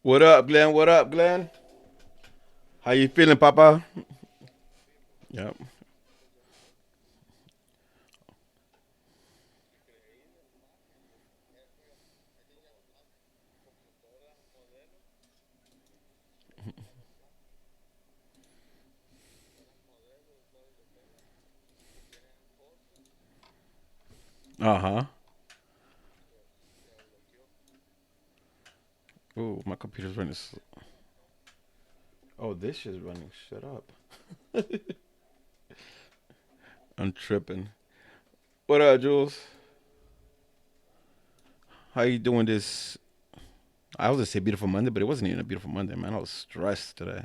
What up, Glenn? What up, Glenn? How you feeling, Papa? Yep. Uh huh. Ooh, my computer's running. Oh, this shit's running. Shut up. I'm tripping. What up, Jules? How you doing this? I was gonna say beautiful Monday, but it wasn't even a beautiful Monday, man. I was stressed today.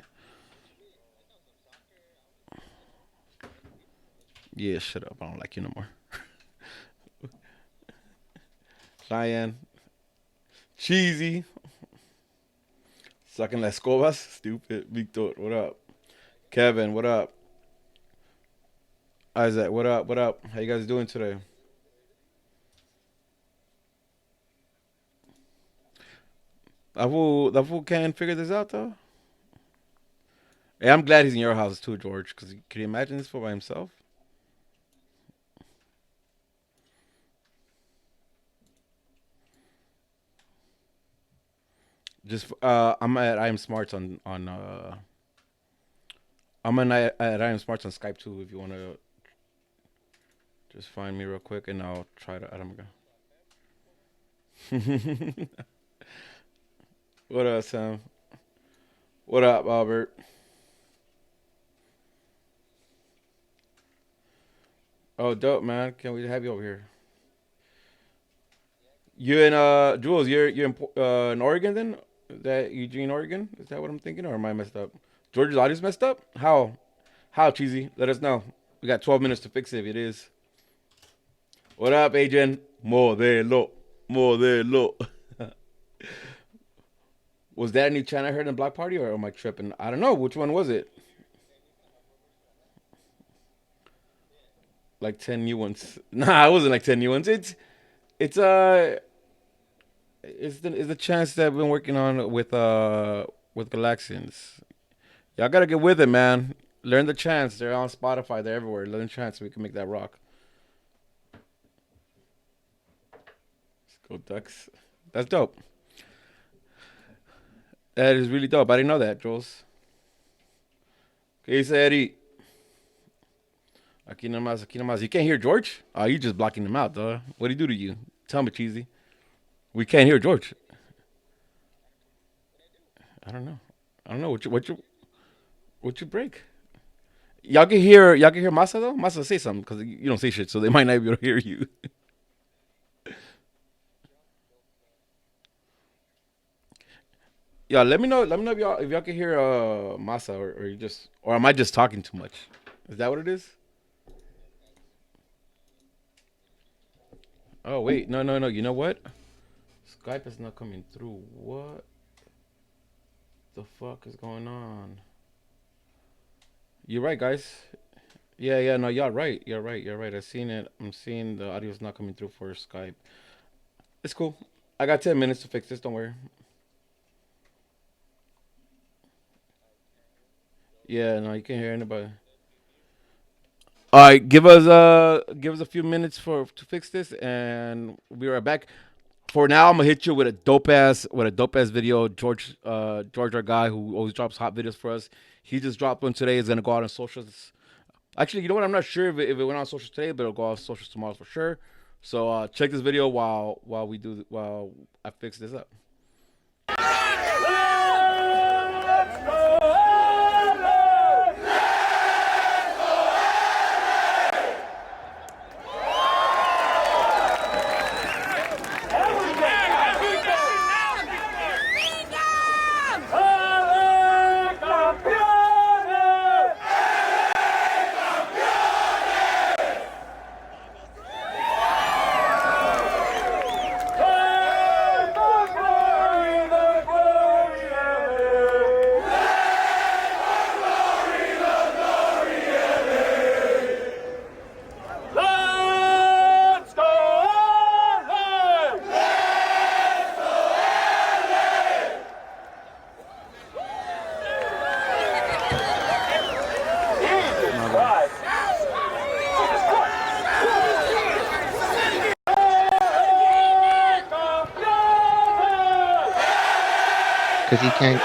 Yeah, shut up. I don't like you no more. Cheyenne, cheesy, sucking las escobas. Stupid. Victor, what up? Kevin, what up? Isaac, what up? What up? How you guys doing today? That fool can't figure this out though. Hey, I'm glad he's in your house too, George. Because can you imagine this for by himself? Just I'm at I am Smarts on I'm at I am Smarts on Skype too. If you want to just find me real quick, and I'll try to add him again. What up, Sam? What up, Albert? Oh, dope, man. Can we have you over here? You in Jules? You're in Oregon then? Is that Eugene, Oregon? Is that what I'm thinking, or am I messed up? George's audio's messed up. How? How cheesy? Let us know. We got 12 minutes to fix it if it is. What up, Adrian? Modelo. Modelo. Was that a new chant I heard in Block Party, or am I tripping? I don't know. Which one was it? Like 10 new ones. Nah, it wasn't like 10 new ones. It's it's the chance that I've been working on with Galaxians. Y'all gotta get with it, man. Learn the chants. They're on Spotify. They're everywhere. Learn the chants so we can make that rock. Let's go Ducks. That's dope. That is really dope. I didn't know that, Jules. ¿Qué dice Eddie? Aquí nomás, aquí nomás. You can't hear George? Oh, you just blocking him out, though. What'd he do to you? Tell me, cheesy. We can't hear George. I don't know. I don't know what you break. Y'all can hear Masa though. Masa say something because you don't say shit, so they might not be able to hear you. Yeah, let me know if y'all can hear Masa or you just or am I just talking too much? Is that what it is? Oh wait, no. You know what? Skype is not coming through. What the fuck is going on? You're right, guys. Yeah. No, y'all right. You're right. You're right. I seen it. I'm seeing the audio's not coming through for Skype. It's cool. I got 10 minutes to fix this. Don't worry. Yeah, no, you can't hear anybody. All right, give us a few minutes for to fix this, and we'll be right back. For now, I'm gonna hit you with a dope ass video. George, our guy who always drops hot videos for us. He just dropped one today. It's gonna go out on socials. Actually, you know what? I'm not sure if it went on socials today, but it'll go on socials tomorrow for sure. So check this video while I fix this up. because he can't.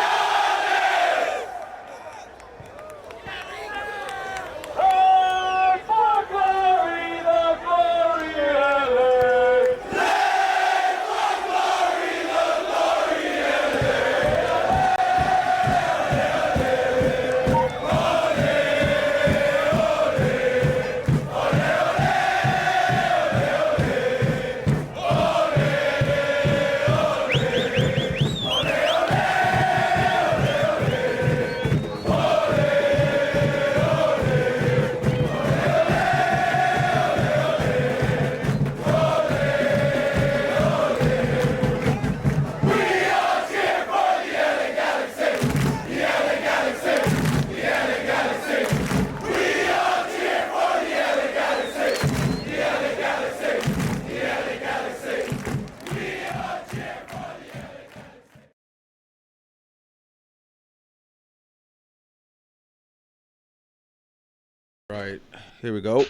Right. Here we go.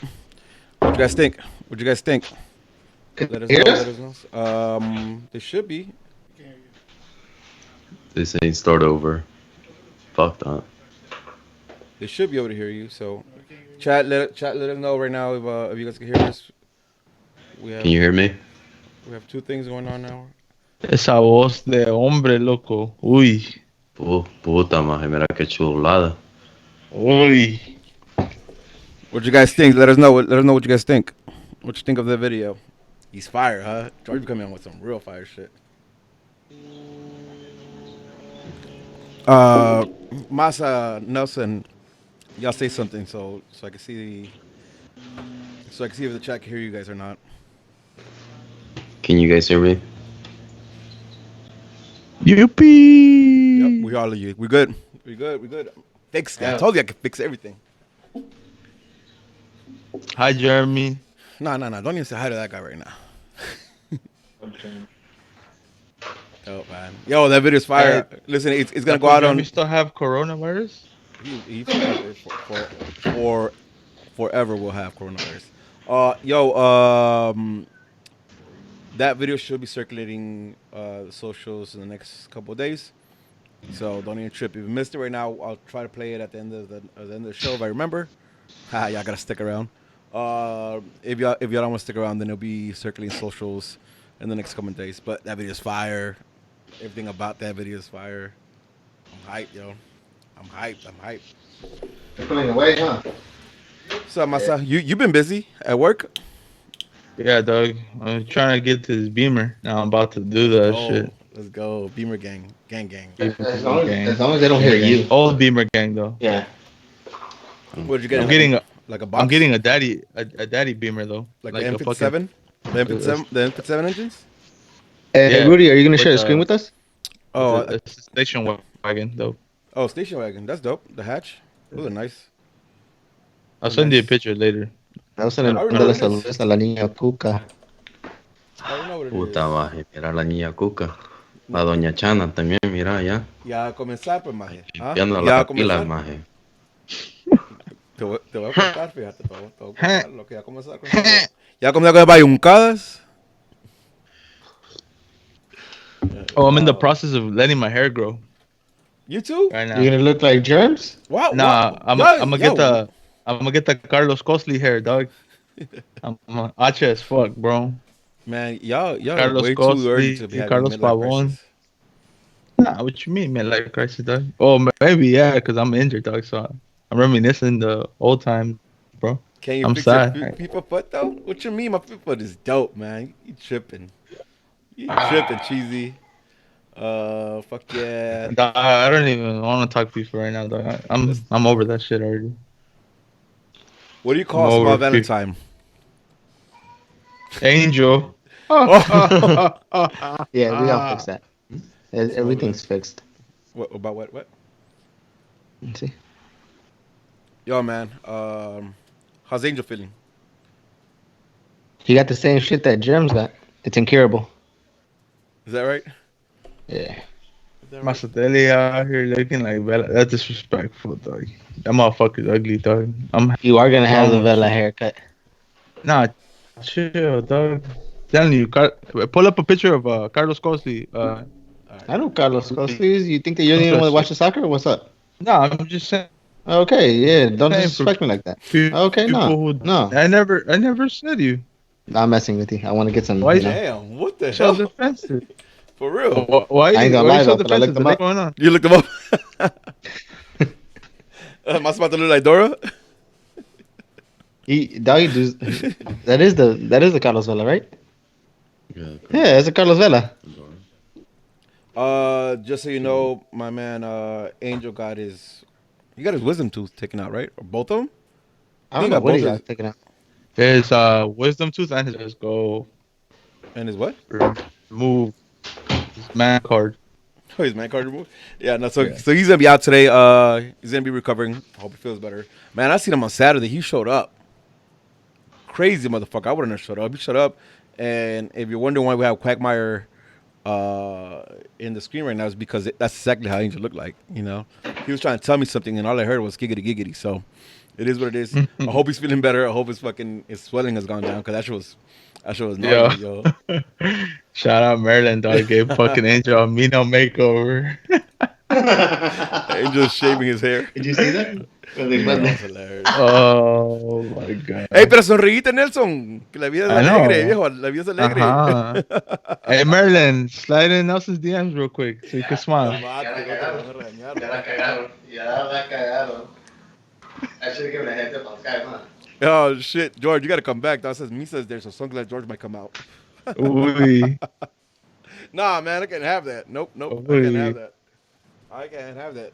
What you guys think? What you guys think? Can Let us you know. hear Let us? us know. They should be. This ain't start over. Fuck that. They should be able to hear you. So, chat. Let us know right now if you guys can hear us. We Can have you hear me? we have two things going on now. Esa voz de hombre, loco. Uy. Puta maje, mira qué chulada. Uy. What you guys think? Let us know. Let us know what you guys think. What you think of the video? He's fire, huh? George coming on with some real fire shit. Masa Nelson, y'all say something so I can see if the chat can hear you guys or not. Can you guys hear me? Yuppie. Yep, we all of you. We good. We good. We good. Fix that. I told you I could fix everything. Hi, Jeremy. No. Don't even say hi to that guy right now. Oh man, yo, that video's fire. Listen, it's gonna go out Jeremy on. still have coronavirus? He forever for forever will have coronavirus. That video should be circulating the socials in the next couple of days. So don't even trip. If you missed it right now, I'll try to play it at the end of the show if I remember. Haha, y'all gotta stick around. If y'all don't want to stick around, then it'll be circulating socials in the next couple of days. But that video is fire. Everything about that video is fire. I'm hyped, yo. I'm hyped. You're pulling away, huh? What's up, Masa? You been busy at work? Yeah, dog. I'm trying to get to this Beamer. Now I'm about to do that shit. Let's go. Beamer gang. Gang. Beamer gang. As long as they don't hear you. Old Beamer gang, though. Yeah. What did you get? I'm getting like a box? I'm getting a daddy Beamer though. Like the a M57? The M57 engines? Hey, Yeah, Rudy, are you gonna share the with, screen with us? Oh, it's a station wagon though. oh, station wagon. That's dope. The hatch. Those are nice. I'll send you a picture later. Vamos a I already know what it is. saludos a la niña Cuca. I don't know what it Puta is. maje, mira la niña Cuca. La doña Chana también, mira ya. Ya a comenzar, pues, maje. ¿Ah? Limpiando Ya a las pilas, comenzar. maje. Te voy a contar, fíjate. Te voy a contar lo que ya comenzar con eso. Ya comenzar con bayuncadas. Oh, I'm in the process of letting my hair grow You too? right now. You're gonna look like Germs? Wow. Nah, I'm gonna get the Carlos Costly hair, dog. I'm hacha as fuck, bro. Man, y'all Carlos way too early to Costly, be having Carlos midlife Pavon. crisis. Nah, what you mean, man? Like crisis, dog? Oh, maybe yeah, because I'm injured, dog. So I'm reminiscing the old times, bro. Can you I'm fix sad. your people foot though? What you mean? My foot is dope, man. You tripping? You tripping, cheesy? Fuck yeah. Dog, I don't even want to talk FIFA right now, dog. I'm over that shit already. What do you I'm call a small over Valentine? Angel. Yeah, we all fix that. Everything's fixed. What about what? Let's see. Yo, man. How's Angel feeling? He got the same shit that Germs got. It's incurable. Is that right? Yeah. Masatelli out here looking like Bella. That's disrespectful, dog. That motherfucker's ugly, dog. You are gonna have the Oh, Vela shit. haircut. Nah, chill, dog. Telling you, pull up a picture of Carlos Costly. I know Carlos Costes. You think that you're the only one that watches soccer? What's up? No, I'm just saying. Okay, yeah. Don't Saying for disrespect me like that. People Okay, no, who no. I never said you. I'm messing with you. I want to get some. Why You know. Damn, what the So hell? defensive. For real? Why I ain't gonna are lie you so though, but I looked defensive? them What's up. going on? You looked him up? Am I supposed to look like Dora? That is the Carlos Vela, right? Yeah. Yeah, it's a Carlos Vela. Just so you know, my man, Angel got his wisdom tooth taken out, right? Or both of them? I don't know what he got taken out. His wisdom tooth and his just go And his what? remove his man card. Oh, his man card removed. Yeah, no. So he's gonna be out today. He's gonna be recovering. Hope he feels better. Man, I seen him on Saturday. He showed up. Crazy motherfucker. I wouldn't have showed up. He showed up, and if you're wondering why we have Quagmire in the screen right now, is because that's exactly how Angel looked like. You know, he was trying to tell me something, and all I heard was giggity giggity. So it is what it is. I hope he's feeling better. I hope his swelling has gone down because that shit was gnarly, yo. Shout out Maryland, dog. Gave fucking Angel a Mino makeover. Angel's shaving his hair. Did you see that? That was hilarious. Oh my god. Hey, pero sonríete, Nelson. Que la vida es I know. alegre, viejo. La vida es alegre. Uh-huh. Hey, Maryland, slide in Nelson's DMs real quick so you can smile. I should have given a heads up on Skype, huh? Oh, shit. George, you got to come back. That says Misa's there, so something like George might come out. Ooh. Nah, man, I can't have that. Nope. I Ooh. can't have that. I can't have that.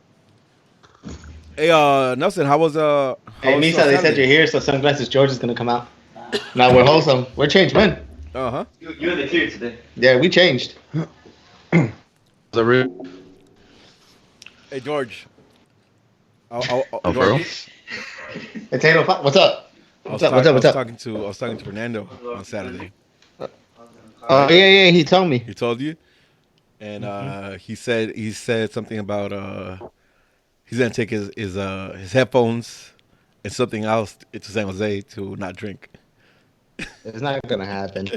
Hey, Nelson, how was Hey, Misa, they said you're here, so Sunglasses George is gonna come out. Now we're wholesome. We're changed, when? Uh-huh. You're in the clear today. Yeah, we changed. The Hey, George. Oh, George. Potato Pop, what's up? I was What's up? talking to Fernando on Saturday. Oh yeah, he told me. He told you, and he said something about he's gonna take his headphones and something else to San Jose to not drink. It's not gonna happen.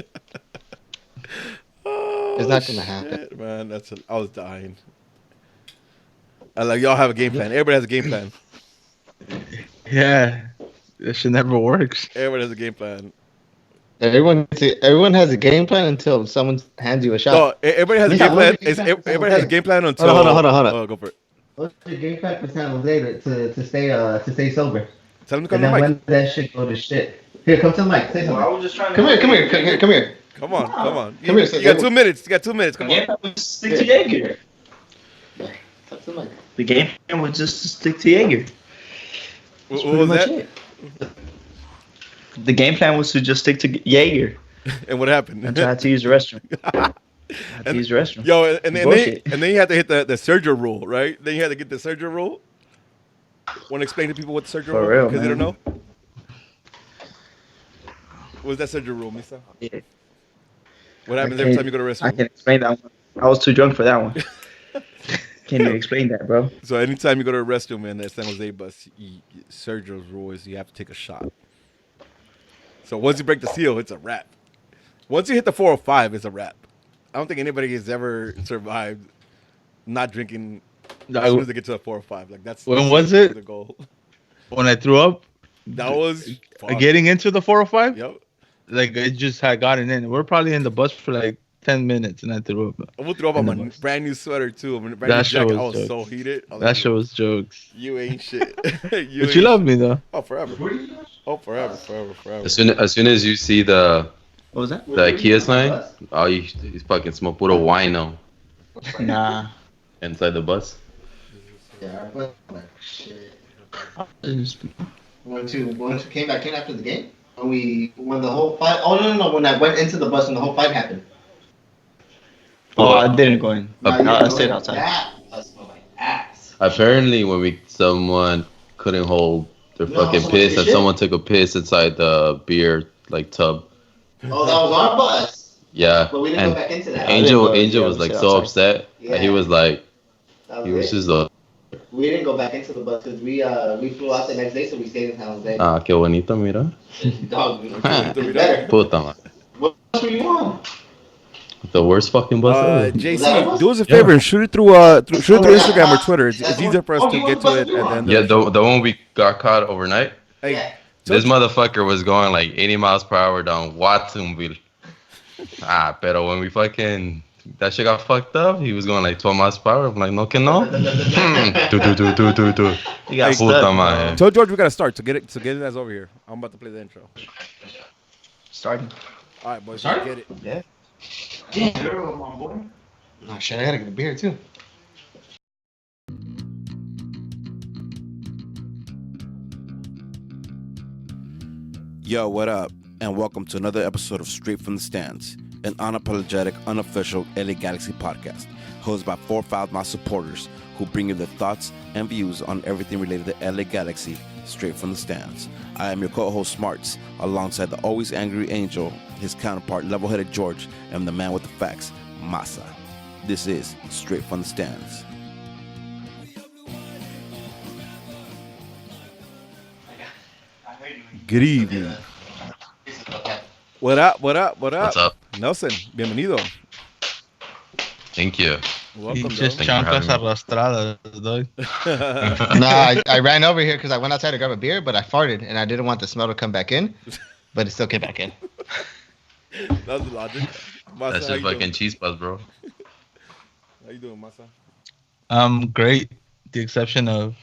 Oh, It's not gonna happen. shit, man. I was dying. I like y'all have a game plan. Everybody has a game plan. Yeah. This shit never works. Everybody has a game plan. Everyone has a game plan until someone hands you a shot. No, everybody has a game plan. Everybody has a game plan until. Hold on. Oh, go for it. What's your game plan for San Jose to stay sober? Tell him to come And to then the mic. when that shit go to shit. Here, come to the mic. Say Well, I something. was just trying to. Come here. Come on. Come You here, got 2 minutes. You got 2 minutes. Come The game on. plan was to stick to Jaeger. Talk to the mic. The game plan was just to stick to Jaeger. What was that? It. The game plan was to just stick to Jaeger. And what happened? Until I had to use the restroom. I had to use the restroom. Yo, and then Bullshit. you had to hit the Sergio rule, right? Then you had to get the Sergio rule. Want to explain to people what the Sergio For rule real, because they don't man. know? What's that Sergio rule, Misa? Yeah. What happens I every can't- time you go to a I restaurant? can explain that one. I was too drunk for that one. Can't even explain that, bro. So anytime you go to a restroom in the San Jose bus, Sergio's rule is you have to take a shot. So once you break the seal, it's a wrap. Once you hit the 405, it's a wrap. I don't think anybody has ever survived not drinking as soon as they get to the 405. Like that's When was it? the goal. When I threw up, That was fuck. getting into the 405, Yep. like it just had gotten in. We're probably in the bus for like 10 minutes, and I threw up. I will throw up on In my the bus. brand new sweater too. Brand That new shit jacket. was I was jokes. so heated. I was That like, shit was jokes. You ain't shit. But you ain't love me though. Oh, forever. Oh, forever. As soon as you see the What was that? IKEA sign, oh, you fucking smoke puro wino Nah. inside the bus. Yeah, but shit. Once you came back in after the game, when the whole fight. Oh no! When I went into the bus and the whole fight happened. Oh, I didn't go in. Nah, you I didn't stayed go in. outside. That must smell like ass. Apparently, when someone couldn't hold their No, fucking someone piss, did and shit? someone took a piss inside the beer like tub. Oh, that was our bus. Yeah, But we didn't and go back into that. Angel I didn't go- was yeah, like we so stayed upset that he Yeah. was like That he was was it. just We didn't go back into the bus because we flew out the next day, so we stayed in San Jose. qué bonito, mira. Dog, Bonito, it's mira. better. Puta madre. What else were you on? The worst fucking bus ever. JC, do us a favor and shoot it through Instagram or Twitter. It's easier for us to get to it at the end. Yeah, Of the show. the one we got caught overnight. Hey, This motherfucker was going like 80 miles per hour down Watsonville. Pero when we fucking that shit got fucked up, he was going like 12 miles per hour. I'm like, no, que no. Do. You got Puta madre. Tell George we gotta start to get it as over here. I'm about to play the intro. Starting. All right, boys, Start? get it. Yeah. Oh shit, I gotta get a beer too. Yo, what up? And welcome to another episode of Straight from the Stands, an unapologetic, unofficial LA Galaxy podcast, hosted by 4 my supporters who bring you their thoughts and views on everything related to LA Galaxy, straight from the stands. I am your co-host Smarts, alongside the always angry Angel, his counterpart level-headed George, and the man with the facts, Masa. This is Straight from the Stands. Good evening. What up? What's up? Nelson, bienvenido. Thank you. Welcome, Just Thank you for chanclas having me. arrastradas, dog. Nah, I ran over here because I went outside to grab a beer, but I farted and I didn't want the smell to come back in, but it still came back in. That was the logic. Masa, That's how just you fucking doing? cheese buzz, bro. How you doing, Masa? Great. The exception of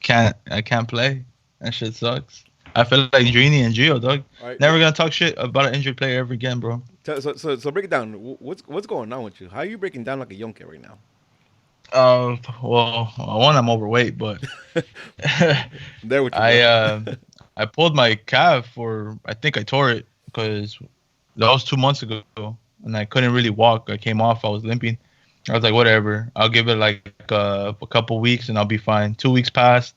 I can't play. That shit sucks. I feel like Drini and Gio, dog. All right. Never gonna talk shit about an injured player ever again, bro. So break it down. What's going on with you? How are you breaking down like a young kid right now? Well, one, I'm overweight, but There with you. bro. I pulled my calf, or I think I tore it because that was 2 months ago, and I couldn't really walk. I came off. I was limping. I was like, whatever. I'll give it like a couple weeks, and I'll be fine. 2 weeks passed.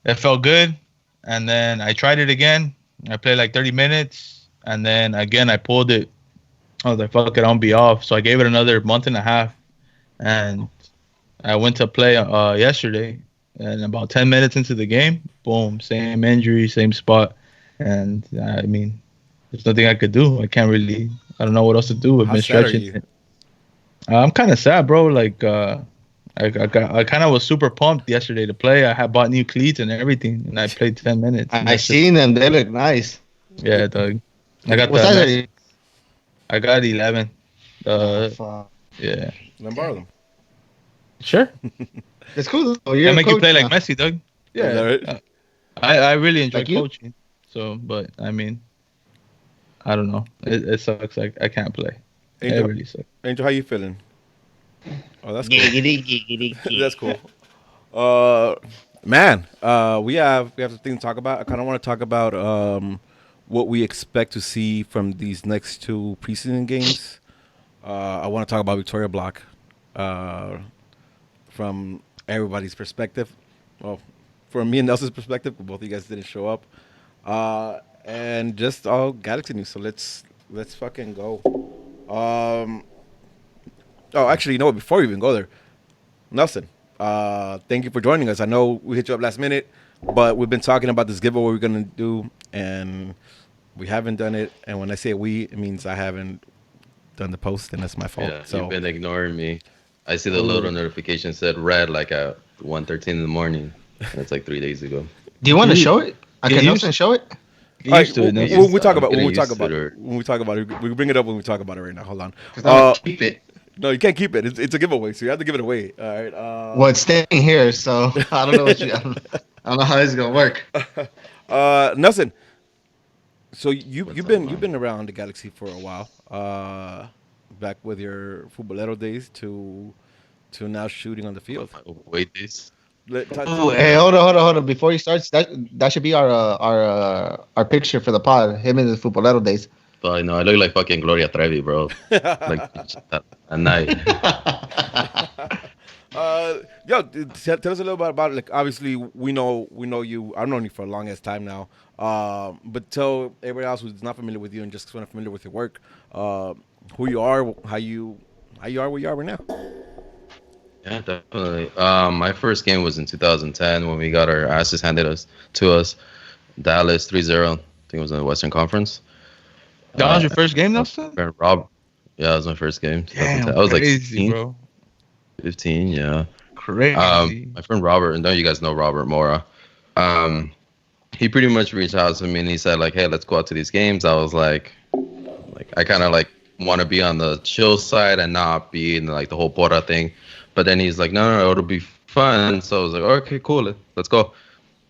It felt good, and then I tried it again. I played like 30 minutes, and then again I pulled it. I was like, fuck it, I'll be off. So I gave it another month and a half, and I went to play yesterday, and about 10 minutes into the game, boom, same injury, same spot. And I mean, there's nothing I could do. I don't know what else to do. I've How been sad are stretching. you? I'm kind of sad, bro. Like, I kind of was super pumped yesterday to play. I had bought new cleats and everything, and I played 10 minutes. And I that's seen them. They look nice. yeah, dog. I got What size are that. you? I got 11. Fuck. Yeah. Let me borrow them. Sure. It's cool. Though. I You're a make you coach play like now. Messi, dog. Is that Yeah. right? I really enjoy Like you? coaching. So, but I mean, I don't know. It sucks. I can't play. It Angel, really sucks. Angel, how you feeling? Oh, that's cool. Giggity. That's cool. Man, we have some things to talk about. I kind of want to talk about what we expect to see from these next 2 preseason games. I want to talk about Victoria Block from everybody's perspective. Well, from me and Nelson's perspective, both of you guys didn't show up, and just all Galaxy news. So let's fucking go. Oh, actually, you know what? Before we even go there, Nelson, thank you for joining us. I know we hit you up last minute, but we've been talking about this giveaway we're gonna do, and we haven't done it. And when I say we, it means I haven't done the post, and that's my fault. Yeah, So you've been ignoring me. I see the little notification said red like at 1:13 in the morning. That's like 3 days ago. Do you want to show it? Get Can used- Nelson show it? Get all right, used to it, Nelson. when we talk about I'm when we getting talk used to about it, or- when we talk about it, we bring it up when we talk about it right now. Hold on. 'Cause I'm gonna keep it. No, you can't keep it. It's a giveaway, so you have to give it away. All right. Well, it's staying here, so I don't know what I don't know how this is gonna work. Nelson. So you've been around the Galaxy for a while. Back with your futbolero days to now shooting on the field. Wait, this. Oh, hey, hold on. Before he starts, that should be our picture for the pod. Him in the futbolero days. But I look like fucking Gloria Trevi, bro. Like at night. Yo, tell us a little bit about it. Like, obviously, we know you. I've known you for a long ass time now. But tell everybody else who's not familiar with you and just kind of familiar with your work, who you are, how you are where you are right now. Yeah, definitely. My first game was in 2010 when we got our asses handed to us. Dallas 3-0. I think it was in the Western Conference. That was your first game, Nelson? Rob. Yeah, it was my first game. Damn, I was like crazy, 16, bro. 15, yeah. Crazy. My friend Robert, and you guys know Robert Mora. He pretty much reached out to me and he said like, "Hey, let's go out to these games." I was like I kind of like want to be on the chill side and not be in like the whole Bora thing. But then he's like, no, it'll be fun. So I was like, okay, cool, let's go.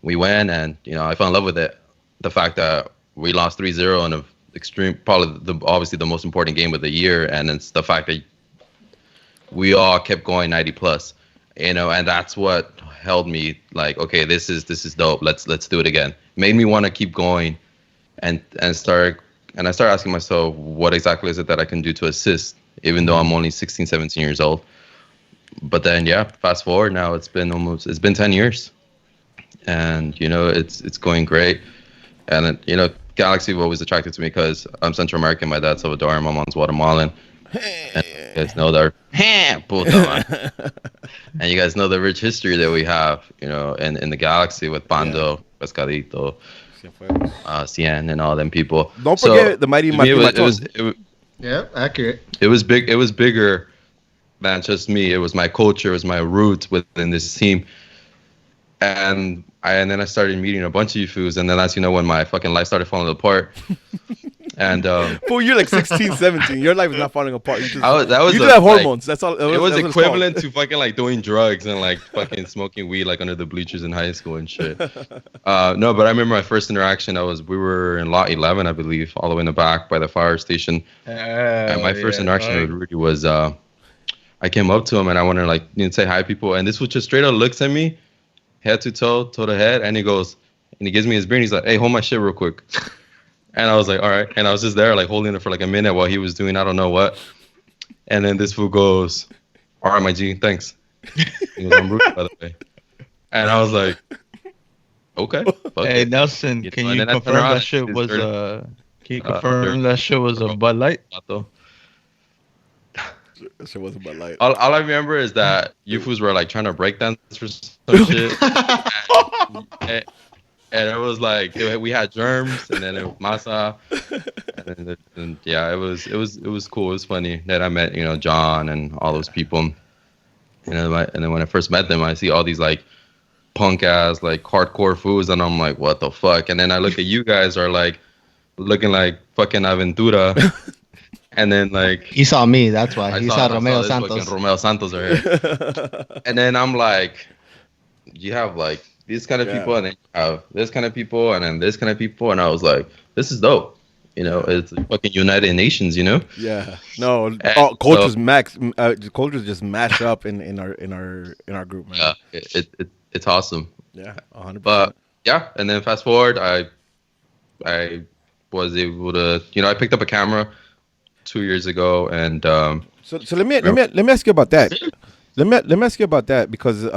We went, and I fell in love with it. The fact that we lost 3-0 in a extreme, probably obviously the most important game of the year, and it's the fact that we all kept going 90 plus, and that's what held me like, okay, this is dope. Let's do it again. Made me want to keep going, and I started asking myself, what exactly is it that I can do to assist, even though I'm only 16, 17 years old. But then, yeah, fast forward now, it's been 10 years, and it's going great. And Galaxy have always attracted to me because I'm Central American. My dad's Salvadoran, my mom's Guatemalan. And you guys know and you guys know the rich history that we have, in the Galaxy with Pando, Pescadito, Cien, and all them people. Don't forget the mighty Maton. Yeah, accurate. It was big. It was bigger than just me. It was my culture. It was my roots within this team. And then I started meeting a bunch of you fools, and then that's when my fucking life started falling apart. And well, you're like 16, 17. Your life is not falling apart. You just, you do have hormones. That's all. It was equivalent to fucking like doing drugs and like fucking smoking weed like under the bleachers in high school and shit. No, but I remember my first interaction. We were in lot 11, I believe, all the way in the back by the fire station. And my first interaction with Rudy was I came up to him and I wanted to like say hi to people, and this was just straight up looks at me, head to toe to head, and he goes and he gives me his beer and he's like, "Hey, hold my shit real quick." And I was like, all right. And I was just there, like, holding it for like a minute while he was doing I don't know what. And then this fool goes, "All right, my G, thanks." He goes, "I'm rude, by the way." And I was like, okay. Hey, Nelson, can you confirm that shit was that shit was a Bud Light? That shit wasn't Bud Light. All I remember is that you fools were like trying to break dance for some shit. And it was like we had germs, and then it was masa, and yeah, it was cool. It was funny that I met John and all those people, and then when I first met them, I see all these like punk ass like hardcore fools, and I'm like, what the fuck? And then I look at you guys are like looking like fucking Aventura, and then like he saw me. That's why he saw Romeo Santos. Romeo Santos right here, and then I'm like, you have like these kind of people, and then you have this kind of people, and then this kind of people, and I was like, this is dope. It's fucking United Nations, Yeah. No, cultures cultures just match up in our group, man. Yeah, it's awesome. Yeah, 100%. But yeah, and then fast forward, I was able to, I picked up a camera 2 years ago, and so let me ask you about that. Let me ask you about that because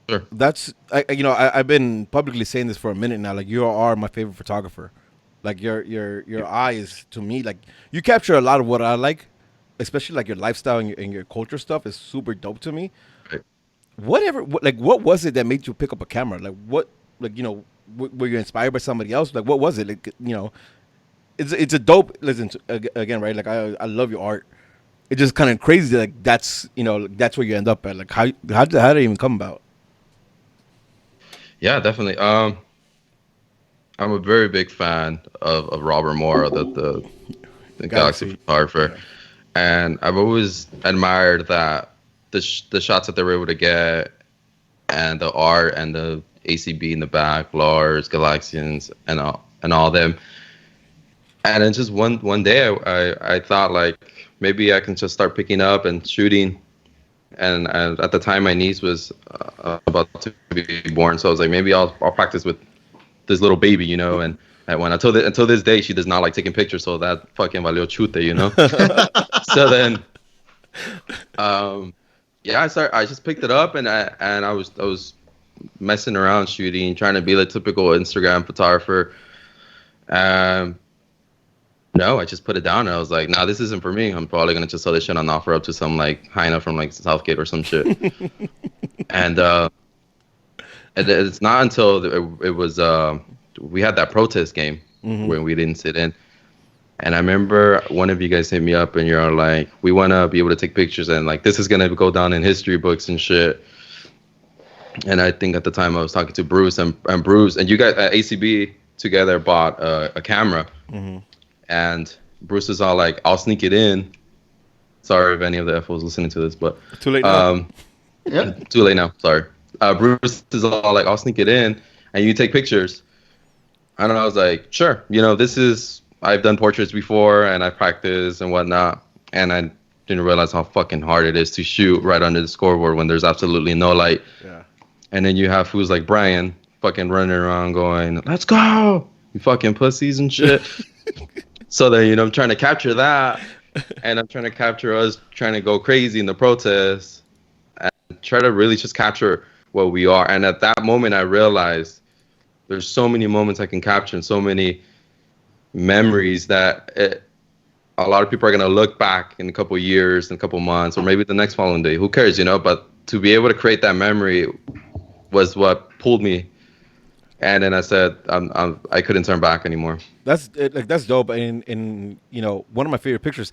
sure. That's I've been publicly saying this for a minute now. Like, you are my favorite photographer. Like, your eyes, to me, like, you capture a lot of what I like, especially like your lifestyle and your culture stuff is super dope to me. Right. What was it that made you pick up a camera? Like, what, like, were you inspired by somebody else? Like, what was it? Like, it's a dope. Listen, again, right? Like, I love your art. It's just kind of crazy. Like, that's that's where you end up at. Like, how did it even come about? Yeah, definitely. I'm a very big fan of Robert Mora, the Galaxy photographer, and I've always admired that the shots that they were able to get, and the art and the ACB in the back, Lars, Galaxians, and all them. And then just one day, I thought like maybe I can just start picking up and shooting. And at the time, my niece was about to be born, so I was like, maybe I'll practice with this little baby, And when until this day, she does not like taking pictures, so that fucking valió chute, So then, I just picked it up, and I was messing around shooting, trying to be the typical Instagram photographer. No, I just put it down, and I was like, nah, this isn't for me. I'm probably going to just sell this shit on offer up to some, like, hyena from, like, Southgate or some shit. And it's not until it was, we had that protest game when we didn't sit in. And I remember one of you guys hit me up and you're like, we want to be able to take pictures and like this is going to go down in history books and shit. And I think at the time I was talking to Bruce and Bruce and you guys at ACB together bought a camera. Mm-hmm. And Bruce is all like, I'll sneak it in. Sorry if any of the FOs listening to this, but Too late now. Yep. too late now. Sorry. Bruce is all like, I'll sneak it in and you take pictures. And I was like, sure. I've done portraits before and I practice and whatnot. And I didn't realize how fucking hard it is to shoot right under the scoreboard when there's absolutely no light. Yeah. And then you have fools like Brian fucking running around going, let's go, you fucking pussies and shit. So then, I'm trying to capture that. And I'm trying to capture us trying to go crazy in the protests. And try to really just capture what we are. And at that moment, I realized there's so many moments I can capture and so many memories that a lot of people are going to look back in a couple of years, in a couple of months, or maybe the next following day. Who cares, But to be able to create that memory was what pulled me. And then I said, I couldn't turn back anymore. That's dope. And one of my favorite pictures.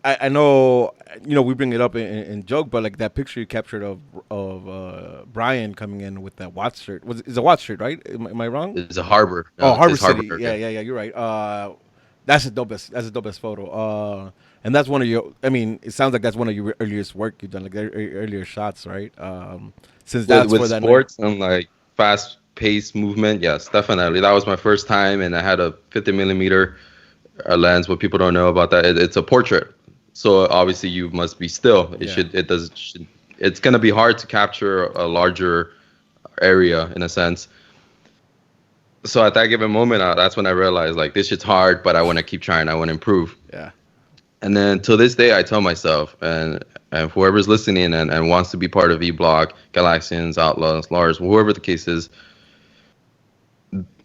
I know we bring it up in joke, but like that picture you captured of Brian coming in with that Watts shirt. It's a Watts shirt, right? Am I wrong? It's a Harbor. Harbor it's City. Harbor. Yeah. You're right. That's the dopest photo. And that's one of your. I mean, it sounds like that's one of your earliest work you've done, like earlier shots, right? Since that's with for that sports and like fast paced movement, yes, definitely. That was my first time, and I had a 50 millimeter lens. What people don't know about that, it's a portrait, so obviously you must be still. It's gonna be hard to capture a larger area in a sense. So at that given moment, that's when I realized like this shit's hard, but I want to keep trying. I want to improve. Yeah. And then to this day, I tell myself, and whoever's listening and wants to be part of VBlock, Galaxians, Outlaws, Lars, whoever the case is,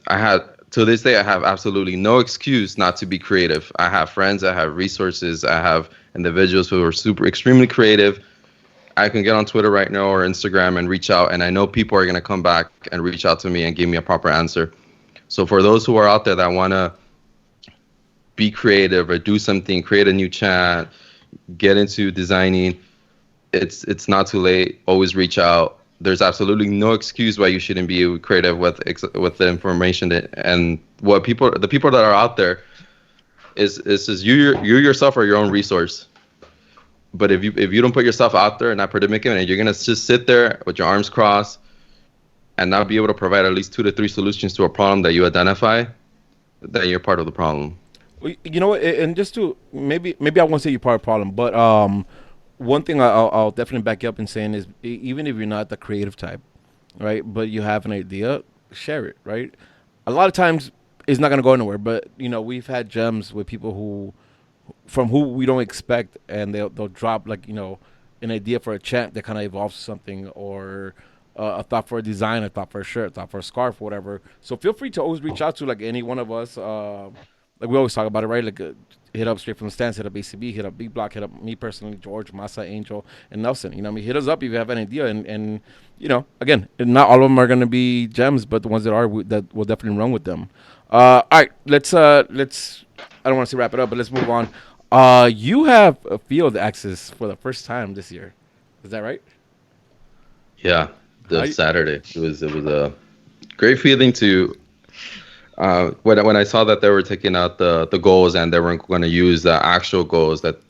to this day, I have absolutely no excuse not to be creative. I have friends, I have resources, I have individuals who are extremely creative. I can get on Twitter right now or Instagram and reach out, and I know people are going to come back and reach out to me and give me a proper answer. So for those who are out there that want to be creative or do something, create a new chat, get into designing, it's not too late. Always reach out. There's absolutely no excuse why you shouldn't be creative with the information and the people that are out there is just you yourself are your own resource. But if you don't put yourself out there in that predicament and you're gonna just sit there with your arms crossed and not be able to provide at least 2 to 3 solutions to a problem that you identify, then you're part of the problem. Well, you know what? And just to maybe I won't say you're part of the problem, but one thing I'll definitely back you up in saying is even if you're not the creative type, right, but you have an idea, share it, right? A lot of times it's not gonna go anywhere, but we've had gems with people from who we don't expect, and they'll drop like an idea for a chant that kind of evolves something, or a thought for a design, a thought for a shirt, a thought for a scarf, whatever. So feel free to always reach out to like any one of us. Like we always talk about it, right? Like hit up Straight from the Stands, hit up ACB, hit up VBlock, hit up me personally, George, Masa, Angel, and Nelson. Hit us up if you have an idea. And again, not all of them are going to be gems, but the ones that are, that will definitely run with them. All right, let's. I don't want to say wrap it up, but let's move on. You have a field access for the first time this year. Is that right? Yeah, Saturday. It was a great feeling to. When I saw that they were taking out the goals and they weren't going to use the actual goals that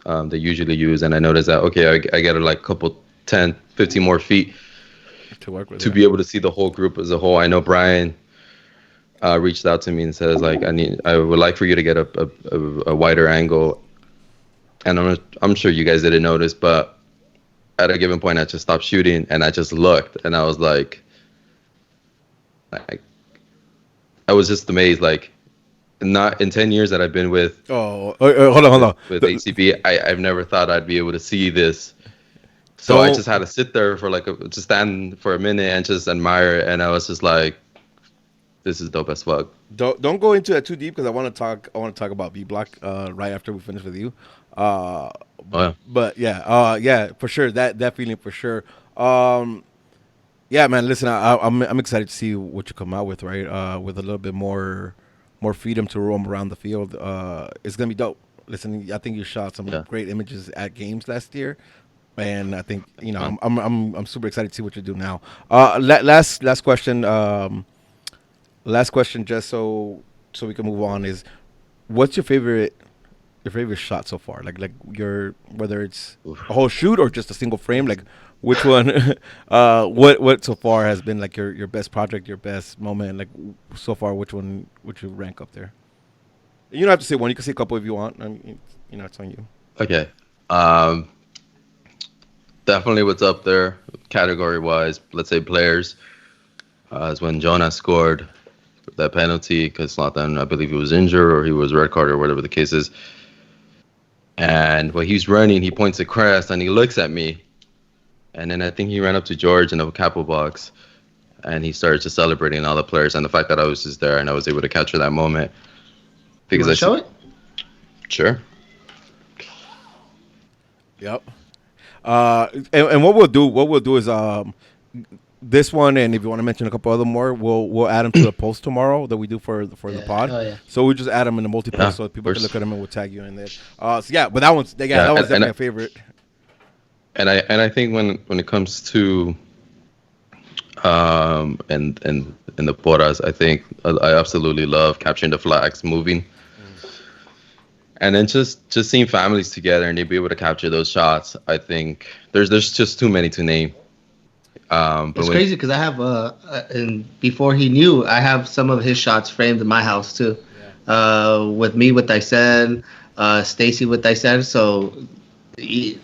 they usually use, and I noticed that I get like a couple 10, 15 more feet to work with to be able to see the whole group as a whole. I know Brian reached out to me and says like I would like for you to get a wider angle, and I'm sure you guys didn't notice, but at a given point I just stopped shooting and I just looked and I was like I was just amazed. Like, not in 10 years that I've been with. Hold on. With ACB, I've never thought I'd be able to see this. So I just had to sit there for just stand for a minute and just admire it. And I was just like, this is dope as fuck. Don't go into it too deep because I want to talk about VBlock right after we finish with you. But yeah, for sure that feeling for sure. Yeah, man. Listen, I'm excited to see what you come out with, right? With a little bit more more freedom to roam around the field. It's gonna be dope. Listen, I think you shot some Yeah. great images at games last year, and I think Thanks, man. I'm super excited to see what you do now. Last question. Last question, just so we can move on is, what's your favorite shot so far? Like your whether it's a whole shoot or just a single frame. Like which one? What so far has been like your best project, your best moment? Like so far, which one would you rank up there? You don't have to say one. You can say a couple if you want. I mean, it's on you. Okay. Um, Definitely what's up there category wise. Let's say players. Is when Jonah scored that penalty because Zlatan, I believe he was injured or he was red card or whatever the case is. And when he's running, he points at Crest and he looks at me. And then I think he ran up to George in the capo box and he started just celebrating all the players. And the fact that I was just there and I was able to capture that moment. You Because want to show it? Sure. Yep. And what we'll do is this one, and if you want to mention a couple other more, we'll add them to the post tomorrow that we do for the pod. Oh, yeah. So we just add them in the multi post Yeah, so of people can course. look at them and we'll tag you in there. So yeah, but that one's that one's definitely a favorite. And I think when it comes to and in the porras, I think I absolutely love capturing the flags moving. And then just seeing families together and they be able to capture those shots. I think there's just too many to name. But It's crazy because I have and before he knew, I have some of his shots framed in my house too. With me with Dyson, Stacy with Dyson. So I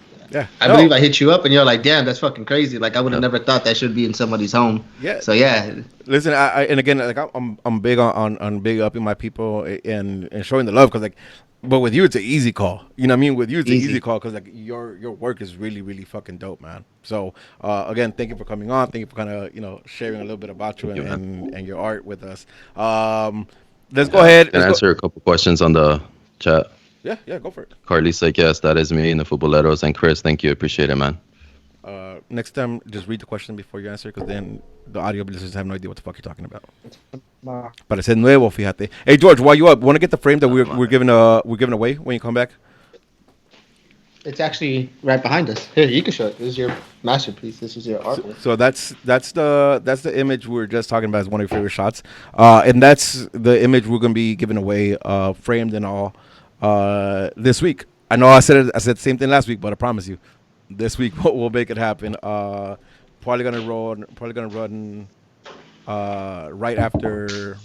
believe I hit you up and you're like, damn, that's fucking crazy. Like I would have never thought that should be in somebody's home. Yeah. So yeah. Listen, I and again, like I'm big on big upping my people and showing the love because like. But with you, it's an easy call. You know what I mean? With you, it's an easy call because like your work is really, really fucking dope, man. So again, thank you for coming on. Thank you for kind of sharing a little bit about you and your art with us. Let's go ahead. Can I answer a couple questions on the chat? Yeah, go for it. Carly's like, yes, that is me in the Futboleros. And Chris, thank you. Appreciate it, man. Next time, just read the question before you answer because then the audio listeners have no idea what the fuck you're talking about. Parece nuevo, fíjate. Hey George, while you up, want to get the frame that we're giving away when you come back? It's actually right behind us. Here, you can show it. This is your masterpiece. This is your artwork. So that's the image we were just talking about as one of your favorite shots, and that's the image we're gonna be giving away, framed and all, this week. I know I said the same thing last week, but I promise you, this week we'll make it happen. Probably gonna run right after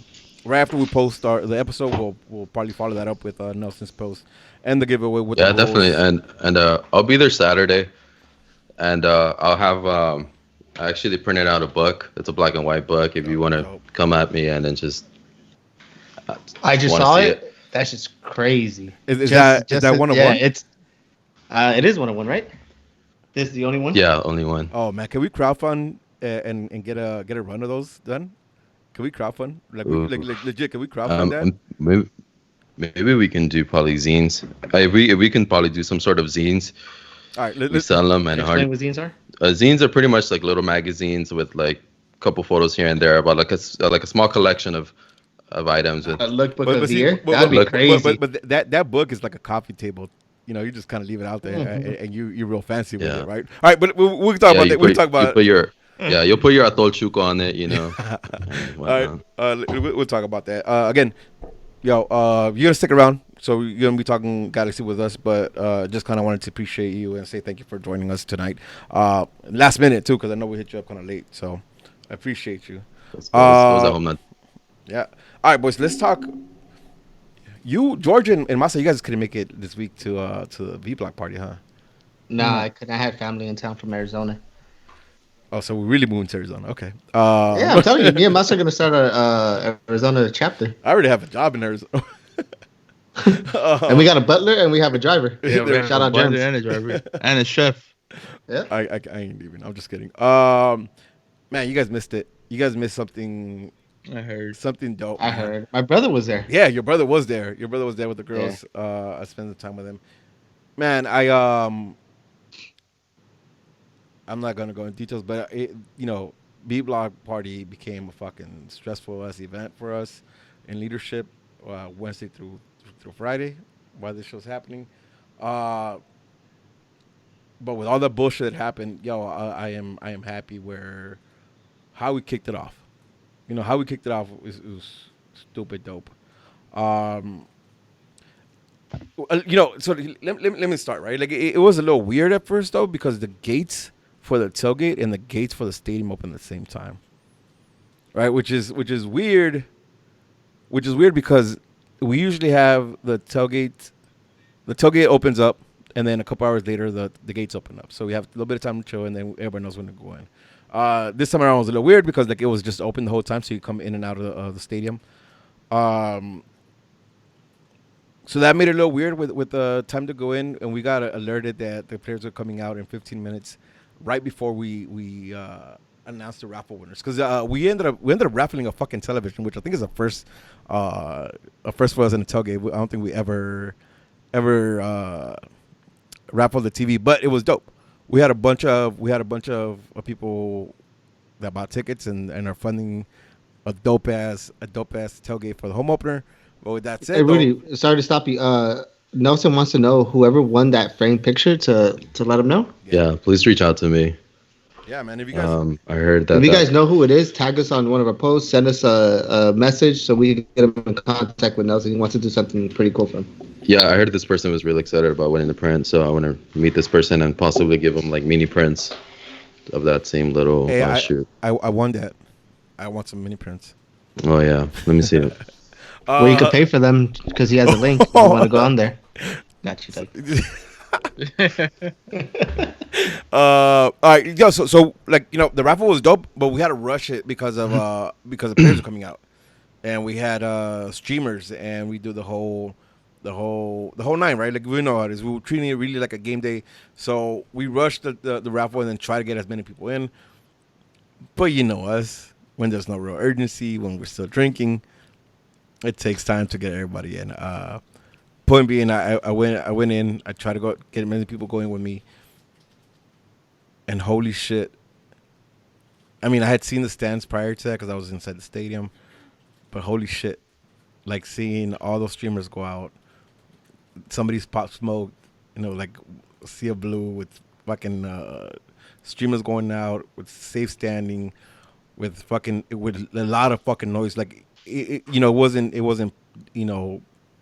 we post the episode. We'll probably follow that up with Nelson's post and the giveaway with the rules. Definitely. And I'll be there Saturday, and I'll have I actually printed out a book. It's a black and white book. If you want to come at me and then just I just saw it. That's just crazy. Is that 101? Yeah, it is 101, right? This is the only one? Yeah, only one. Oh man, can we crowdfund and get a run of those done? Can we crowdfund? Like legit, can we crowdfund that? Maybe we can do probably zines. If we can probably do some sort of zines. All right, we sell them and explain what zines are. Zines are pretty much like little magazines with like a couple photos here and there, about like a small collection of items. With a lookbook of the year. That'd be crazy. But that book is like a coffee table. You just kind of leave it out there, and you're real fancy with it, right? All right, but we can talk about that. We can talk about you'll put your atol chuco on it, All right, we'll talk about that again. Yo, you're gonna stick around, so you're gonna be talking Galaxy with us, but just kind of wanted to appreciate you and say thank you for joining us tonight. Last minute too, because I know we hit you up kind of late, so I appreciate you. Yeah. All right, boys, let's talk. You, George, and Masa, you guys couldn't make it this week to the VBlock party, huh? Nah, I couldn't. I had family in town from Arizona. Oh, so we're really moving to Arizona. Okay. Yeah, I'm telling you, me and Masa are going to start a Arizona chapter. I already have a job in Arizona. And we got a butler and we have a driver. Yeah, shout out James. And a driver. And a chef. Yeah. I ain't leaving. I'm just kidding. Man, you guys missed it. You guys missed something. I heard something dope. I heard. My brother was there. Yeah, your brother was there. Your brother was there with the girls. Yeah. I spent the time with him. Man, I'm not gonna go into details, but VBlock party became a fucking stressful ass event for us in leadership. Wednesday through Friday while this show's happening. Uh, but with all the bullshit that happened, I am happy where how we kicked it off. You know how we kicked it off was stupid dope. Um, so let me start right. Like it was a little weird at first though because the gates for the tailgate and the gates for the stadium open at the same time, right? Which is weird. Which is weird because we usually have the tailgate. The tailgate opens up, and then a couple hours later, the gates open up. So we have a little bit of time to chill, and then everybody knows when to go in. This time around was a little weird because like it was just open the whole time, so you come in and out of the stadium. Um, so that made it a little weird with the time to go in, and we got alerted that the players were coming out in 15 minutes, right before we announced the raffle winners. Because we ended up raffling a fucking television, which I think is a first for us in the tailgate. I don't think we ever raffled the TV, but it was dope. We had a bunch of people that bought tickets and are funding a dope ass tailgate for the home opener. But with that Hey said, though, Rudy, sorry to stop you. Nelson wants to know whoever won that framed picture to let him know. Yeah, please reach out to me. yeah, man. If you guys, I heard that. If you guys know who it is, tag us on one of our posts. Send us a message so we can get him in contact with Nelson. He wants to do something pretty cool for him. Yeah, I heard this person was really excited about winning the print, so I want to meet this person and possibly give him like mini prints of that same little hey, shoot. I won that. I want some mini prints. Oh yeah, let me see it. Well, you can pay for them because he has a link. If you want to go on there. Got you, Doug. All right, so like the raffle was dope, but we had to rush it because the players were coming out, and we had streamers, and we do the whole nine, right? Like we know how it is. We were treating it really like a game day, so we rushed the raffle and then try to get as many people in. But you know us, when there's no real urgency, when we're still drinking, it takes time to get everybody in. Point being, I went in. I tried to get as many people going with me. And holy shit. I mean, I had seen the stands prior to that because I was inside the stadium. But holy shit. Like seeing all those streamers go out. Somebody's Pop Smoke, like Sea of Blue with fucking streamers going out with safe standing with a lot of fucking noise. Like, it wasn't,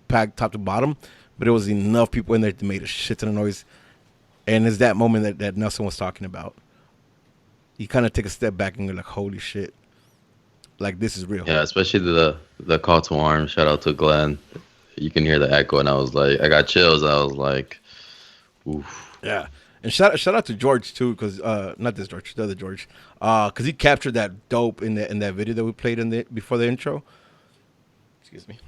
packed top to bottom, but it was enough people in there to make a shit ton of noise. And it's that moment that Nelson was talking about. You kind of take a step back and you're like, holy shit. Like, this is real. Yeah, especially the call to arms. Shout out to Glenn. You can hear the echo, and I was like, I got chills. I was like, oof. Yeah. And shout out to George, too, because, not this George, the other George, because he captured that dope in that video that we played before the intro. Excuse me.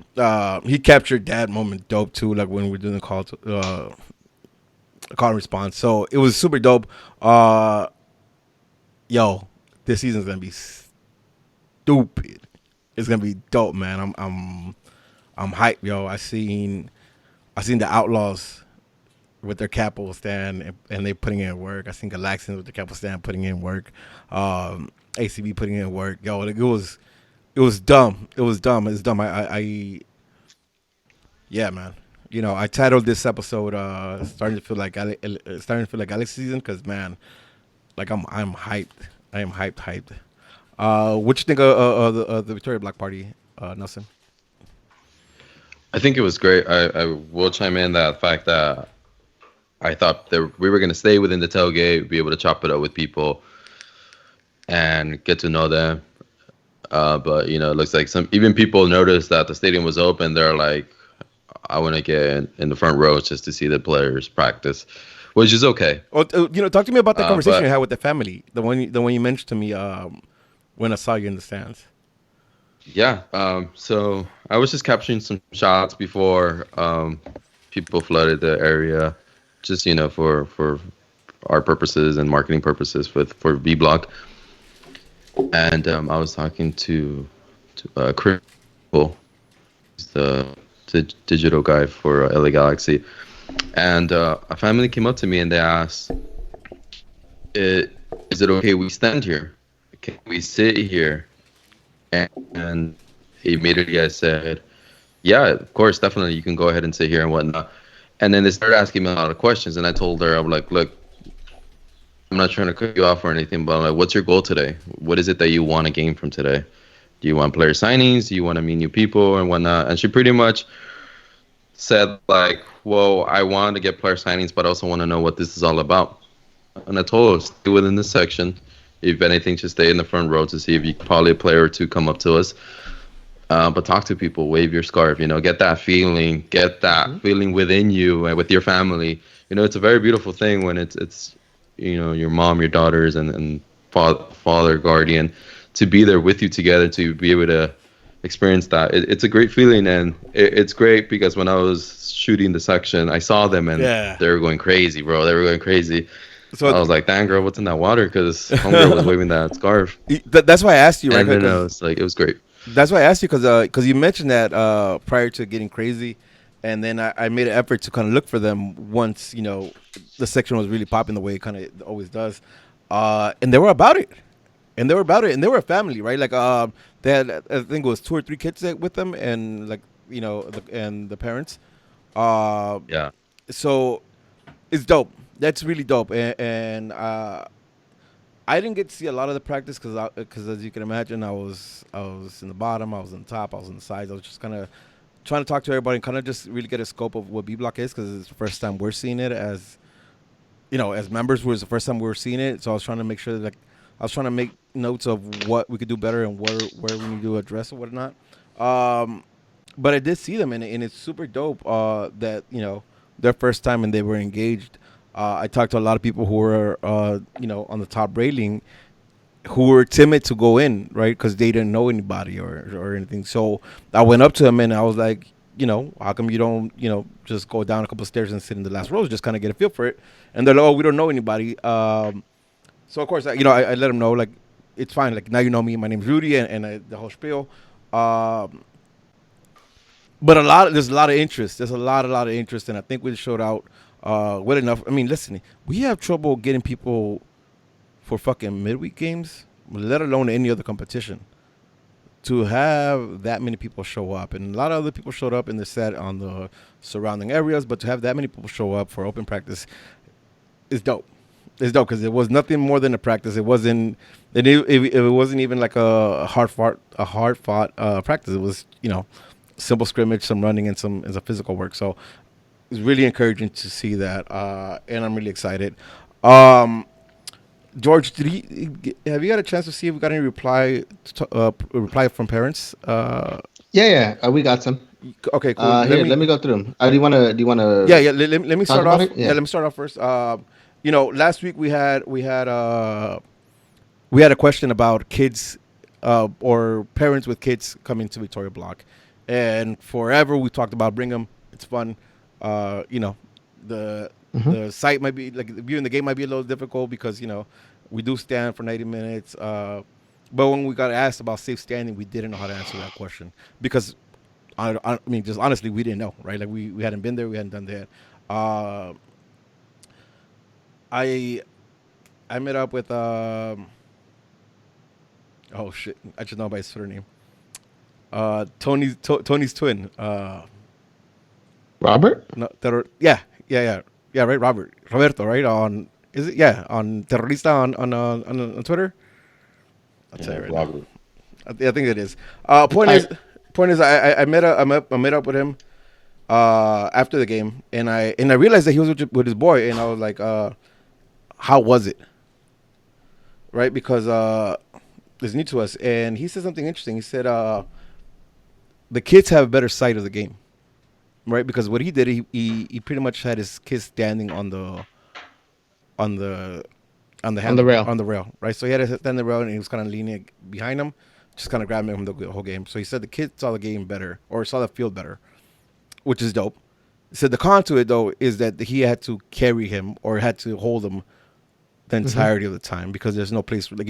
He captured that moment dope, too, like when we were doing the call and response. So it was super dope. This season's gonna be stupid. It's gonna be dope, man. I'm hyped, yo. I seen the Outlaws with their capo stand and they putting in work. I seen Galaxians with their capo stand putting in work. ACB putting in work. Yo, like, it was dumb. It's dumb. Yeah, man. I titled this episode starting to feel like Alex season because, man, like I'm hyped. I am hyped. What you think of the Victoria Black Party, Nelson? I think it was great. I will chime in that fact that I thought that we were going to stay within the tailgate, be able to chop it up with people and get to know them. But, it looks like even people noticed that the stadium was open. They're like, I want to get in the front row just to see the players practice, which is okay. Well, talk to me about the conversation you had with the family, the one you mentioned to me when I saw you in the stands. Yeah. So I was just capturing some shots before people flooded the area, just for our purposes and marketing purposes for VBlock. And I was talking to Chris, the digital guy for LA Galaxy, and a family came up to me and they asked, "Is it okay we stand here? Can we sit here?" And immediately I said, Yeah, of course, definitely. You can go ahead and sit here and whatnot. And then they started asking me a lot of questions, and I told her, I'm like, look, I'm not trying to cut you off or anything, but I'm like, what's your goal today? What is it that you want to gain from today? Do you want player signings? Do you want to meet new people and whatnot? And she pretty much said like, well, I want to get player signings, but I also want to know what this is all about. And I told her, stay within this section. If anything, just stay in the front row to see if you probably a player or two come up to us. But talk to people, wave your scarf, get that feeling within you and with your family. It's a very beautiful thing when it's your mom, your daughters, and father, guardian, to be there with you together, to be able to experience that. It's a great feeling, and it's great because when I was shooting the section, I saw them and they were going crazy, bro. They were going crazy. So I was like, "Dang, girl, what's in that water?" Because homegirl was waving that scarf. That's why I asked you, right? And then I was like, it was great. That's why I asked you because you mentioned that prior to getting crazy, and then I made an effort to kind of look for them once the section was really popping the way it kind of always does, and they were about it, and they were a family, right? Like they had, I think it was 2 or 3 kids with them, and like and the parents. Yeah. So it's dope. That's really dope, and I didn't get to see a lot of the practice because as you can imagine, I was in the bottom, I was on top, I was on the sides. I was just kind of trying to talk to everybody and kind of just really get a scope of what VBlock is because it's the first time we're seeing it as as members. Was the first time we were seeing it, so I was trying to make sure that I was trying to make notes of what we could do better and where we need to address or whatnot. But I did see them and it's super dope that their first time and they were engaged. I talked to a lot of people who were, on the top railing, who were timid to go in, right, because they didn't know anybody or anything. So I went up to them and I was like, how come you don't, just go down a couple of stairs and sit in the last rows, just kind of get a feel for it. And they're like, oh, we don't know anybody. So of course, I let them know like it's fine. Like now you know me. My name's Rudy, and the whole spiel. But there's a lot of interest. There's a lot of interest, and I think we showed out. Well enough. I mean, listen, we have trouble getting people for fucking midweek games, let alone any other competition. To have that many people show up, and a lot of other people showed up in the set on the surrounding areas, but to have that many people show up for open practice is dope. It's dope because it was nothing more than a practice. It wasn't. It wasn't even like a hard fought practice. It was simple scrimmage, some running, and some physical work. So it's really encouraging to see that, and I'm really excited. George, have you got a chance to see if we got any reply from parents? Yeah, we got some. Okay, cool. Let me go through them. Do you want to? Yeah. Let me start off. Yeah. Let me start off first. Last week we had a question about kids or parents with kids coming to Victoria Block, and forever we talked about bring them. It's fun. The site might be like viewing the game might be a little difficult because we do stand for 90 minutes. But when we got asked about safe standing, we didn't know how to answer that question because I mean, just honestly, we didn't know, right? Like we hadn't been there, we hadn't done that. I met up with oh shit, I just know by his Twitter name. Tony's twin. Robert? No, yeah, right, Roberto, right? On Terrorista on Twitter. I'll tell you right now. I think it is. Point is, I met up with him after the game, and I realized that he was with his boy, and I was like, how was it? Right, because it's new to us, and he said something interesting. He said the kids have a better sight of the game. Right, because what he did, he pretty much had his kids standing on the rail, right? So he had to stand on the rail, and he was kind of leaning behind him, just kind of grabbing him the whole game. So he said the kids saw the game better, or saw the field better, which is dope. He said the con to it though is that he had to carry him or had to hold him the entirety of the time because there's no place, like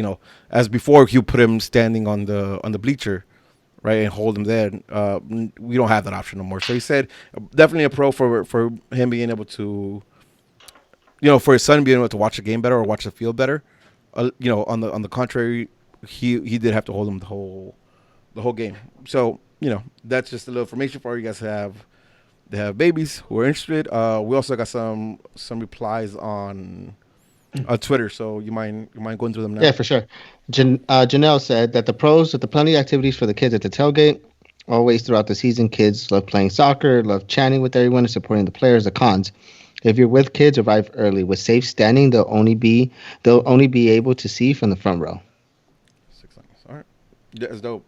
as before you put him standing on the bleacher. Right, and hold him there. We don't have that option no more. So he said, definitely a pro for him being able to, for his son being able to watch the game better or watch the field better. On the contrary, he did have to hold him the whole game. So that's just a little information for you guys to have. They have babies who are interested. We also got some replies on Twitter, so you mind going through them now? Yeah, for sure. Janelle said that the pros with the plenty of activities for the kids at the tailgate. Always throughout the season, kids love playing soccer, love chatting with everyone, and supporting the players. The cons: if you're with kids, arrive early. With safe standing, they'll only be able to see from the front row. 6 seconds. All right. That's dope.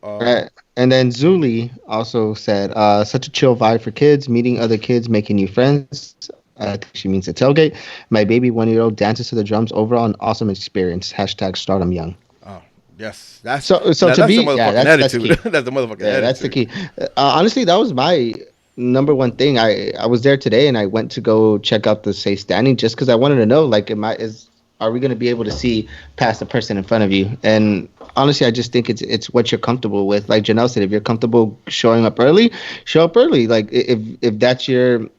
And then Zuli also said, such a chill vibe for kids, meeting other kids, making new friends. I think she means the tailgate. My baby 1-year-old dances to the drums. Overall, an awesome experience. Hashtag start 'em young. Oh, yes. That's So that's to the be, motherfucking yeah, that's attitude. key. That's the motherfucking Yeah, that's the attitude. key. Honestly, that was my number one thing. I was there today, and I went to go check out the safe standing just because I wanted to know, like, are we going to be able to see past the person in front of you? And honestly, I just think it's what you're comfortable with. Like Janelle said, if you're comfortable showing up early, show up early. Like if that's your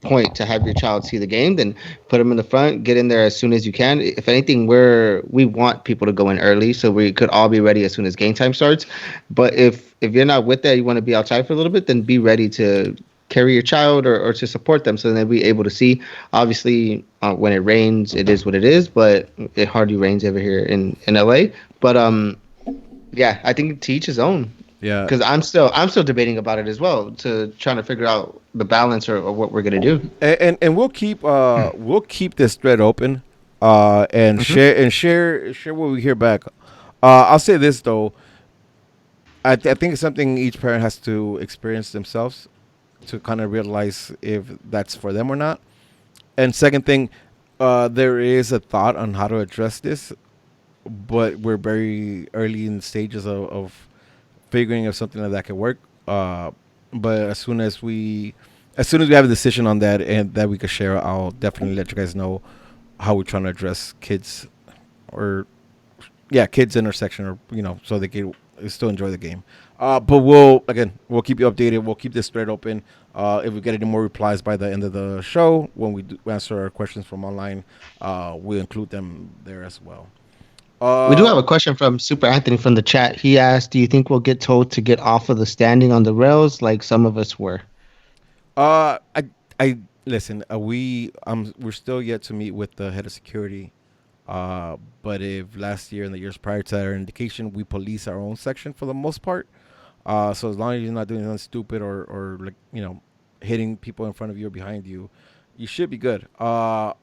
point to have your child see the game, then put them in the front, get in there as soon as you can. If anything, we want people to go in early so we could all be ready as soon as game time starts. But if you're not with that, you want to be outside for a little bit, then be ready to carry your child or to support them so they'll be able to see. Obviously, when it rains, it is what it is, but it hardly rains ever here in LA. But yeah, I think to each his own. Yeah. Because I'm still debating about it as well, to trying to figure out the balance or what we're gonna do. And we'll keep this thread open, and share what we hear back. I'll say this though, I think it's something each parent has to experience themselves to kind of realize if that's for them or not. And second thing, there is a thought on how to address this, but we're very early in the stages of figuring if something like that could work. But as soon as we have a decision on that and that we could share, I'll definitely let you guys know how we're trying to address kids, or kids intersection, or so they can still enjoy the game. But we'll keep you updated. We'll keep this thread open. If we get any more replies by the end of the show, when we do answer our questions from online, we'll include them there as well. We do have a question from Super Anthony from the chat. He asked, "Do you think we'll get told to get off of the standing on the rails like some of us were?" I listen. We're still yet to meet with the head of security. But if last year and the years prior to that are indication, we police our own section for the most part. So as long as you're not doing anything stupid or like hitting people in front of you or behind you, you should be good. To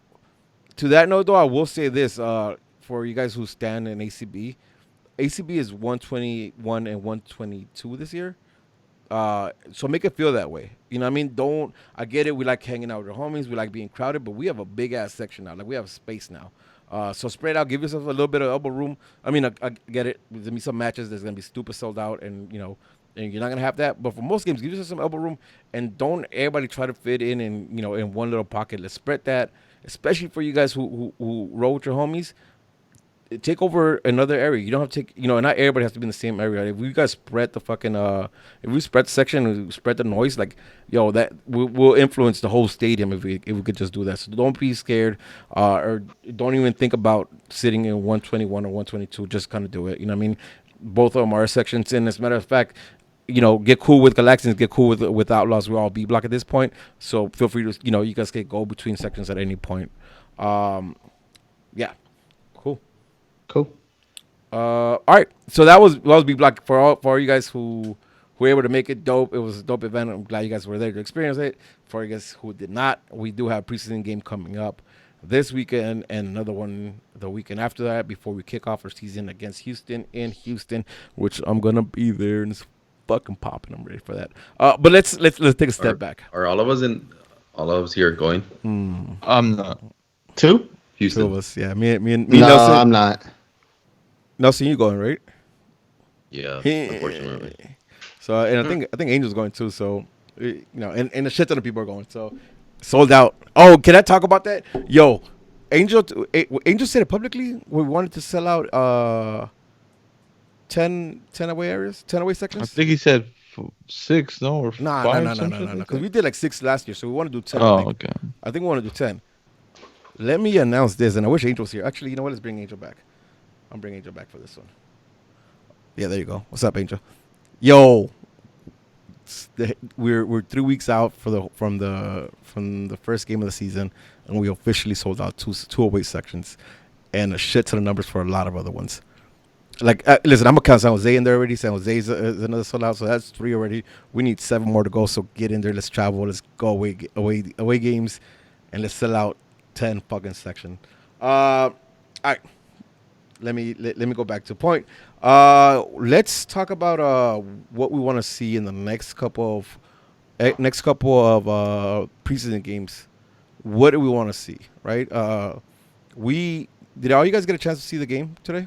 that note, though, I will say this: for you guys who stand in ACB is 121 and 122 this year. So make it feel that way. You know what I mean? I get it. We like hanging out with our homies. We like being crowded, but we have a big ass section now. Like, we have space now. So spread out. Give yourself a little bit of elbow room. I mean, I get it. There's going to be some matches that's going to be stupid sold out, and and you're not going to have that. But for most games, give yourself some elbow room, and don't everybody try to fit in one little pocket. Let's spread that, especially for you guys who roll with your homies. Take over another area. You don't have to take, not everybody has to be in the same area. If we guys spread the fucking, if we spread the section, and spread the noise, like, that will influence the whole stadium if we could just do that. So don't be scared, or don't even think about sitting in 121 or 122. Just kind of do it. You know what I mean? Both of them are sections. And as a matter of fact, get cool with Galaxians, get cool with Outlaws. We're all VBlock at this point. So feel free to, you guys can go between sections at any point. Yeah. Cool. Cool. All right. So that was VBlock for all you guys who were able to make it. Dope. It was a dope event. I'm glad you guys were there to experience it. For you guys who did not, we do have a preseason game coming up this weekend and another one the weekend after that before we kick off our season against Houston in Houston, which I'm gonna be there and it's fucking popping. I'm ready for that. But let's take a step back. Are all of us here going? I'm not. Two? Houston. Two of us. Yeah. Me and No, Nelson. I'm not. Nelson, you going, right? Yeah, unfortunately. So, and I think Angel's going too. So, and a shit ton of people are going. So, sold out. Oh, can I talk about that? Yo, Angel said it publicly. We wanted to sell out 10 away areas, 10 away sections. I think he said 6, no, or 5. No. Because we did like 6 last year, so we want to do 10. Oh, okay. I think we want to do 10. Let me announce this, and I wish Angel was here. Actually, you know what? Let's bring Angel back. I'm bringing Angel back for this one. Yeah, there you go. What's up, Angel? Yo, we're 3 weeks out from the first game of the season, and we officially sold out two away sections, and a shit ton of numbers for a lot of other ones. Like, listen, I'm gonna count San Jose in there already. San Jose is another sellout, so that's 3 already. We need 7 more to go. So get in there. Let's travel. Let's go away games, and let's sell out 10 fucking section. All right, let me go back to point. Let's talk about what we want to see in the next couple of preseason games. What do we want to see? Right? We did all you guys get a chance to see the game today?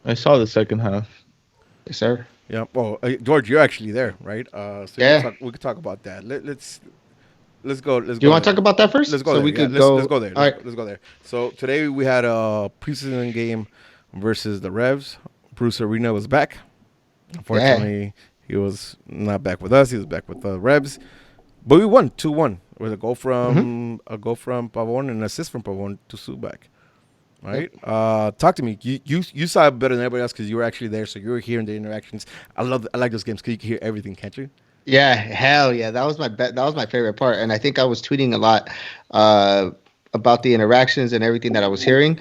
I saw the second half. Yes, sir. Yeah. Well, George, you're actually there, right? So Yeah. we could talk about that. Let's go. Do you want to talk about that first? Let's go so there. we Yeah, could let's, go. let's go there. All right. Let's go there. So today we had a preseason game versus the Revs. Bruce Arena was back. Unfortunately, he was not back with us. He was back with the Revs. But we won 2-1 with a goal from Pavon and an assist from Pavon to Subak. Right? Talk to me. You saw it better than everybody else because you were actually there, so you were hearing the interactions. I like those games because you can hear everything, can't you? Yeah, hell yeah. That was that was my favorite part. And I think I was tweeting a lot about the interactions and everything that I was hearing.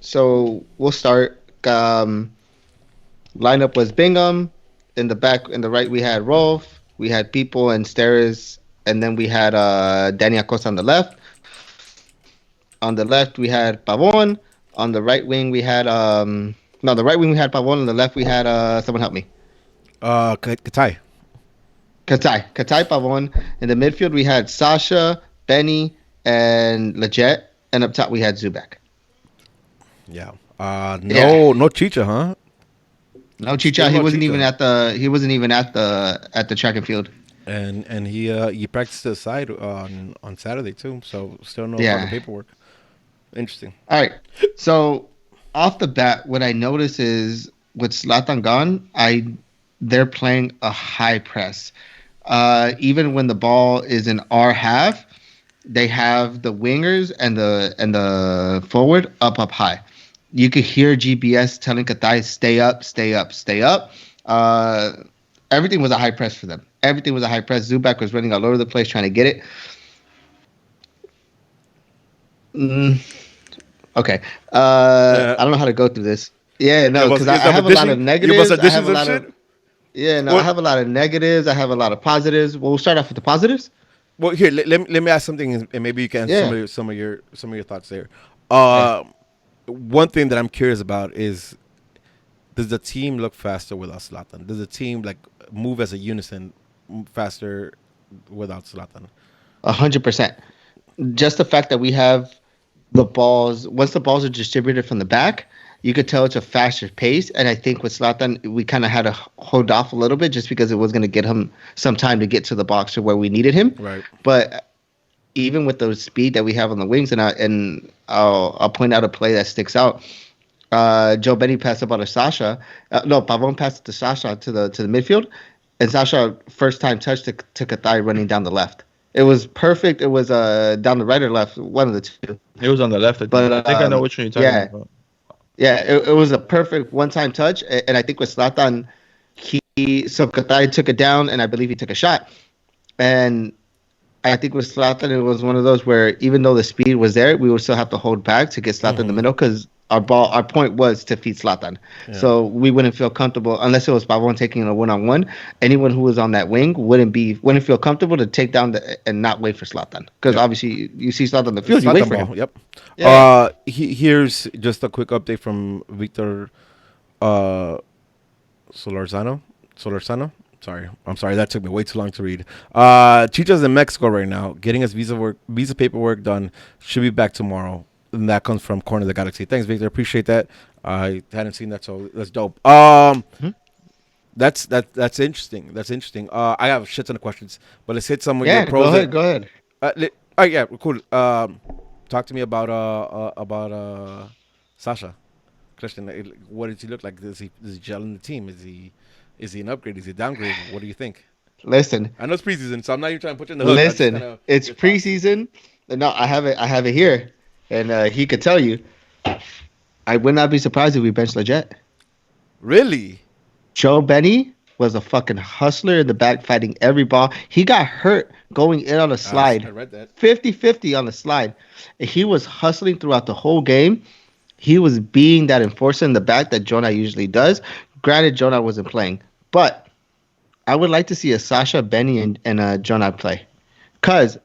So we'll start. Lineup was Bingham. In the right, we had Rolf. We had People and Steres. And then we had Danny Acosta on the left. On the left, we had Pavon. On the right wing, we had the right wing we had Pavon. On the left, we had someone help me. Katai Pavon. In the midfield, we had Sasha, Benny, and Leggett. And up top, we had Zubak. Yeah. No Chicha, huh? No Chicha. He wasn't even at the track and field. And he practiced the side on Saturday too. So still no further paperwork. Interesting. All right. So off the bat, what I notice is with Zlatan gone, they're playing a high press. Even when the ball is in our half, they have the wingers and the forward up high. You could hear GPS telling Katai, stay up. Everything was a high press for them. Everything was a high press. Zubak was running all over the place trying to get it. Okay. I don't know how to go through this. Yeah, no, because I have a lot of negatives. I have a lot of I have a lot of negatives. I have a lot of positives. Well, we'll start off with the positives. Well, here let me ask something, and maybe you can some of your thoughts there. One thing that I'm curious about is, does the team look faster without Zlatan? Does the team move as a unison faster without Zlatan? 100%. Just the fact that we have the balls, once the balls are distributed from the back, you could tell it's a faster pace. And I think with Zlatan, we kind of had to hold off a little bit just because it was going to get him some time to get to the box or where we needed him. Right. But even with the speed that we have on the wings, and I'll point out a play that sticks out. Joe Benny passed about to Sasha. Pavon passed it to Sasha to the midfield, and Sasha first time touch to Katai running down the left. It was perfect. It was down the right or left, one of the two. It was on the left. I think I know which one you're talking about. Yeah, it was a perfect one-time touch, and I think with Zlatan, Katai took it down, and I believe he took a shot. And I think with Zlatan, it was one of those where even though the speed was there, we would still have to hold back to get Zlatan in the middle because our point was to feed Zlatan. Yeah. So we wouldn't feel comfortable unless it was Pavon taking a one-on-one. Anyone who was on that wing wouldn't feel comfortable to take down and not wait for Zlatan. Because obviously you see Zlatan on the field, you wait for him. Yep. Yeah. Here's just a quick update from Victor Solorzano. Sorry, I'm sorry. That took me way too long to read. Chicha's in Mexico right now, getting his visa paperwork done. Should be back tomorrow. And that comes from Corner of the Galaxy. Thanks, Victor. Appreciate that. I hadn't seen that, so that's dope. That's interesting. That's interesting. I have a shit ton of questions, but let's hit some of your pros. Go ahead. Yeah, cool. Talk to me about Sasha. Christen, what does he look like? Does he gel in the team? Is he an upgrade? Is he a downgrade? What do you think? Listen, I know it's preseason, so I'm not even trying to put you in the hook. Listen, it's preseason. No, I have it here, and he could tell you. I would not be surprised if we bench Leggett. Really? Joe Benny was a fucking hustler in the back fighting every ball. He got hurt going in on a slide. I read that. 50-50 on the slide. He was hustling throughout the whole game. He was being that enforcer in the back that Jonah usually does. Granted, Jonah wasn't playing. But I would like to see a Sasha, Benny, and Jonah play. Because,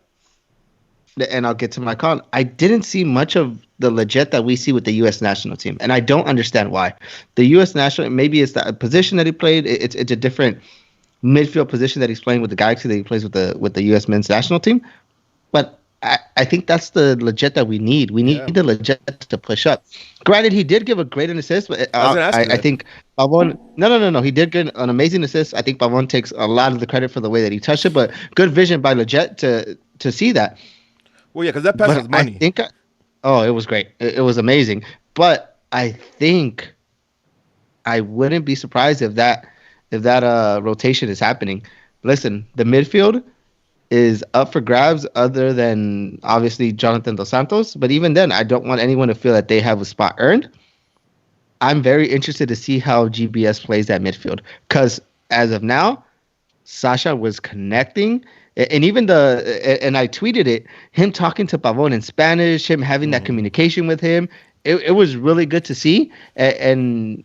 and I'll get to my con, I didn't see much of the legit that we see with the U.S. national team. And I don't understand why. The U.S. national, maybe it's the position that he played. It's a different midfield position that he's playing with the Galaxy that he plays with the U.S. men's national team. But I think that's the legit that we need. We need the legit to push up. Granted, he did give a great assist, but I think Pavon. No. He did get an amazing assist. I think Pavon takes a lot of the credit for the way that he touched it, but good vision by legit to see that. Well, yeah, because that pass was money. It was great. It was amazing. But I think I wouldn't be surprised if that rotation is happening. Listen, the midfield is up for grabs other than obviously Jonathan Dos Santos. But even then, I don't want anyone to feel that they have a spot earned. I'm very interested to see how GBS plays that midfield. Because as of now, Sasha was connecting. And even and I tweeted it, him talking to Pavon in Spanish, him having that communication with him. It was really good to see. And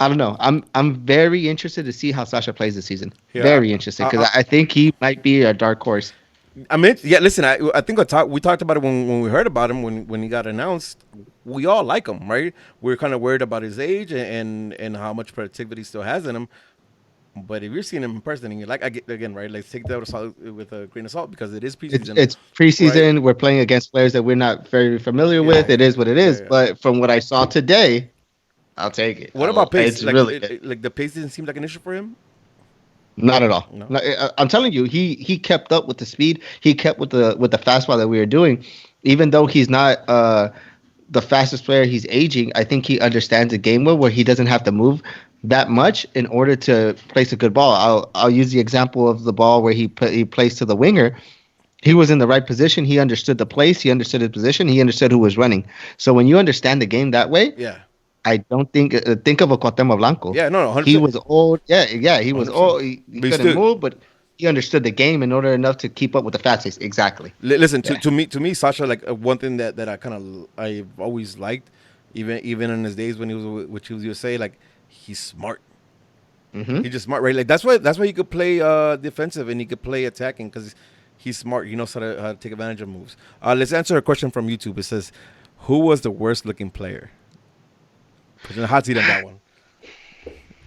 I don't know. I'm very interested to see how Sasha plays this season. Yeah. Very interested because I think he might be a dark horse. I mean, yeah. Listen, I think we talked about it when we heard about him when he got announced. We all like him, right? We're kind of worried about his age and how much productivity he still has in him. But if you're seeing him in person, and you're like, again, right? Let's take that with a grain of salt because it is preseason. It's preseason. Right? We're playing against players that we're not very familiar with. It is what it is. Yeah. But from what I saw today, I'll take it. What about pace? Like the pace didn't seem like an issue for him? Not at all. No. I'm telling you, he kept up with the speed. He kept with the fastball that we were doing. Even though he's not the fastest player, he's aging. I think he understands the game well, where he doesn't have to move that much in order to place a good ball. I'll use the example of the ball where he placed to the winger. He was in the right position. He understood the place. He understood his position. He understood who was running. So when you understand the game that way, I don't think of a Cuauhtémoc Blanco. Yeah, no, 100%. He was old. Yeah, he was 100%. Old. He couldn't move, but he understood the game in order enough to keep up with the fast pace. Exactly. Listen, to me, Sasha, like one thing that I've always liked, even in his days when he was with Chivas USA, like he's smart. Mm-hmm. He's just smart, right? Like that's why he could play defensive and he could play attacking because he's smart. He knows how to take advantage of moves. Let's answer a question from YouTube. It says, "Who was the worst looking player?" Put in the hot seat on that one.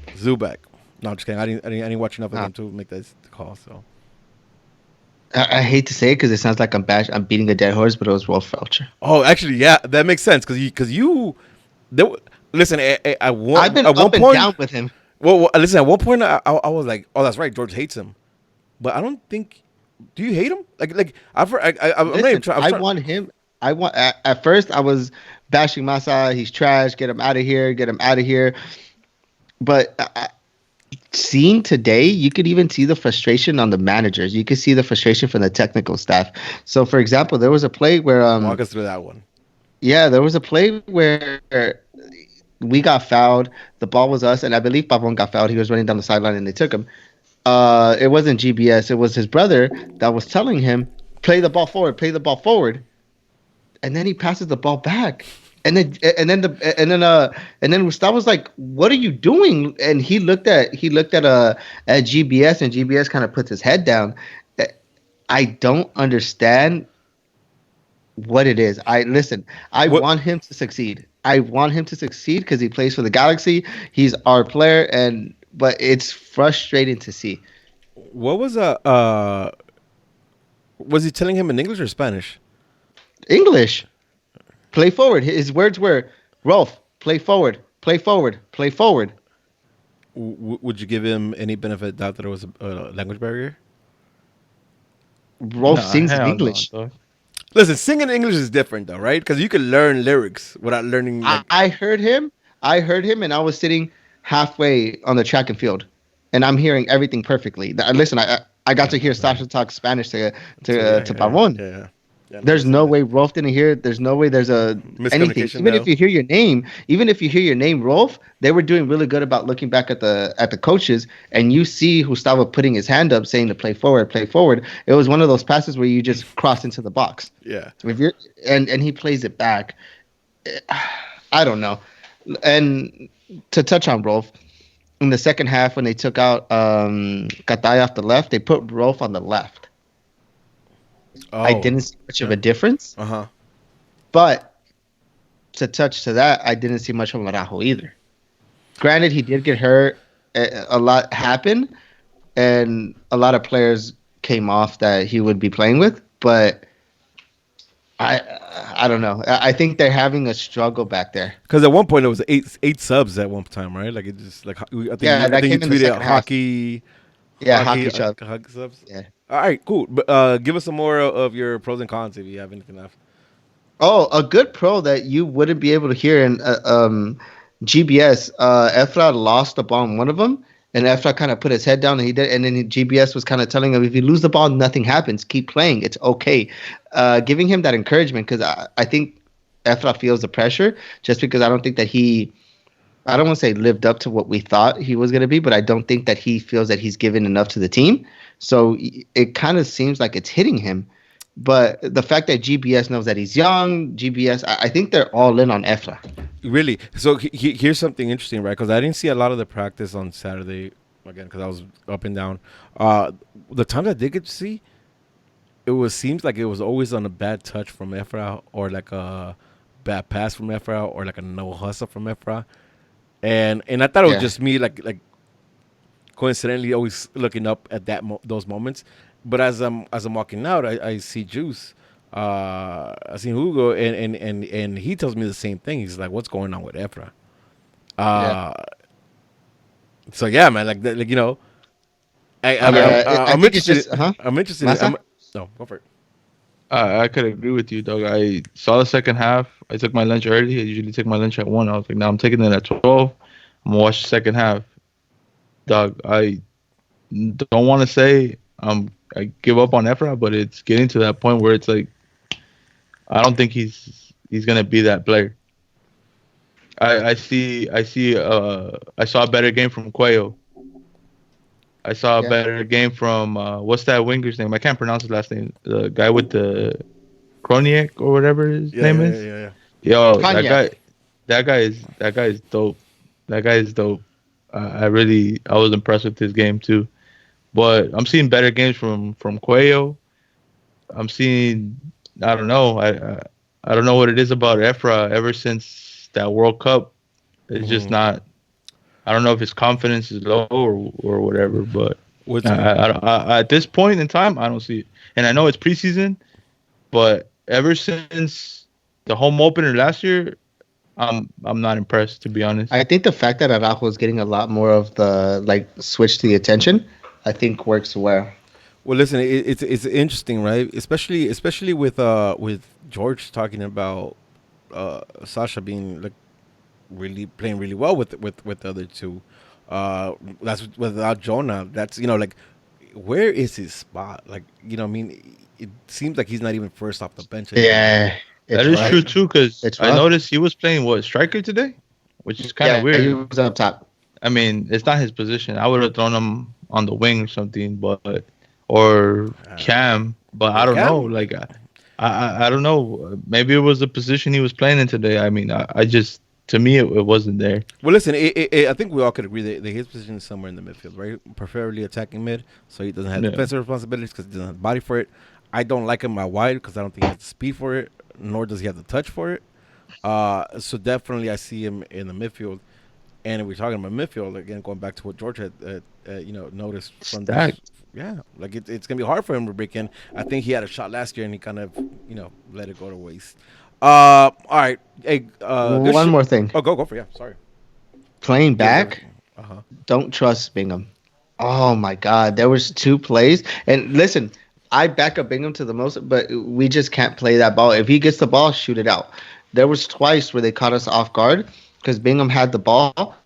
Zubac. No, I'm just kidding. I didn't watch enough of them to make that call. So I hate to say it because it sounds like I'm beating a dead horse, but it was Rolf Felcher. Oh, actually, yeah, that makes sense because you listen. I've been up and down with him. Well, listen. At one point, I was like, "Oh, that's right. George hates him," but I don't think. Do you hate him? I want him. At first I was bashing Massa. He's trash. Get him out of here. Get him out of here. But seeing today, you could even see the frustration on the managers. You could see the frustration from the technical staff. So, for example, there was a play where walk us through that one. Yeah, there was a play where we got fouled. The ball was us, and I believe Pavon got fouled. He was running down the sideline, and they took him. It wasn't GBS. It was his brother that was telling him, "Play the ball forward. Play the ball forward." And then he passes the ball back, and then Gustavo was like, "What are you doing?" And he looked at GBS, and GBS kind of puts his head down. I don't understand what it is. I want him to succeed. I want him to succeed because he plays for the Galaxy. He's our player, but it's frustrating to see. What was was he telling him in English or Spanish? English. Play forward. His words were, "Rolf, play forward, play forward, play forward." Would you give him any benefit of doubt that there was a language barrier? Rolf sings in English. No, listen, singing in English is different though, right? Because you can learn lyrics without learning. I heard him, and I was sitting halfway on the track and field, and I'm hearing everything perfectly. Listen, I got to hear Sasha talk Spanish to Pavon. Yeah. Yeah, no, There's it's no not. way Rolf didn't hear it. There's no way there's a anything. Miscommunication Even now. if you hear your name, Rolf, they were doing really good about looking back at the coaches, and you see Gustavo putting his hand up, saying to play forward, play forward. It was one of those passes where you just cross into the box. Yeah. If you're and he plays it back. I don't know. And to touch on Rolf, in the second half when they took out Katay off the left, they put Rolf on the left. I Oh. didn't see much of a difference, Uh huh. but to touch to that, I didn't see much from Araujo either. Granted, he did get hurt. A lot happened, and a lot of players came off that he would be playing with, but I I don't know. I think they're having a struggle back there. Because at one point it was eight subs at one time, right? Like it just like Yeah, I that think you came in the tweeted second half. hockey, Yeah, hockey shot. hockey subs. Yeah. All right, cool. But give us some more of your pros and cons if you have anything else. Oh, a good pro that you wouldn't be able to hear in GBS. Efra lost the ball in one of them, and Efra kind of put his head down, and he did. And then GBS was kind of telling him, if you lose the ball, nothing happens. Keep playing. It's okay. Giving him that encouragement because I think Efra feels the pressure just because I don't think that he. I don't want to say lived up to what we thought he was going to be, but I don't think that he feels that he's given enough to the team. So it kind of seems like it's hitting him. But the fact that GBS knows that he's young, GBS, I think they're all in on Efra. Really? So here's something interesting, right? Because I didn't see a lot of the practice on Saturday again because I was up and down. The times I did get to see, seems like it was always on a bad touch from Efra or like a bad pass from Efra or like a no hustle from Efra. And I thought it was just me like coincidentally always looking up at those moments. But as I'm walking out, I see Juice, I see Hugo, and he tells me the same thing. He's like, "What's going on with Efra?" So yeah, man, like you know, I I'm think it's interested. just, huh? I'm interested. Masa? No, go for it. I could agree with you, dog. I saw the second half. I took my lunch early. I usually take my lunch at 1. I was like, now I'm taking it at 12. I'm gonna watch the second half. Dog, I don't want to say I give up on Efra, but it's getting to that point where it's like I don't think he's gonna be that player. I saw a better game from Cuello. I saw a better game from what's that winger's name? I can't pronounce his last name. The guy with the Kroniak or whatever his name is. Yeah. Yo, Cognac. that guy is dope. That guy is dope. I was impressed with his game too. But I'm seeing better games from Cuello. I'm seeing I don't know. I don't know what it is about Efra ever since that World Cup. It's just not. I don't know if his confidence is low or whatever, but at this point in time, I don't see it. And I know it's preseason, but ever since the home opener last year, I'm not impressed, to be honest. I think the fact that Araujo is getting a lot more of the switch to the attention, I think works well. Well, listen, it's interesting, right? Especially with George talking about Sasha being like really playing really well with the other two. That's without Jonah. That's like where is his spot? Like I mean, it seems like he's not even first off the bench anymore. Yeah, that is true too. Because I noticed he was playing striker today, which is kind of weird. He was up top. I mean, it's not his position. I would have thrown him on the wing or something, or Cam. But I don't know. Like I don't know. Maybe it was the position he was playing in today. I mean, I just. To me, it wasn't there. Well, listen, I think we all could agree that his position is somewhere in the midfield, right? Preferably attacking mid, so he doesn't have defensive responsibilities because he doesn't have the body for it. I don't like him out wide because I don't think he has the speed for it, nor does he have the touch for it. So definitely I see him in the midfield. And if we're talking about midfield, again, going back to what George had noticed from this. Yeah, like it's going to be hard for him to break in. I think he had a shot last year and he kind of, let it go to waste. All right. Hey, one more thing. Oh, go for it. Yeah, sorry. Playing back, don't trust Bingham. Oh my God, there was 2 plays, and listen, I back up Bingham to the most, but we just can't play that ball. If he gets the ball, shoot it out. There was twice where they caught us off guard because Bingham had the ball,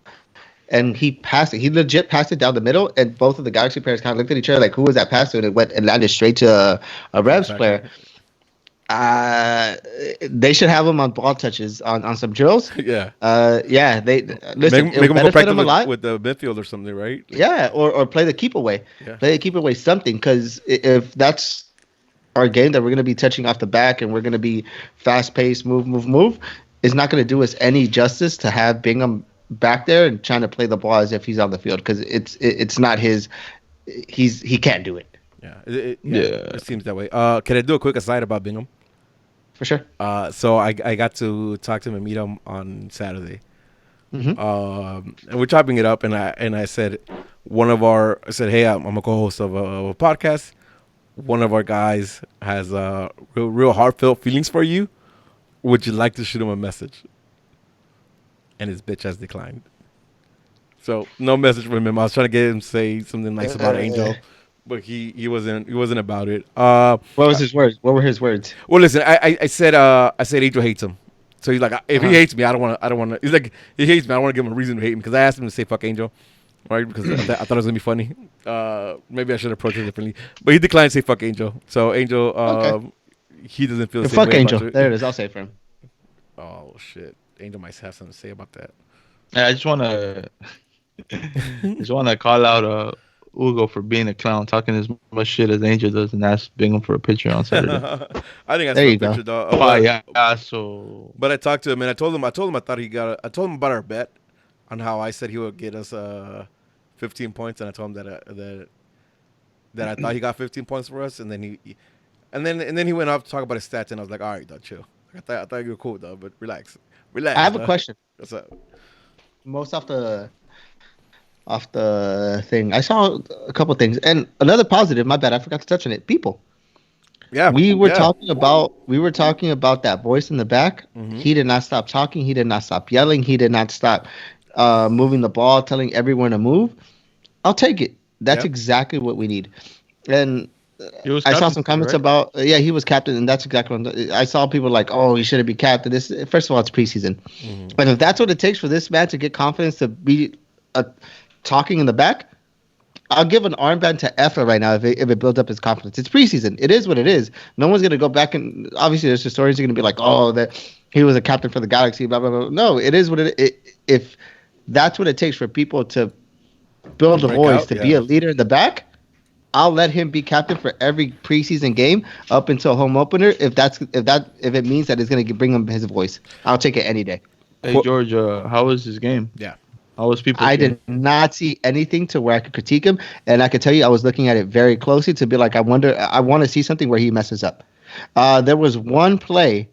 and he passed it. He legit passed it down the middle, and both of the Galaxy players kind of looked at each other like, "Who was that pass to?" And it went and landed straight to a Revs player. They should have him on ball touches on some drills. Yeah. Yeah, they listen. Make It'll him go benefit practice him a lot. with the midfield or something, right? Yeah, or play the keep away. Yeah. Play the keep away something because if that's our game that we're going to be touching off the back and we're going to be fast paced, move, it's not going to do us any justice to have Bingham back there and trying to play the ball as if he's on the field because it's not his. He can't do it Yeah. Yeah. It seems that way. Can I do a quick aside about Bingham? for sure. So I got to talk to him and meet him on Saturday. Mhm. And we're chopping it up, and I said, I said, hey, I'm a co-host of a podcast. One of our guys has real heartfelt feelings for you. Would you like to shoot him a message? And his bitch has declined. So no message from him. I was trying to get him to say something nice about Angel, but he wasn't about it. What was his words? What were his words? Well, listen, I said Angel hates him. So he's like, if he hates me, I don't want to. He's like, he hates me. I don't want to give him a reason to hate me because I asked him to say fuck Angel, right? Because I thought it was gonna be funny. Maybe I should approach it differently, but he declined to say fuck Angel. So Angel, Okay. he doesn't feel the same Fuck way Angel. about it. There it is. I'll say it for him. Oh shit, Angel might have something to say about that. I just wanna call out Ugo for being a clown, talking as much shit as Angel does, and ask Bingham for a picture on Saturday. I think I saw There a you go. picture, dog. Oh yeah, so But I talked to him and I told him I thought I told him about our bet on how I said he would get us 15 points, and I told him that I thought he got 15 points for us, and then he went off to talk about his stats, and I was like, all right, dog, chill. I thought you were cool, dog, but relax. I have a dog. question. What's up? Most off the thing. I saw a couple things, and another positive. My bad, I forgot to touch on it. People. Yeah, We were yeah. talking about that voice in the back. Mhm. He did not stop talking. He did not stop yelling. He did not stop moving the ball, telling everyone to move. I'll take it. That's Yeah. exactly what we need. And he was I saw captain, some comments right? about he was captain, and that's exactly what I saw. People like, oh, he shouldn't be captain. This first of all, it's preseason, and if that's what it takes for this man to get confidence to be talking in the back, I'll give an armband to Effa right now if it builds up his confidence. It's preseason. It is what it is. No one's gonna go back and obviously there's historians are gonna be like, oh, that he was a captain for the Galaxy, blah blah blah. No, it is what if that's what it takes for people to build a Break voice out, to yeah. be a leader in the back. I'll let him be captain for every preseason game up until home opener. If it means that it's gonna bring him his voice, I'll take it any day. Hey George, how was his game? Yeah. How was people? I did not see anything to where I could critique him, and I could tell you I was looking at it very closely to be like, I want to see something where he messes up. There was one play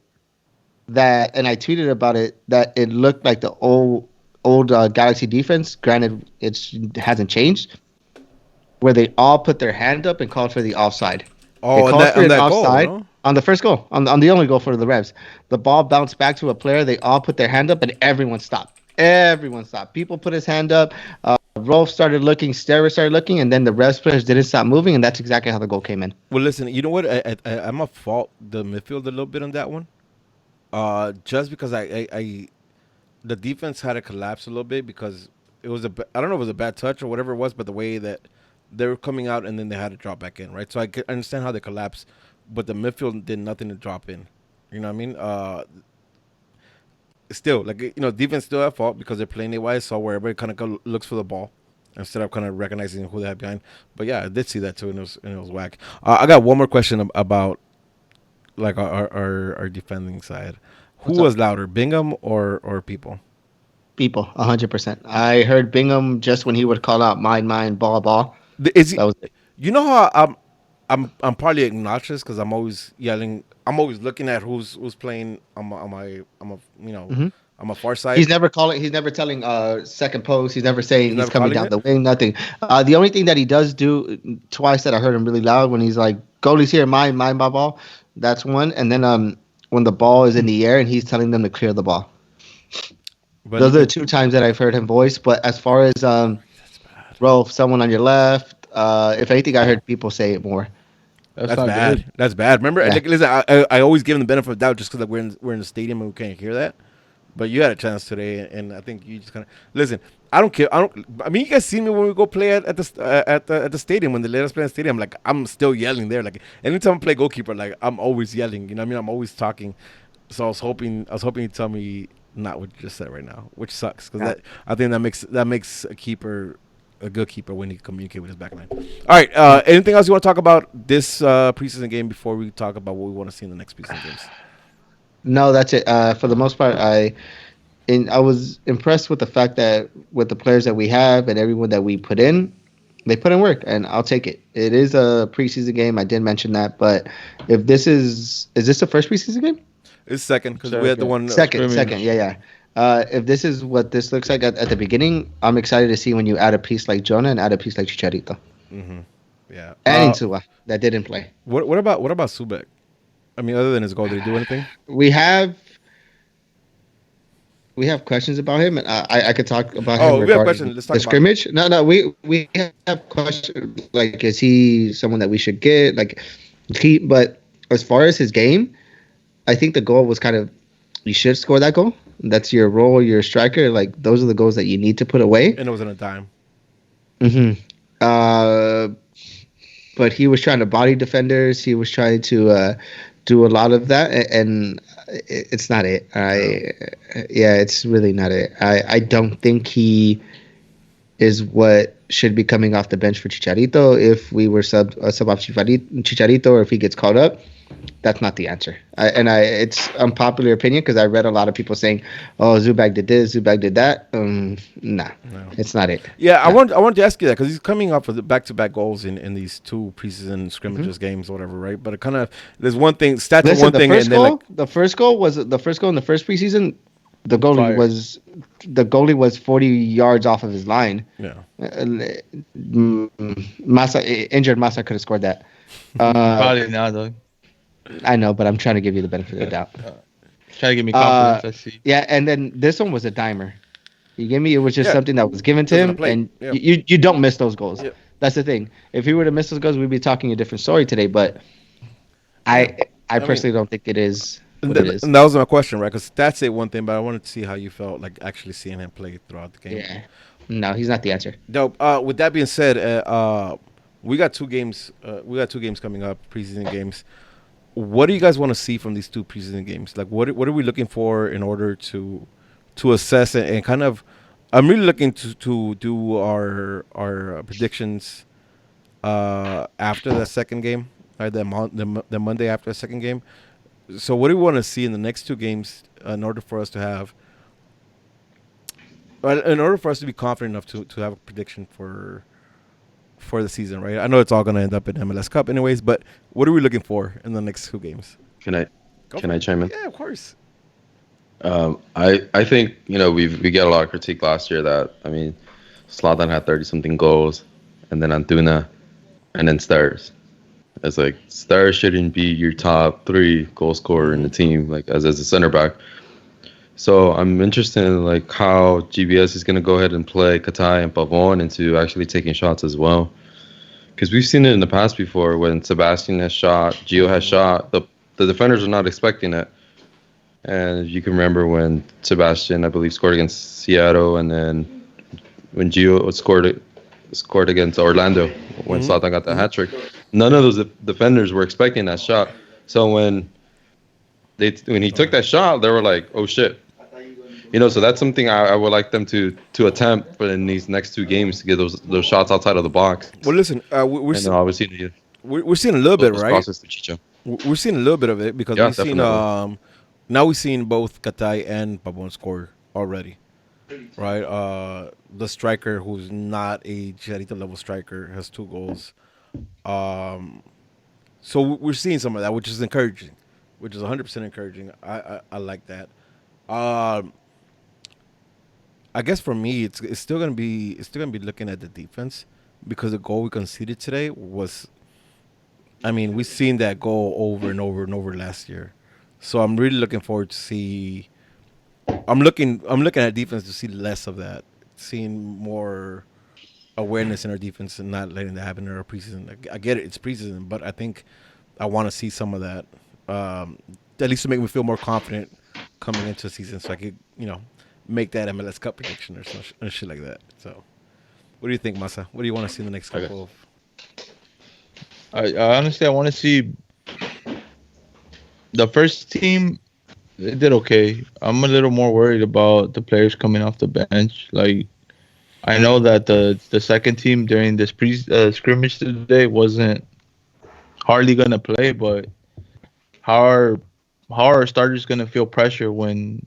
that, and I tweeted about it, that it looked like the old Galaxy defense. Granted, it hasn't changed. Where they all put their hand up and called for the offside. Oh, They on called that, for on an that offside goal, no? on the first goal, on the only goal for the Revs. The ball bounced back to a player. They all put their hand up, and everyone stopped. Everyone stopped. People put his hand up. Rolf started looking. Sterra started looking, and then the Revs players didn't stop moving, and that's exactly how the goal came in. Well, listen, you know what? I'm a fault the midfield a little bit on that one. Just because the defense had to collapse a little bit because it was I don't know if it was a bad touch or whatever it was, but the way that they were coming out and then they had to drop back in, right? So I understand how they collapsed, but the midfield did nothing to drop in. You know what I mean? Still, defense still at fault because they're playing it wise, so where everybody kind of looks for the ball instead of kind of recognizing who they have behind. But yeah, I did see that too, and it was whack. I got one more question about like our defending side. Who was louder, Bingham or people? People, 100%. I heard Bingham just when he would call out mine, ball. Is he? That was it. You know how I'm probably obnoxious because I'm always yelling. I'm always looking at who's playing on my far side. He's never calling. He's never telling second post. He's never saying he's never coming calling down it? the wing. Nothing. The only thing that he does do twice that I heard him really loud when he's like, "Goalie's here, mine, ball." That's one. And then when the ball is in the air and he's telling them to clear the ball. But Those are the two times that I've heard him voice. But as far as Rolf, someone on your left, if anything, I heard people say it more. That's not bad. good. That's bad. Remember, Yeah. listen, I always give him the benefit of the doubt just because we're in the stadium and we can't hear that. But you had a chance today, and I think you just kind of listen. I don't care. I don't. I mean, you guys see me when we go play at the stadium when they let us play in the stadium. Like I'm still yelling there. Like anytime I play goalkeeper, like I'm always yelling. You know what I mean? I'm always talking. So I was hoping you'd tell me not what you just said right now, which sucks because that I think that makes a keeper a good keeper when he communicate with his backline. All right. Anything else you want to talk about this preseason game before we talk about what we want to see in the next preseason games? No, that's it. For the most part, I was impressed with the fact that with the players that we have and everyone that we put in, they put in work, and I'll take it. It is a preseason game. I did mention that, but if this is this the first preseason game? It's second because we had the one Second, yeah. If this is what this looks like at the beginning, I'm excited to see when you add a piece like Jonah and add a piece like Chicharito Yeah. and Insua that didn't play. What about Subek? I mean, other than his goal, did he do anything? We have questions about him, and I could talk about him. We have questions. Let's talk the scrimmage. No, we have questions. Like, is he someone that we should get? Like, but as far as his game, I think the goal was kind of you should score that goal. That's your role. You're a striker. Like those are the goals that you need to put away. And it was in a dime. But he was trying to body defenders. He was trying to do a lot of that, and it's not it. It's really not it. I don't think he is what should be coming off the bench for Chicharito. If we were sub off Chicharito, or if he gets called up, that's not the answer. It's unpopular opinion because I read a lot of people saying, "Oh, Zubak did this, Zubak did that." No, it's not it. Yeah, I wanted to ask you that because he's coming off with back-to-back goals in these two preseason scrimmages games, whatever, right? But it kind of there's one thing, stats are one thing, and then the first goal in the first preseason. The goalie was 40 yards off of his line. Yeah, injured Massa could have scored that. Probably not, though. I know, but I'm trying to give you the benefit of the doubt. Try to give me confidence. I see. Yeah, and then this one was a dimer. You give me, it was just something that was given to him, and you don't miss those goals. Yeah. That's the thing. If he were to miss those goals, we'd be talking a different story today. But I personally don't think it is. And that was my question, right? Because stats say one thing, but I wanted to see how you felt like actually seeing him play throughout the game. Yeah. No, he's not the answer. Dope. With that being said, we got 2 games. We got 2 games coming up, preseason games. What do you guys want to see from these 2 preseason games? Like, what are we looking for in order to assess it and kind of? I'm really looking to do our predictions after the second game, right? The Monday after the second game. So what do we want to see in the next 2 games in order for us to have, in order for us to be confident enough to have a prediction for the season, right? I know it's all going to end up in MLS Cup anyways, but what are we looking for in the next 2 games? Can I chime in? Yeah, of course. I think, we get a lot of critique last year that, I mean, Zlatan had 30-something goals, and then Antuna, and then Stars. It's like Stars shouldn't be your top 3 goal scorer in the team, like as a center back. So I'm interested in like how GBS is going to go ahead and play Katai and Pavon into actually taking shots as well. Because we've seen it in the past before when Sebastian has shot, Gio has shot, the defenders are not expecting it. And you can remember when Sebastian, I believe, scored against Seattle, and then when Gio scored against Orlando when Zlatan got the hat trick. None of those defenders were expecting that shot. So when he took that shot, they were like, "Oh shit!" So that's something I would like them to attempt, but in these next 2 games to get those shots outside of the box. Well, listen, we're seeing a little bit, right? We're seeing a little bit of it because we've seen now we've seen both Katai and Pabon score already, right? The striker, who's not a Chicharito level striker, has 2 goals. So we're seeing some of that, which is encouraging, which is 100% encouraging. I like that. I guess for me, it's still gonna be looking at the defense because the goal we conceded today was, I mean, we've seen that goal over and over and over last year, so I'm really looking forward to see. I'm looking at defense to see less of that, seeing more awareness in our defense and not letting that happen in our preseason. I get it, it's preseason, but I think I want to see some of that, at least to make me feel more confident coming into the season, so I could make that MLS Cup prediction or some shit like that. So, what do you think, Masa? What do you want to see in the next Okay. couple of? I honestly I want to see the first team. They did okay. I'm a little more worried about the players coming off the bench. Like I know that the second team during this scrimmage today wasn't hardly gonna play, but how are our starters gonna feel pressure when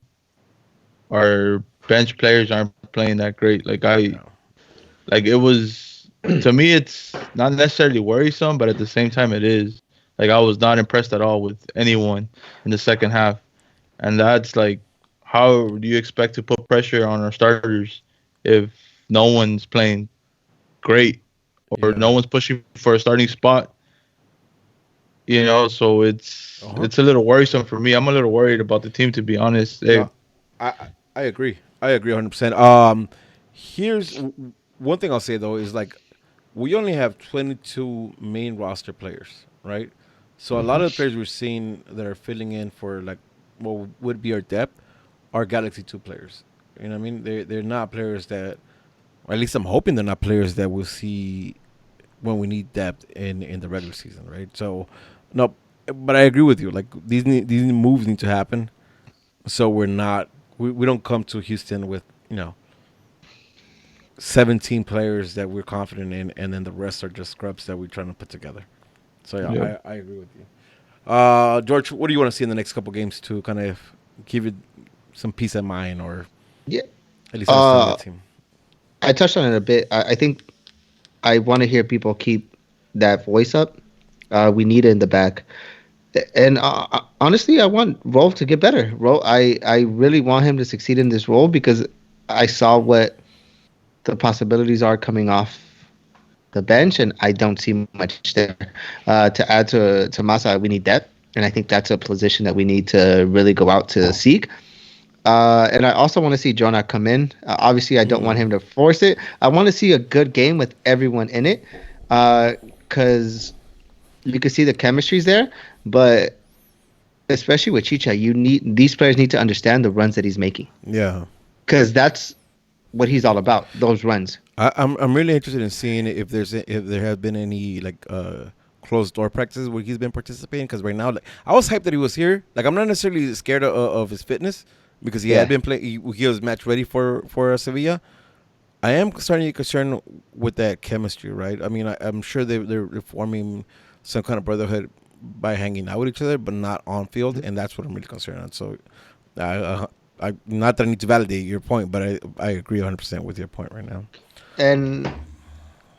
our bench players aren't playing that great? Like it was to me, it's not necessarily worrisome, but at the same time, it is. Like I was not impressed at all with anyone in the second half, and that's like, how do you expect to put pressure on our starters if no one's playing great or no one's pushing for a starting spot? So it's a little worrisome for me. I'm a little worried about the team, to be honest. No, I agree. I agree 100%. Here's one thing I'll say though is like we only have 22 main roster players, right? So a lot of the players we're seeing that are filling in for like what would be our depth are Galaxy 2 players. You know what I mean? They're not players that, or at least I'm hoping they're not players that we'll see when we need depth in the regular season, right? So, no, but I agree with you. Like these moves need to happen, so we don't come to Houston with 17 players that we're confident in, and then the rest are just scrubs that we're trying to put together. So yeah. I agree with you. George, what do you want to see in the next couple games to kind of give you some peace of mind, or at least understand the team? I touched on it a bit. I think I want to hear people keep that voice up. We need it in the back. And honestly, I want Rolf to get better. I really want him to succeed in this role because I saw what the possibilities are coming off the bench, and I don't see much there. To add to Masa, we need depth, and I think that's a position that we need to really go out to seek. And I also want to see Jonah come in. Obviously, I don't want him to force it. I want to see a good game with everyone in it, because you can see the chemistry's there. But especially with Chicha, these players need to understand the runs that he's making. Yeah, because that's what he's all about. Those runs. I'm really interested in seeing if there have been any like closed door practices where he's been participating. Because right now, like I was hyped that he was here. Like I'm not necessarily scared of his fitness because he had been playing. He was match ready for Sevilla. I am starting to get concerned with that chemistry, right? I mean, I'm sure they're forming some kind of brotherhood by hanging out with each other, but not on field, and that's what I'm really concerned on. So, I not that I need to validate your point, but I agree 100% with your point right now. And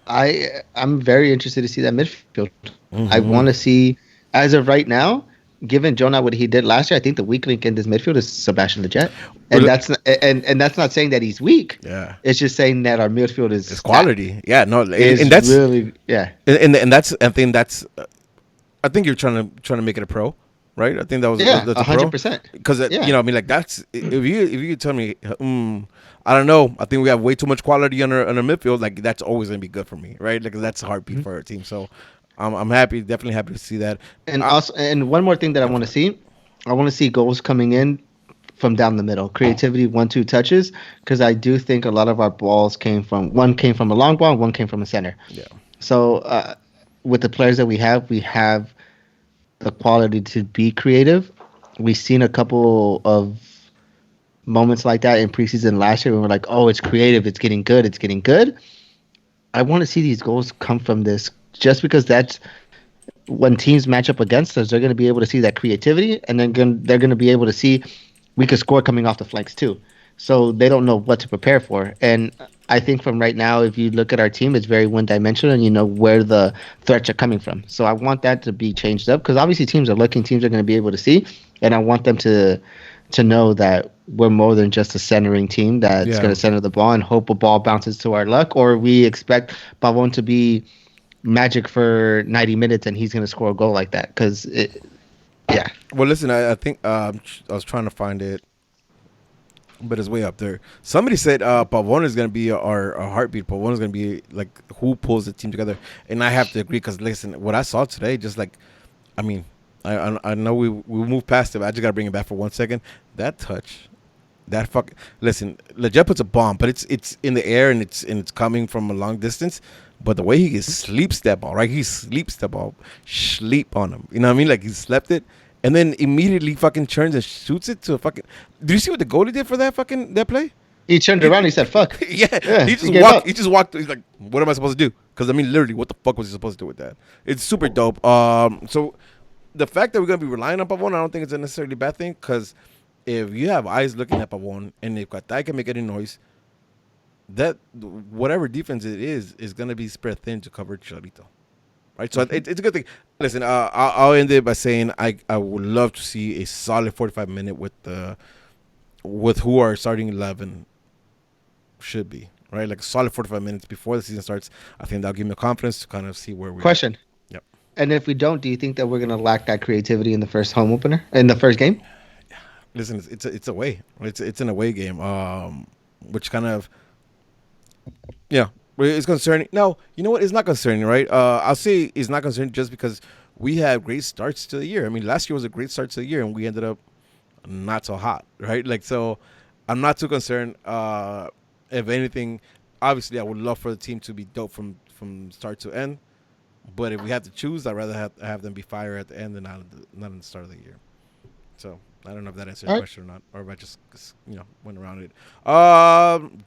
I'm very interested to see that midfield. I want to see, as of right now, given Jonah what he did last year, I think the weak link in this midfield is Sebastian Lletget. And that's not saying that he's weak. Yeah, it's just saying that our midfield is quality. Yeah, no, and that's really and that's I think you're trying to make it a pro, right? I think that's 100%. Because I mean, like that's if you tell me, I don't know, I think we have way too much quality on our midfield. Like that's always gonna be good for me, right? Like that's a heartbeat for our team. So I'm definitely happy to see that. And one more thing that I want to see goals coming in from down the middle, creativity, 1-2 touches, because I do think a lot of our balls came from a long ball, and one came from a center. Yeah. So with the players that we have the quality to be creative. We've seen a couple of moments like that in preseason last year when we're like, oh, it's creative, it's getting good. I want to see these goals come from this, just because that's when teams match up against us, they're going to be able to see that creativity, and then they're going to be able to see we could score coming off the flanks too. So they don't know what to prepare for. And I think from right now, if you look at our team, it's very one-dimensional, and you know where the threats are coming from. So I want that to be changed up, because obviously teams are going to be able to see, and I want them to know that we're more than just a centering team that's going to center the ball and hope a ball bounces to our luck, or we expect Pavon to be magic for 90 minutes and he's going to score a goal like that. Well, listen, I think I was trying to find it, but it's way up there. Somebody said Pavon is going to be our heartbeat. Pavon is going to be like who pulls the team together, and I have to agree, because listen, what I saw today, just like, I mean, I know we moved past it, but I just got to bring it back for 1 second. that touch, that fuck. Listen, Leggett puts a bomb, but it's in the air and it's coming from a long distance. But the way he sleeps that ball, right? He sleeps the ball, sleep on him. You know what I mean? Like he slept it, and then immediately fucking turns and shoots it to a fucking. Did you see what the goalie did for that play? He turned around. He said, "Fuck." Yeah, he just gave walked. up. He just walked. He's like, "What am I supposed to do?" Because I mean, literally, what the fuck was he supposed to do with that? It's super dope. So the fact that we're gonna be relying on Pavon, I don't think it's a necessarily bad thing. Because if you have eyes looking at Pavon and if Qatar can make any noise, that whatever defense it is gonna be spread thin to cover Chicharito. Right, so it's a good thing. Listen, I'll end it by saying I would love to see a solid 45-minute with who our starting 11 should be, right? Like a solid 45 minutes before the season starts. I think that'll give me confidence to kind of see where we're Question. Yep. And if we don't, do you think that we're gonna lack that creativity in the first home opener, in the first game? Listen, it's away. It's an away game, which kind of, yeah, it's concerning. No, you know what? It's not concerning, right? I'll say it's not concerning just because we had great starts to the year. I mean, last year was a great start to the year, and we ended up not so hot, right? Like, so I'm not too concerned. If anything, obviously, I would love for the team to be dope from start to end. But if we had to choose, I'd rather have them be fire at the end than not in the start of the year. So I don't know if that answered your question or not, or if I just went around it.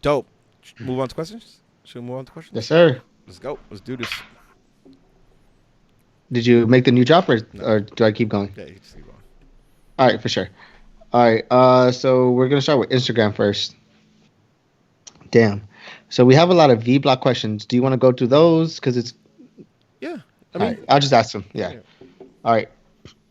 Dope. Move on to questions. Should we move on to questions? Yes, sir. Let's go. Let's do this. Did you make the new drop, or do I keep going? Yeah, you just keep going. All right, for sure. All right. So we're gonna start with Instagram first. Damn. So we have a lot of VBlock questions. Do you want to go through those? Because it's. Yeah. All right, I'll just ask them. Yeah. All right.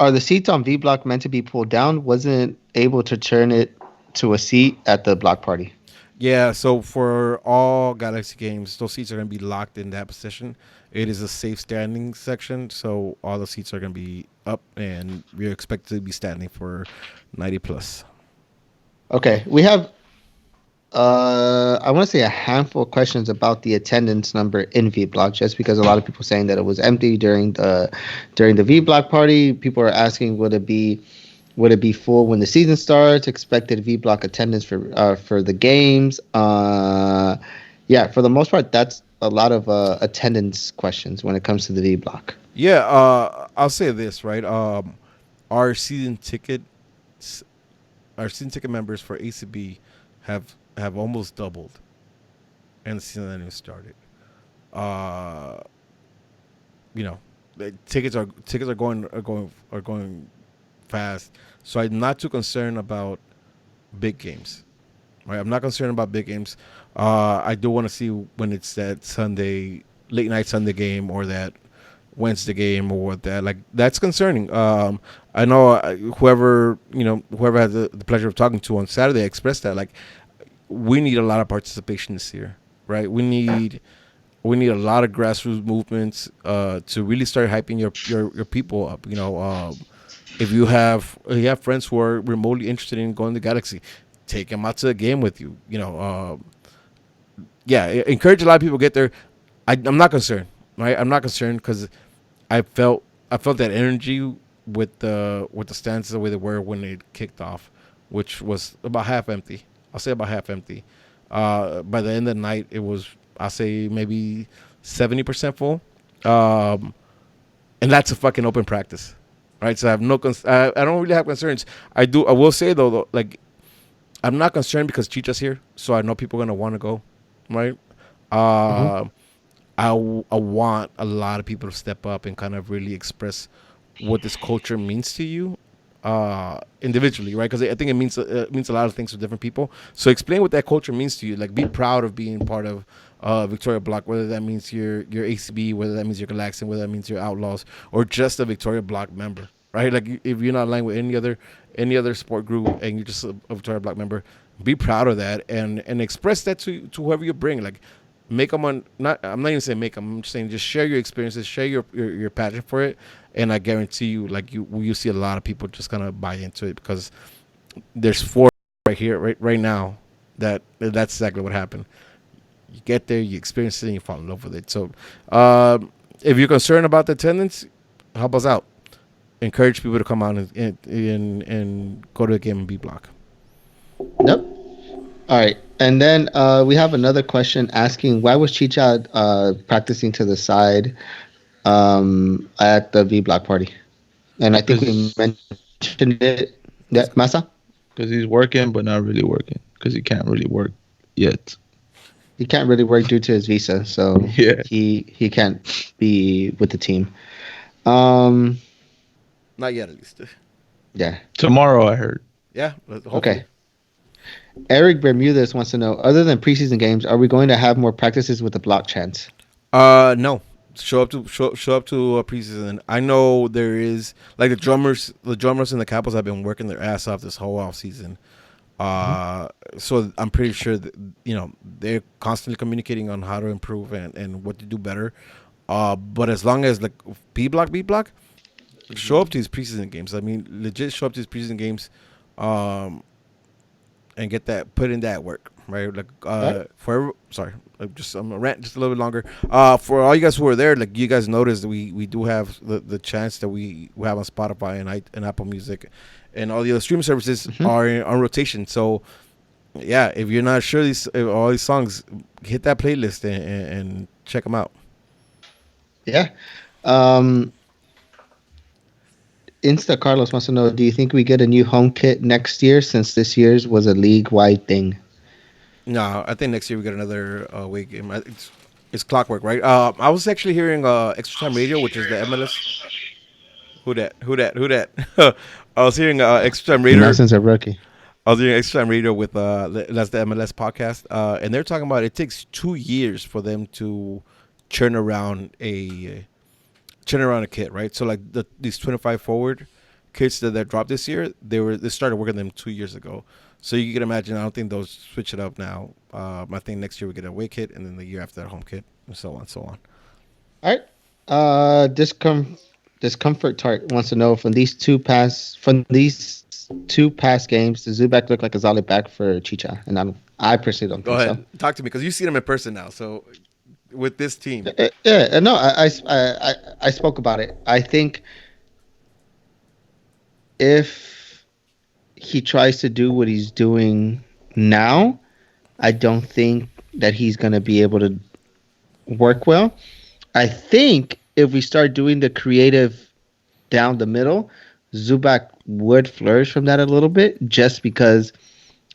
Are the seats on VBlock meant to be pulled down? Wasn't able to turn it to a seat at the block party. Yeah, so for all Galaxy games, those seats are going to be locked in that position. It is a safe standing section, so all the seats are going to be up, and we're expected to be standing for 90 plus. Okay, we have, I want to say a handful of questions about the attendance number in VBlock, just because a lot of people saying that it was empty during the VBlock party. People are asking, would it be full when the season starts? Expected VBlock attendance for the games. Yeah, for the most part, that's a lot of attendance questions when it comes to the VBlock. Yeah, I'll say this, right? Our season ticket members for ACB have almost doubled, and the season hasn't even started. The tickets are going fast. So I'm not too concerned about big games. Right? I'm not concerned about big games. I do want to see when it's that Sunday, late night Sunday game or that Wednesday game or that. Like, that's concerning. I know whoever had the pleasure of talking to on Saturday expressed that, like, we need a lot of participation this year, right? We need a lot of grassroots movements to really start hyping your people up. If you have friends who are remotely interested in going to Galaxy, take them out to the game with you. Encourage a lot of people to get there. I'm not concerned, right? I'm not concerned because I felt that energy with the stands the way they were when it kicked off, which was about half empty. I'll say about half empty. By the end of the night, it was, I'll say, maybe 70% full, and that's a fucking open practice. Right, so I have I don't really have concerns. I will say though, like, I'm not concerned because Chicha's here, so I know people are gonna want to go. Right, I want a lot of people to step up and kind of really express what this culture means to you, individually, right? Because I think it means a lot of things to different people. So explain what that culture means to you. Like, be proud of being part of Victoria Block, whether that means your ACB, whether that means your Galaxian, whether that means your Outlaws, or just a Victoria Block member, right? Like, if you're not aligned with any other sport group and you're just a Victoria Block member, be proud of that and express that to whoever you bring. Like, make them I'm not even saying make them. I'm just saying just share your experiences, share your passion for it, and I guarantee you, like, you see a lot of people just kind of buy into it because there's 4 right here, right now, that's exactly what happened. You get there, you experience it, and you fall in love with it. So, if you're concerned about the attendance, help us out. Encourage people to come out and go to the game and VBlock. Nope. All right. And then we have another question asking why was Chicha practicing to the side at the VBlock party? And I think we Because mentioned it. Yeah, Masa? he's working, but not really working. Because he can't really work yet. He can't really work due to his visa, so Yeah. he can't be with the team. Um, Not yet, at least. yeah. Tomorrow, I heard. Yeah, hopefully. Okay. Eric Bermudez wants to know: other than preseason games, are we going to have more practices with the block chants? No. Show up to a preseason. I know there is like the drummers and the Capitals have been working their ass off this whole off season. So I'm pretty sure that they're constantly communicating on how to improve and what to do better. But as long as like B block, show up to these preseason games. I mean, legit show up to these preseason games, and get that put in that work, right? Like sorry, I'm gonna rant just a little bit longer. For all you guys who are there, like you guys noticed that we do have the chance that we have on Spotify and Apple Music, and all the other streaming services are on rotation. So yeah, if you're not sure all these songs, hit that playlist and check them out. Yeah. Insta Carlos wants to know: do you think we get a new home kit next year since this year's was a league-wide thing? No, I think next year we get another away game. It's clockwork, right? I was actually hearing Extra Time Radio, which is the MLS. Who that? I was hearing Extra Time Radio. Not since a rookie. I was hearing Extra Time Radio with that's the MLS podcast, and they're talking about it takes 2 years for them to churn around a kit, right? So like these 25 forward kits that dropped this year, they started working them 2 years ago. So you can imagine. I don't think they'll switch it up now. I think next year we get a away kit, and then the year after that home kit, and so on, so on. All right. Discomfort Tart wants to know from these two past games, does Zubac look like a solid back for Chicha? And I personally don't Go think ahead, talk to me because you see them in person now. So with this team, so. Yeah, no, I spoke about it. I think if he tries to do what he's doing now, I don't think that he's going to be able to work well. I think if we start doing the creative down the middle, Zubac would flourish from that a little bit, just because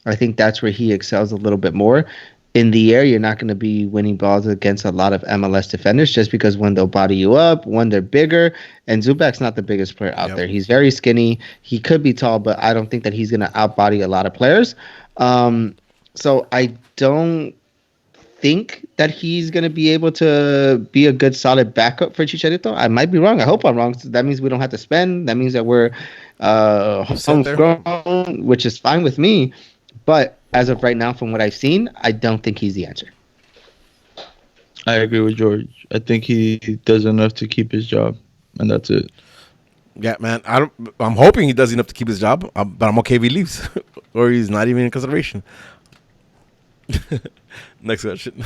I think that's where he excels a little bit more. In the air, you're not going to be winning balls against a lot of MLS defenders, just because when they'll body you up, when they're bigger, and Zubac's not the biggest player out there. He's very skinny. He could be tall, but I don't think that he's going to outbody a lot of players. So I don't think that he's going to be able to be a good solid backup for Chicharito. I might be wrong. I hope I'm wrong. So that means we don't have to spend. That means that we're homegrown, which is fine with me. But as of right now, from what I've seen, I don't think he's the answer. I agree with George. I think he does enough to keep his job, and that's it. Yeah, man. I'm hoping he does enough to keep his job, but I'm okay if he leaves or he's not even in consideration. Next question.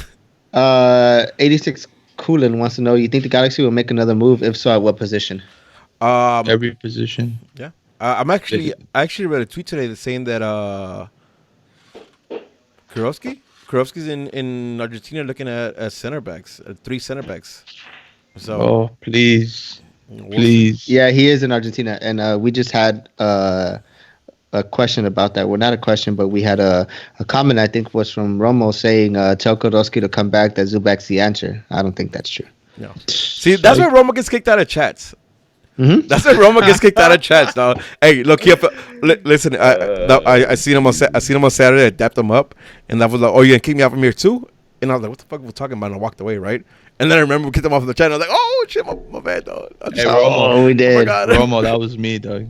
86 Coolin wants to know: you think the Galaxy will make another move? If so, at what position? Every position. Yeah. I actually read a tweet today that's saying that Kurovski's in Argentina looking at center backs, 3 center backs. So please. Yeah, he is in Argentina, and we just had a question about that. Well, not a question, but we had a comment, I think was from Romo, saying tell Kurovski to come back, that Zubac's the answer. I don't think that's true. No. See, that's why Romo gets kicked out of chats. Mm-hmm. That's why Roma gets kicked out of chats, dog. Hey, look here. Listen, I seen him on Saturday. I dapped him up, and I was like, "Oh, you gonna kick me out from here too?" And I was like, "What the fuck are we talking about?" And I walked away, right? And then I remember we kicked him off of the chat. I was like, "Oh shit, my bad, dog." Hey, Romo, we did. Oh, Romo, that was me, dog.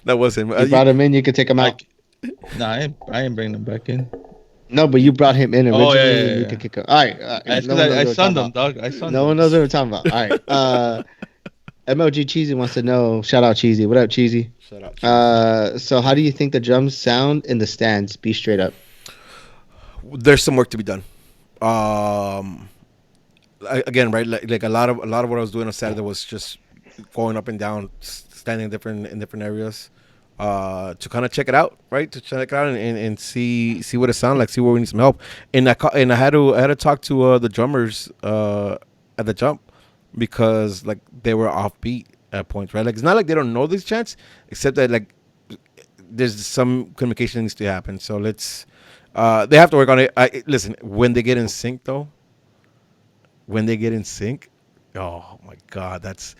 That was him. You brought him in. You could take him out. Nah, I ain't bringing him back in. No, but you brought him in originally. Yeah. You could kick him. All right. I sunned him, dog. No one knows what we're talking about. All right. MLG Cheesy wants to know. Shout out Cheesy. What up, Cheesy? Shout out. Cheesy. So how do you think the drums sound in the stands? Be straight up. There's some work to be done. Again, right? Like a lot of what I was doing on Saturday was just going up and down, standing in different areas. to kind of check it out, right? To check it out and see what it sounds like, see where we need some help. And I had to talk to the drummers at the jump because like they were offbeat at points, right? Like it's not like they don't know these chants, except that like there's some communication that needs to happen. So let's they have to work on it. Listen, when they get in sync though, when they get in sync, oh my god, that's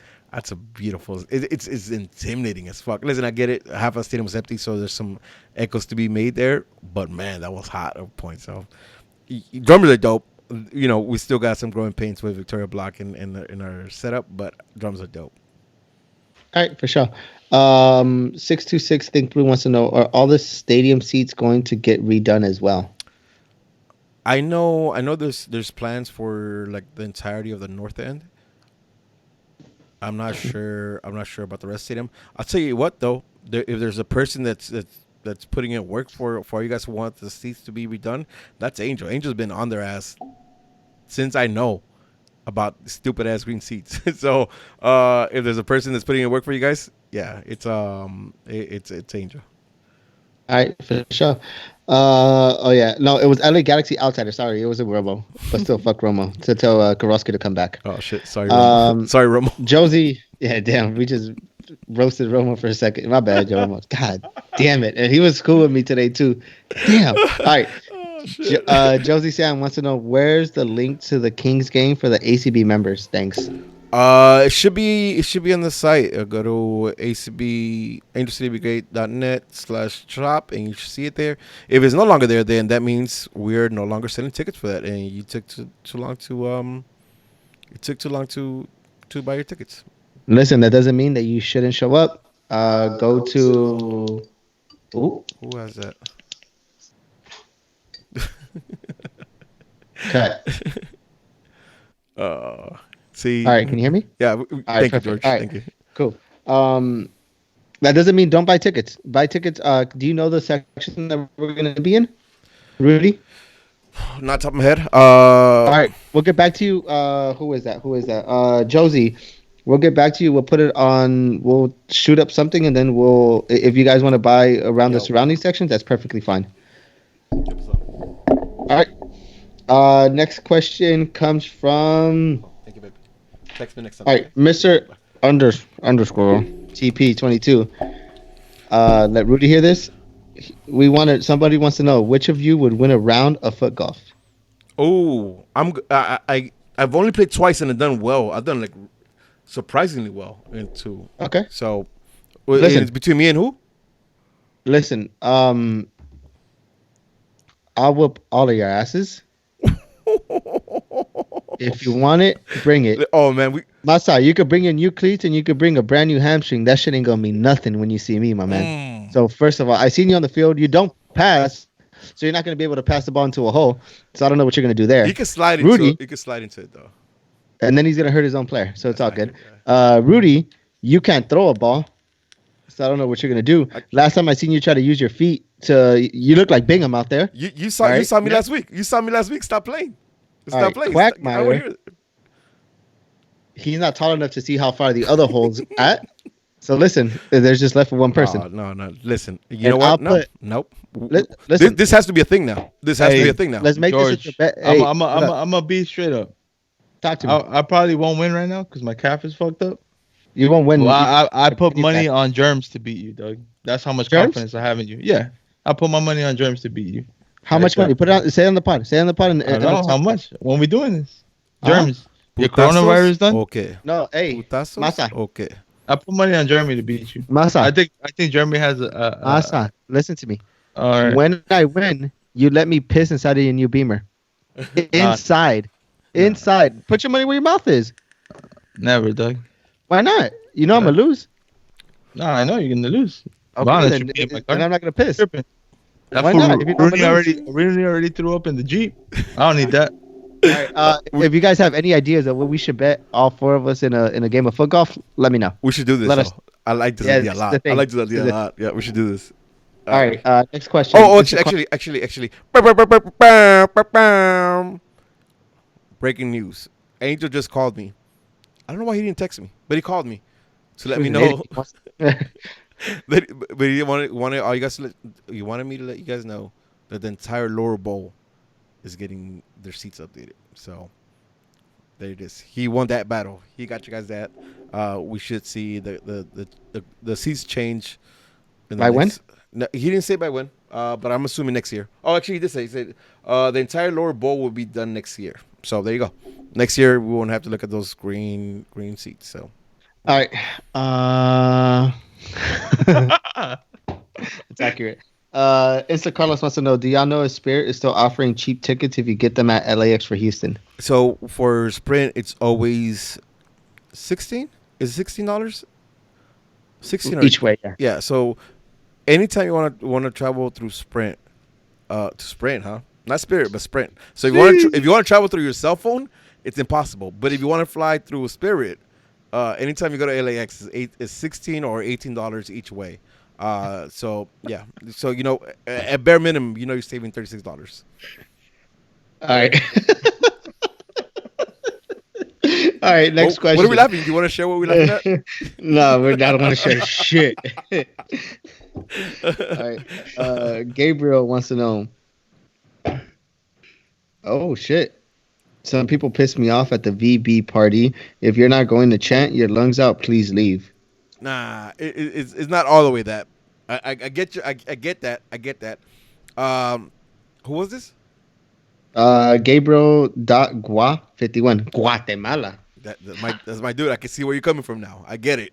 a beautiful. It's intimidating as fuck. Listen, I get it. Half a stadium was empty, so there's some echoes to be made there. But man, that was hot at a point. So drummers are dope. You know, we still got some growing pains with Victoria Block in our setup, but drums are dope. All right, for sure. 626 Think Blue wants to know: are all the stadium seats going to get redone as well? I know. There's plans for like the entirety of the north end. I'm not sure. I'm not sure about the rest of stadium. I'll tell you what though. If there's a person that's putting in work for you guys who want the seats to be redone, that's Angel. Angel's been on their ass since I know about stupid ass green seats. So if there's a person that's putting in work for you guys, yeah, it's Angel. All right, for sure. Oh yeah, no, it was LA Galaxy Outsider. Sorry, it was a Romo, but still, fuck Romo. To tell Karofsky to come back. Oh shit, sorry, Romo. Sorry, Romo. Josie, yeah, damn, we just roasted Romo for a second. My bad, Joe Romo. God damn it, and he was cool with me today too. Damn. All right. Josie Sam wants to know where's the link to the Kings game for the ACB members. Thanks. It should be on the site. Go to angelcitybrigade.net/shop and you should see it there. If it's no longer there, then that means we're no longer selling tickets for that, and you took too long to buy your tickets. Listen, that doesn't mean that you shouldn't show up. Go to. Ooh. Who has that? Cut. See. All right, can you hear me? Yeah. Thank you, perfect. George. All right. Thank you. Cool. That doesn't mean don't buy tickets. Buy tickets. Do you know the section that we're going to be in, Rudy? Not top of my head. All right, we'll get back to you. Who is that? Josie. We'll get back to you. We'll put it on. We'll shoot up something, and then we'll. If you guys want to buy around the surrounding sections, that's perfectly fine. All right. Next question comes from. Thank you, baby. Text me next time. All right, Mr. Underscore TP22. Let Rudy hear this. Somebody wants to know which of you would win a round of foot golf. Oh, I've only played twice and I've done well. I've done like surprisingly well in two. Okay. So, Listen. it's between me and who? Listen, I'll whoop all of your asses. If you want it, bring it. Oh man, Masa, you could bring your new cleats and you could bring a brand new hamstring. That shit ain't gonna mean nothing when you see me, my man. So first of all, I seen you on the field. You don't pass, so you're not gonna be able to pass the ball into a hole. So I don't know what you're gonna do there. He can slide into Rudy, it. He can slide into it though. And then he's gonna hurt his own player. So it's all good. Rudy, you can't throw a ball. So I don't know what you're gonna do. Last time I seen you try to use your feet you look like Bingham out there. You saw me last week. You saw me last week. Stop playing. Stop playing. Quagmire. He's not tall enough to see how far the other hole's at. So listen, there's just left for one person. No. Listen, you know what? Nope. Listen, this has to be a thing now. Let's make George, this a bet. Hey, I'm gonna be straight up. Talk to me. I probably won't win right now because my calf is fucked up. You won't win. Well, I put money on Germs to beat you, Doug. That's how much confidence I have in you. Yeah, I put my money on Germs to beat you. How much money? Put it on. Say it on the pod. I don't know how much. When we doing this, Germs. Your coronavirus done? Okay. No, hey, Masa. Okay. I put money on Jeremy to beat you. Masa. I think Jeremy has a Masa, listen to me. All right. When I win, you let me piss inside of your new Beamer. Inside. Put your money where your mouth is. Never, Doug. Why not? You know I'm gonna lose. No, I know you're gonna lose. Okay, then I'm not gonna piss. That Why fool not? If you know Rooney already threw up in the Jeep. I don't need that. All right, if you guys have any ideas of what we should bet, all four of us in a game of foot golf, let me know. We should do this. Let us. I like this idea a lot. I like this idea a lot. Yeah, we should do this. All right. Next question. Actually. Breaking news. Angel just called me. I don't know why he didn't text me, but he called me to let me know. But but you wanted all you guys to you wanted me to let you guys know that the entire lower bowl is getting their seats updated. So there it is. He won that battle. He got you guys that. We should see the seats change in the By when? No, he didn't say by when, but I'm assuming next year. Oh, actually, he did say. He said the entire lower bowl will be done next year. So there you go. Next year we won't have to look at those green seats. So All right. It's accurate. Insta Carlos wants to know: do y'all know if Spirit is still offering cheap tickets if you get them at LAX for Houston? so for Sprint, it's always 16. Is it $16? 16 or Each way, yeah. yeah. So anytime you want to travel through Sprint, to Sprint, huh? Not Spirit, but Sprint. So if you want to travel through your cell phone, it's impossible. But if you want to fly through Spirit, anytime you go to LAX, is $16 or $18 each way. So yeah. So at bare minimum, you're saving $36. All right. All right. Next question. What are we laughing? Do you want to share what we laughing at? No, I don't want to share shit. All right. Gabriel wants to know. Oh shit! Some people piss me off at the VB party. If you're not going to chant your lungs out, please leave. Nah, it's not all the way that. I get you. I get that. I get that. Who was this? Gabriel Gua 51 Guatemala. That's my dude. I can see where you're coming from now. I get it.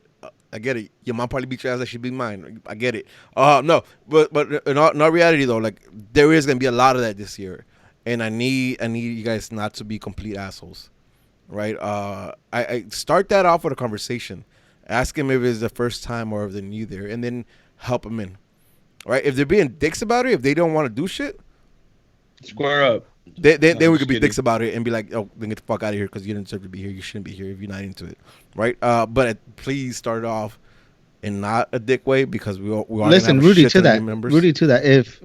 I get it. Your mom probably beat your ass. That should be mine. I get it. No, but in all reality though, like there is gonna be a lot of that this year, and I need you guys not to be complete assholes, right? I start that off with a conversation. Ask him if it's the first time or if they're new there, and then help them in, right? If they're being dicks about it, if they don't want to do shit, Square up. then we could be kidding. dicks about it and be like, oh, then get the fuck out of here because you didn't deserve to be here. You shouldn't be here if you're not into it, right? But please start it off in not a dick way because we are Listen, Rudy, to that. Rudy, to that. If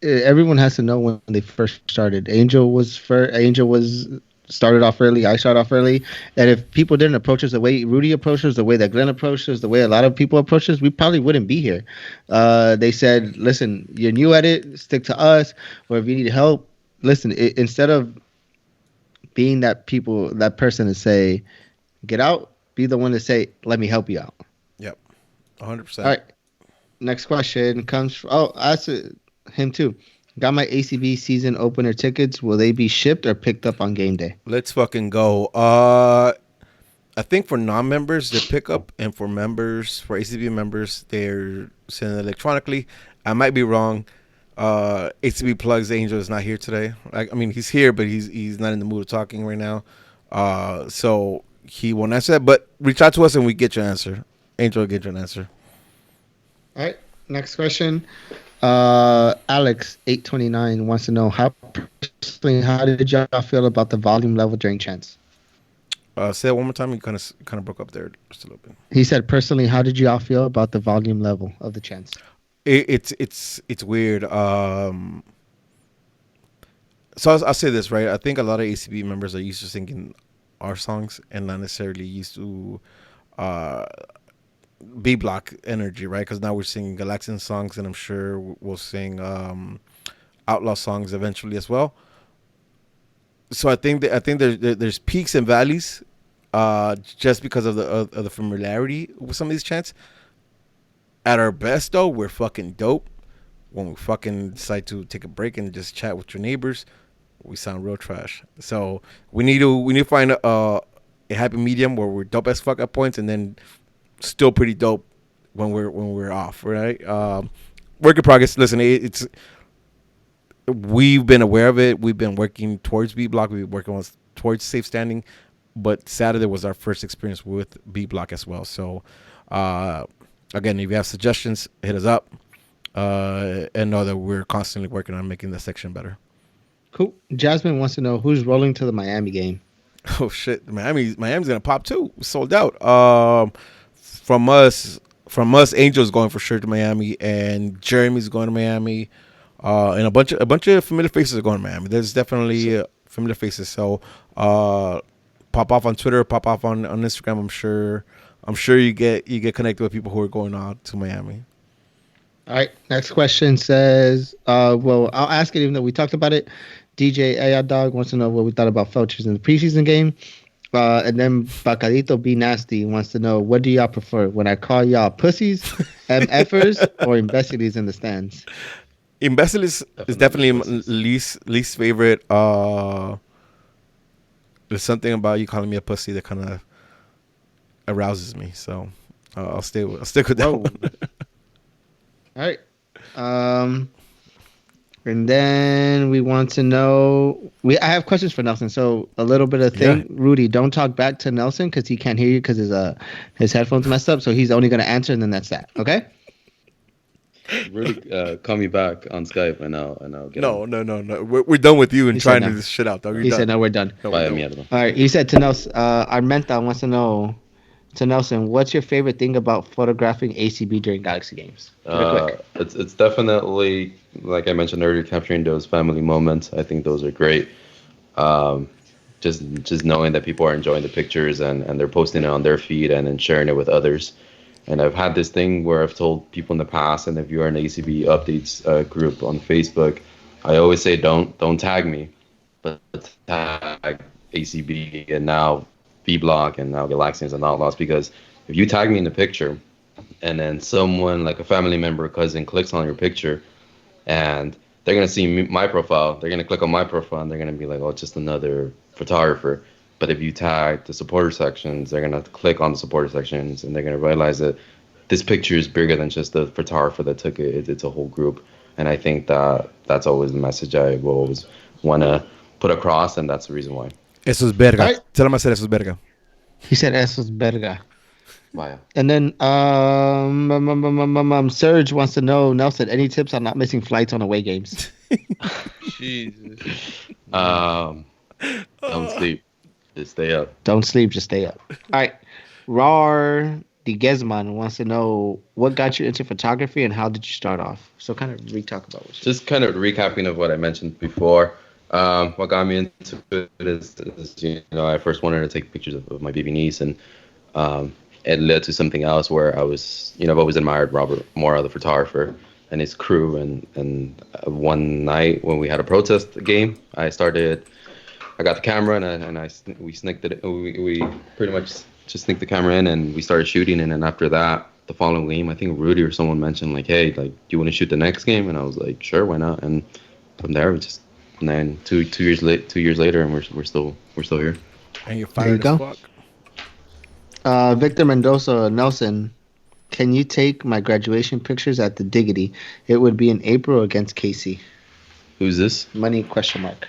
everyone has to know when they first started. Angel was started off early. I started off early. And if people didn't approach us the way Rudy approached us, the way that Glenn approached us, the way a lot of people approached us, we probably wouldn't be here. They said, listen, you're new at it. Stick to us. Or if you need help, listen, instead of being that person to say, get out, be the one to say, let me help you out. Yep. 100%. All right. Next question comes from, I asked him too. Got my ACB season opener tickets. Will they be shipped or picked up on game day? Let's fucking go. I think for non-members, they pick up, and for members, for ACB members, they're sending electronically. I might be wrong. ACB Plugs Angel is not here today. I mean, he's here, but he's not in the mood of talking right now. So he won't answer that. But reach out to us and we get your answer. Angel will get you an answer. All right. Next question. Alex 829 wants to know how did y'all feel about the volume level during chants? Say it one more time. You kind of broke up there just a little bit. He said, personally, how did y'all feel about the volume level of the chants? It's weird. So I'll say this, right? I think a lot of ACB members are used to singing our songs and not necessarily used to VBlock energy, right? Because now we're singing Galaxian songs, and I'm sure we'll sing Outlaw songs eventually as well. So I think there's peaks and valleys, just because of the familiarity with some of these chants. At our best, though, we're fucking dope. When we fucking decide to take a break and just chat with your neighbors, we sound real trash. So we need to find a happy medium where we're dope as fuck at points, and then still pretty dope when we're off, right? Work in progress. Listen, we've been aware of it. We've been working towards VBlock. We've been working towards safe standing, but Saturday was our first experience with VBlock as well. So again, if you have suggestions, hit us up, and know that we're constantly working on making the section better. Cool. Jasmine wants to know who's rolling to the Miami game. Oh shit, Miami's gonna pop too. We sold out. From us, Angel's going for sure to Miami, and Jeremy's going to Miami, and a bunch of familiar faces are going to Miami. There's definitely familiar faces. So pop off on Twitter, pop off on Instagram. I'm sure you get connected with people who are going on to Miami. All right. Next question says, well, I'll ask it even though we talked about it. DJ AI Dog wants to know what we thought about Felchers in the preseason game. And then Bacalito B Nasty wants to know, what do y'all prefer? When I call y'all pussies, MFers, or imbeciles in the stands? Imbecile is definitely my least favorite. There's something about you calling me a pussy that kind of arouses me. So I'll stick with that Whoa. one. All right. And then we want to know. I have questions for Nelson. So a little bit of thing, Yeah. Rudy. Don't talk back to Nelson because he can't hear you because his headphones messed up. So he's only going to answer, and then that's that. Okay. Really, call me back on Skype and I'll get No, on. no. We're done with you and He said trying no. this shit out, dog. You're He done. said no. We're done. No, we're Vaya done. mierda. All right. He said to Nelson. Armenta wants to know. To Nelson, what's your favorite thing about photographing ACB during Galaxy games? Give it quick. It's definitely, like I mentioned earlier, capturing those family moments. I think those are great. Um, just knowing that people are enjoying the pictures and they're posting it on their feed and then sharing it with others. And I've had this thing where I've told people in the past, and if you're in ACB updates group on Facebook, I always say don't tag me, but tag ACB and now VBlock and now Galaxians and Outlaws, because if you tag me in the picture and then someone like a family member or cousin clicks on your picture and they're gonna see my profile. They're gonna click on my profile and they're gonna be like, "Oh, it's just another photographer." But if you tag the supporter sections, they're gonna click on the supporter sections and they're gonna realize that this picture is bigger than just the photographer that took it. It's a whole group, and I think that that's always the message I will always want to put across, and that's the reason why. Eso es verga. All right. Tell him I said eso es verga. He said eso es verga. Vaya. And then Serge wants to know, Nelson, any tips on not missing flights on away games? Jesus. Don't sleep. Just stay up. Don't sleep, just stay up. All right. Rar de Gesman wants to know, what got you into photography and how did you start off? So kind of re-talk about what you Just kind of recapping of what I mentioned before. What got me into it is I first wanted to take pictures of my baby niece, and it led to something else where I've always admired Robert Mora, the photographer, and his crew. And one night when we had a protest game, I got the camera we sneaked it. We pretty much just sneaked the camera in and we started shooting. And then after that, the following game, I think Rudy or someone mentioned like, "Hey, like, do you want to shoot the next game?" And I was like, "Sure, why not?" And from there, and then two years later, and we're still here. And you're There you fired as go. fuck. Victor Mendoza, Nelson, can you take my graduation pictures at the Diggity? It would be in April against Casey. Who's this? Money question mark.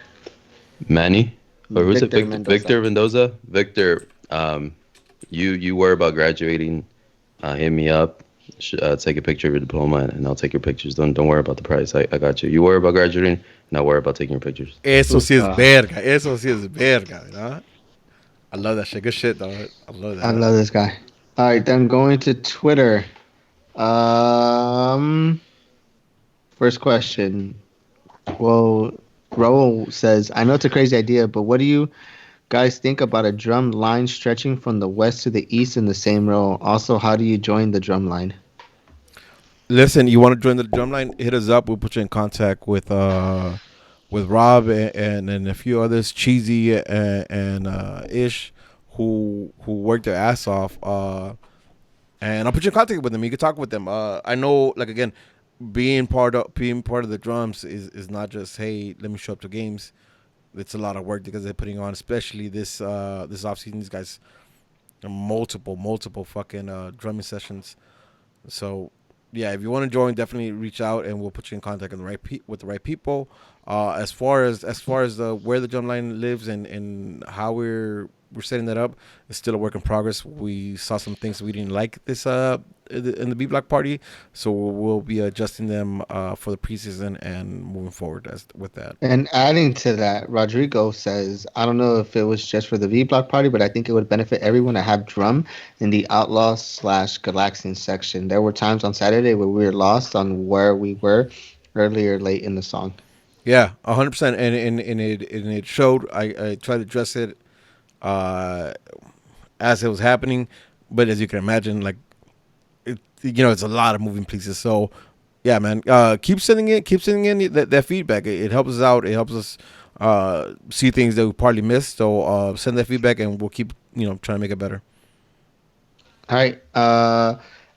Manny? Or who's Victor it? Mendoza. Victor Mendoza? Victor, you worry about graduating, hit me up. Take a picture of your diploma and I'll take your pictures. Don't worry about the price. I got you. You worry about graduating and I'll worry about taking your pictures. Eso sí es verga. Eso sí es verga, ¿verdad? I love that shit. Good shit, dog. I love that. I love this guy. All right, then going to Twitter. First question. Well, Raul says, I know it's a crazy idea, but what do you guys think about a drum line stretching from the west to the east in the same row? Also, how do you join the drum line? Listen, you want to join the drum line? Hit us up. We'll put you in contact with Rob and a few others, Cheesy and Ish, who worked their ass off. And I'll put you in contact with them. You can talk with them. I know, like, again, being part of the drums is not just, hey, let me show up to games. It's a lot of work because they're putting on, especially this offseason. These guys, multiple fucking drumming sessions. So yeah, if you want to join, definitely reach out and we'll put you in contact with the right people. As far as where the drum line lives and how we're setting that up, it's still a work in progress. We saw some things we didn't like this in the VBlock party, so we'll be adjusting them for the preseason and moving forward with that. And adding to that, Rodrigo says, I don't know if it was just for the V Block party, but I think it would benefit everyone to have drum in the Outlaws/Galaxian section. There were times on Saturday where we were lost on where we were earlier late in the song. Yeah, 100%, and it showed. I tried to address it as it was happening, but as you can imagine, like it's a lot of moving pieces. So Yeah, man. Keep sending in that feedback. It helps us out. It helps us see things that we partly missed. So send that feedback, and we'll keep trying to make it better. All right.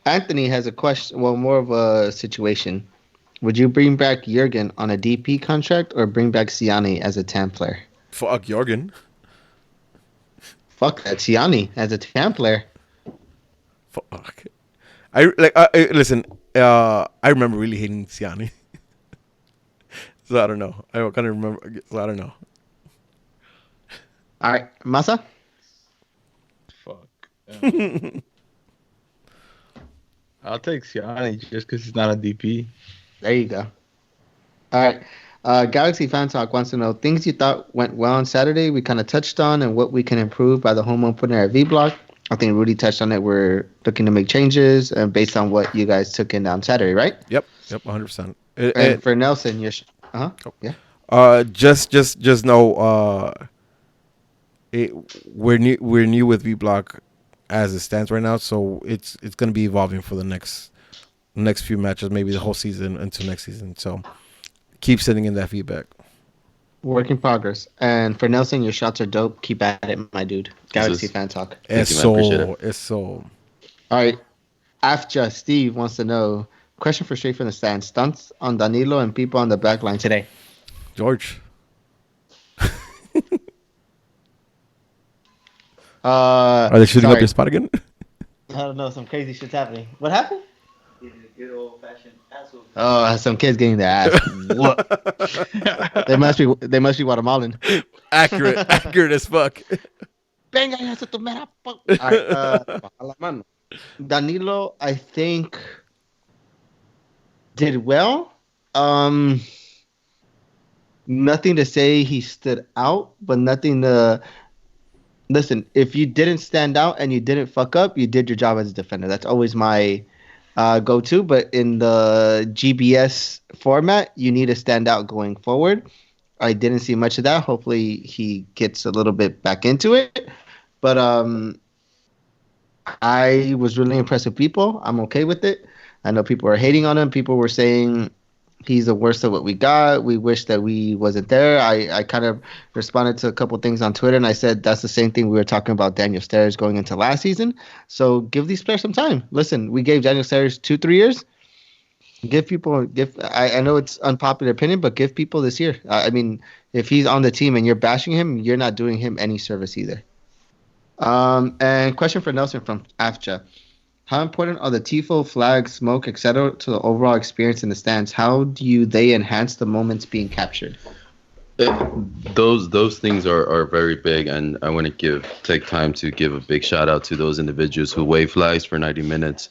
Anthony has a question. Well, more of a situation. Would you bring back Jurgen on a DP contract or bring back Siani as a TAM player? Fuck Jorgen. Fuck that. Siani as a TAM player. Fuck. Listen. I remember really hating Siani. So I don't know. I kind of remember. So I don't know. All right. Masa? Fuck. I'll take Siani just because he's not a DP. There you go. All right. Galaxy Fan Talk wants to know things you thought went well on Saturday. We kind of touched on and what we can improve by the home opener at VBlock. I think Rudy touched on it. We're looking to make changes based on what you guys took in on Saturday, right? Yep, 100%. And for Nelson, you're yeah. Just know, we're new with VBlock as it stands right now, so it's going to be evolving for the next few matches, maybe the whole season into next season. So keep sending in that feedback. Work in progress. And for Nelson, your shots are dope. Keep at it, my dude. Galaxy Fan Talk. It's so. All right. Afja Steve wants to know, question for Straight from the Stands. Stunts on Danilo and people on the back line today. George. Are they shooting up your spot again? I don't know. Some crazy shit's happening. What happened? Good old fashioned asshole. Oh, some kids getting their ass whooped. They must be Guatemalan. Accurate as fuck. Venga, ya se tu mera po- All right, Danilo, I think, did well. Nothing to say he stood out, but nothing to listen. If you didn't stand out and you didn't fuck up, you did your job as a defender. That's always my go-to. But in the GBS format, you need to stand out going forward. I didn't see much of that. Hopefully, he gets a little bit back into it. But I was really impressed with people. I'm okay with it. I know people are hating on him. People were saying he's the worst of what we got. We wish that we wasn't there. I kind of responded to a couple things on Twitter, and I said that's the same thing we were talking about Daniel Steres going into last season. So give these players some time. Listen, we gave Daniel Steres 2-3 years. I know it's unpopular opinion, but give people this year. I mean, if he's on the team and you're bashing him, you're not doing him any service either. And question for Nelson from AFCHA. How important are the tifo, flag, smoke, etc. to the overall experience in the stands? How do they enhance the moments being captured? Those things are very big, and I want to take time to give a big shout out to those individuals who wave flags for 90 minutes.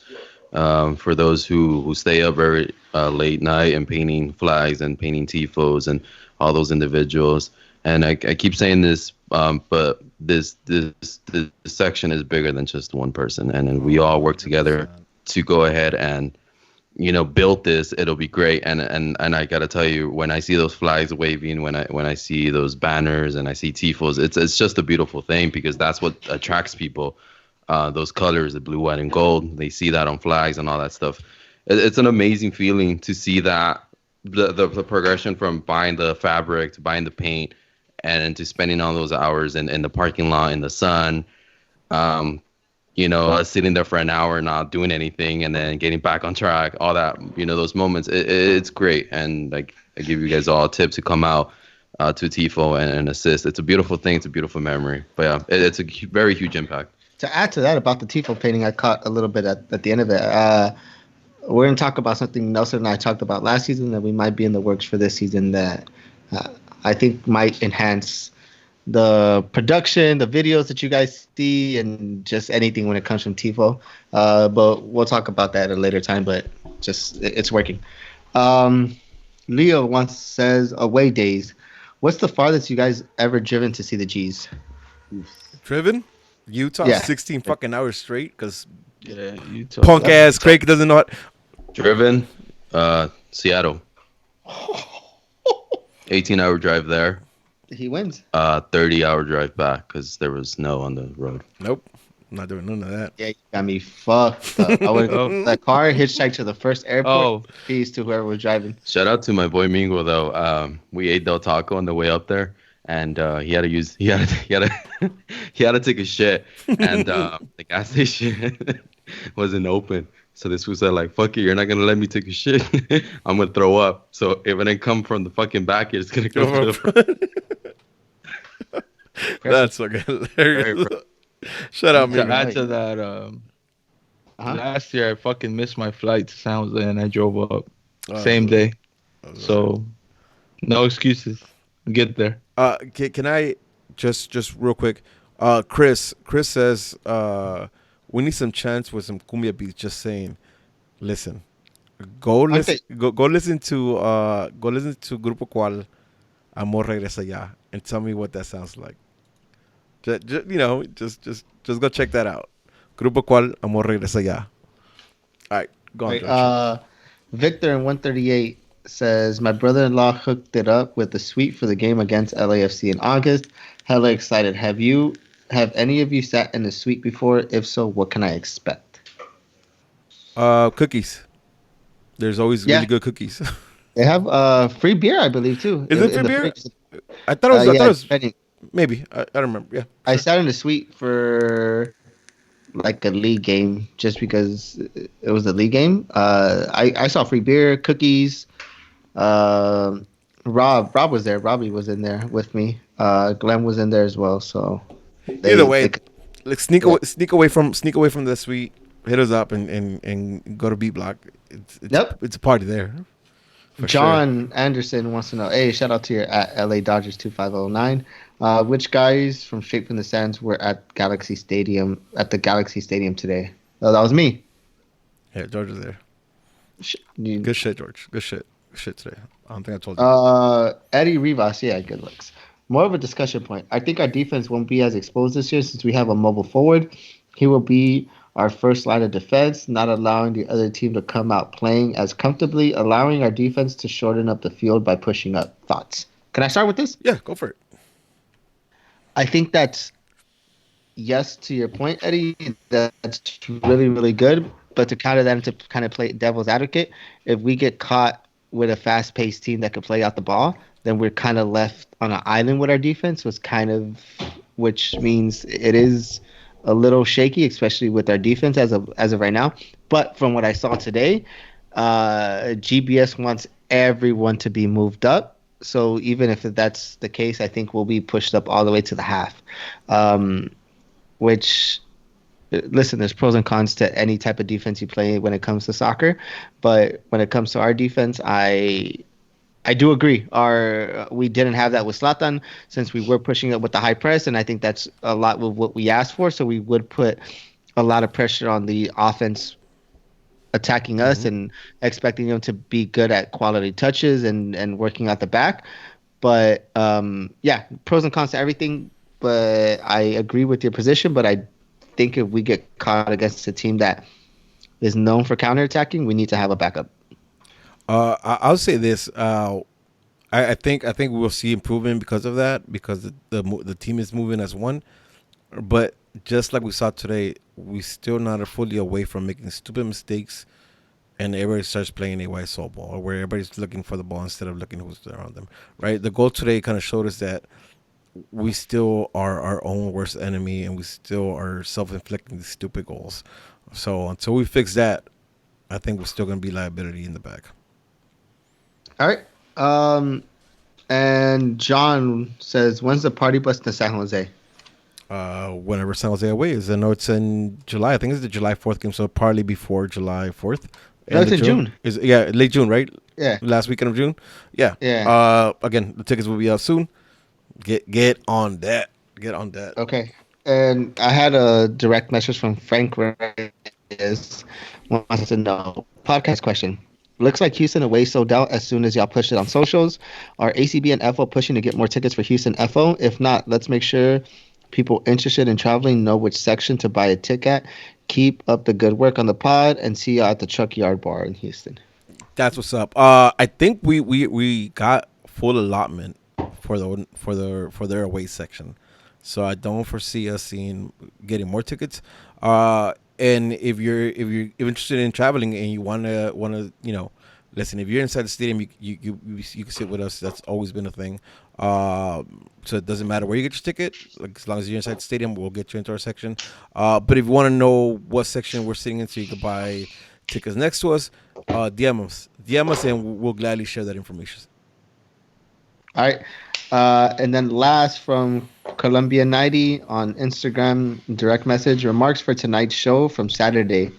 For those who stay up very late night and painting flags and painting tifos and all those individuals. And I keep saying this, but this section is bigger than just one person, and we all work together to go ahead and build this. It'll be great. And I gotta tell you, when I see those flags waving, when I see those banners and I see tifos, it's just a beautiful thing, because that's what attracts people. Those colors, the blue, white, and gold, they see that on flags and all that stuff. It's an amazing feeling to see that the progression from buying the fabric to buying the paint and to spending all those hours in the parking lot in the sun, sitting there for an hour not doing anything and then getting back on track, all that, those moments, it's great. And like, I give you guys all a tip to come out to TIFO and assist. It's a beautiful thing. It's a beautiful memory. But yeah, it's a very huge impact. To add to that about the tifo painting, I caught a little bit at the end of it. We're going to talk about something Nelson and I talked about last season that we might be in the works for this season that I think might enhance the production, the videos that you guys see, and just anything when it comes from tifo. But we'll talk about that at a later time, but just it's working. Leo once says, away days. What's the farthest you guys ever driven to see the G's? Driven? Utah, Yeah. 16 fucking hours straight, because Utah. punk ass Craig doesn't know what. Driven, Seattle. 18-hour drive there. He wins. 30-hour drive back because there was snow on the road. Nope. I'm not doing none of that. Yeah, you got me fucked up. I would Oh, the car hitchhiked to the first airport. oh, Peace to whoever was driving. Shout out to my boy Mingo though. We ate Del Taco on the way up there, and he had to take a shit, and the gas station wasn't open. So this was like, "Fuck it, you're not gonna let me take a shit. I'm gonna throw up. So if it didn't come from the fucking back, it's gonna go to the front." That's fucking hilarious. Very Shut up, to man. add to that, Uh-huh. last year I fucking missed my flight to San Jose and I drove up Oh, same day. So no excuses. Get there. Can I just real quick? Chris says we need some chants with some cumbia beats. Just saying. Listen, go listen. Go listen to Grupo Cual. Amor regresa ya, and tell me what that sounds like. Just go check that out. Grupo Cual. Amor regresa ya. All right, go on, Right, George. Victor in 138 says, my brother-in-law hooked it up with the suite for the game against LAFC in August. Hella excited. Have any of you sat in the suite before? If so, what can I expect? Cookies. There's always Yeah. really good cookies. They have free beer, I believe, too. Is it free the beer? fridge. I thought it was. I Yeah, thought it was. depending. Maybe I don't remember. Yeah. I sat in the suite for like a league game just because it was a league game. I saw free beer, cookies. Rob was there. Robbie was in there with me. Glenn was in there as well. So Either way, like sneak Yeah. away from the suite. Hit us up and go to VBlock. Yep. It's a party there. For John Anderson wants to know, hey, shout out to your at LA Dodgers 2509. Which guys from Straight from the Sands were at the Galaxy Stadium today? Oh, that was me. Sure. Yeah, George is there. You- Good shit, George. Good shit today. I don't think I told you. Eddie Rivas, yeah, good looks. More of a discussion point. I think our defense won't be as exposed this year since we have a mobile forward. He will be our first line of defense, not allowing the other team to come out playing as comfortably, allowing our defense to shorten up the field by pushing up. Thoughts? Can I start with this? Yeah, go for it. I think that's yes to your point, Eddie. That's really, really good. But to counter that and to kind of play devil's advocate, if we get caught with a fast-paced team that can play out the ball, then we're kind of left on an island with our defense, which means it is a little shaky, especially with our defense as of right now. But from what I saw today, GBS wants everyone to be moved up. So even if that's the case, I think we'll be pushed up all the way to the half. Which, listen, there's pros and cons to any type of defense you play when it comes to soccer. But when it comes to our defense, I do agree. We didn't have that with Zlatan since we were pushing it with the high press, and I think that's a lot with what we asked for. So we would put a lot of pressure on the offense attacking us and expecting them to be good at quality touches and working out the back. But yeah, pros and cons to everything. But I agree with your position. But I think if we get caught against a team that is known for counterattacking, we need to have a backup. I'll say this. I think we'll see improvement because of that, because the team is moving as one. But just like we saw today, we still not fully away from making stupid mistakes, and everybody starts playing a white soul ball, where everybody's looking for the ball instead of looking who's around them. Right? The goal today kind of showed us that we still are our own worst enemy, and we still are self-inflicting these stupid goals. So until we fix that, I think we're still going to be liability in the back. All right. And John says, when's the party bus to San Jose? Whenever San Jose away is. I know it's in July. I think it's the July 4th game, so partly before July 4th. No, it's in June. Yeah, late June, right? Yeah. Last weekend of June. Yeah. Yeah. Again, the tickets will be out soon. Get on that. Get on that. Okay. And I had a direct message from Frank Reyes. Wants to know. Podcast question. Looks like Houston away sold out as soon as y'all pushed it on socials. Are ACB and FO pushing to get more tickets for Houston FO? If not, let's make sure people interested in traveling know which section to buy a ticket at. Keep up the good work on the pod, and see y'all at the Truck Yard Bar in Houston. That's what's up. I think we got full allotment for their away section. so I don't foresee us seeing getting more tickets. And if you're interested in traveling and you wanna listen, if you're inside the stadium, you can sit with us. That's always been a thing. So it doesn't matter where you get your ticket. Like as long as you're inside the stadium, we'll get you into our section. But if you want to know what section we're sitting in, so you can buy tickets next to us, DM us, and we'll gladly share that information. All right. And then last from Columbia 90 on Instagram, direct message remarks for tonight's show from Saturday.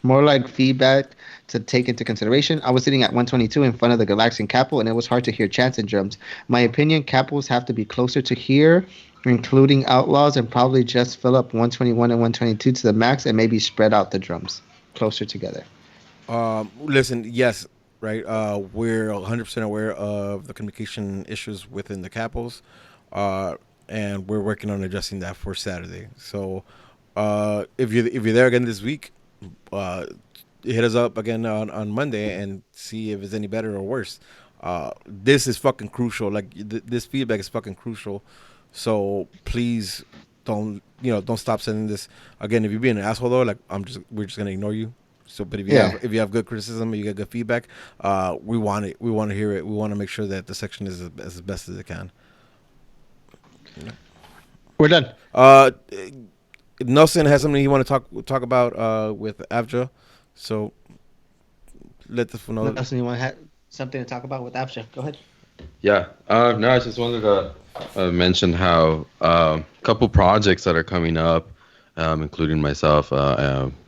More like feedback to take into consideration. I was sitting at 122 in front of the Galaxian Capel, and it was hard to hear chants and drums. My opinion, Capels have to be closer to here, including Outlaws, and probably just fill up 121 and 122 to the max and maybe spread out the drums closer together. Listen, yes, right. We're 100% aware of the communication issues within the Capos, and we're working on adjusting that for Saturday. So, if you're there again this week, hit us up again on Monday and see if it's any better or worse. This is fucking crucial. Like this feedback is fucking crucial. So please don't stop sending this. Again, if you're being an asshole though, like we're just gonna ignore you. So, but if you have good criticism, you get good feedback, we want it. We want to hear it. We want to make sure that the section is as best as it can. We're done. Nelson has something he want to talk about with Avja, so let the know. Nelson, you want to have something to talk about with Avja? Go ahead. Yeah. No, I just wanted to mention how a couple projects that are coming up, including myself.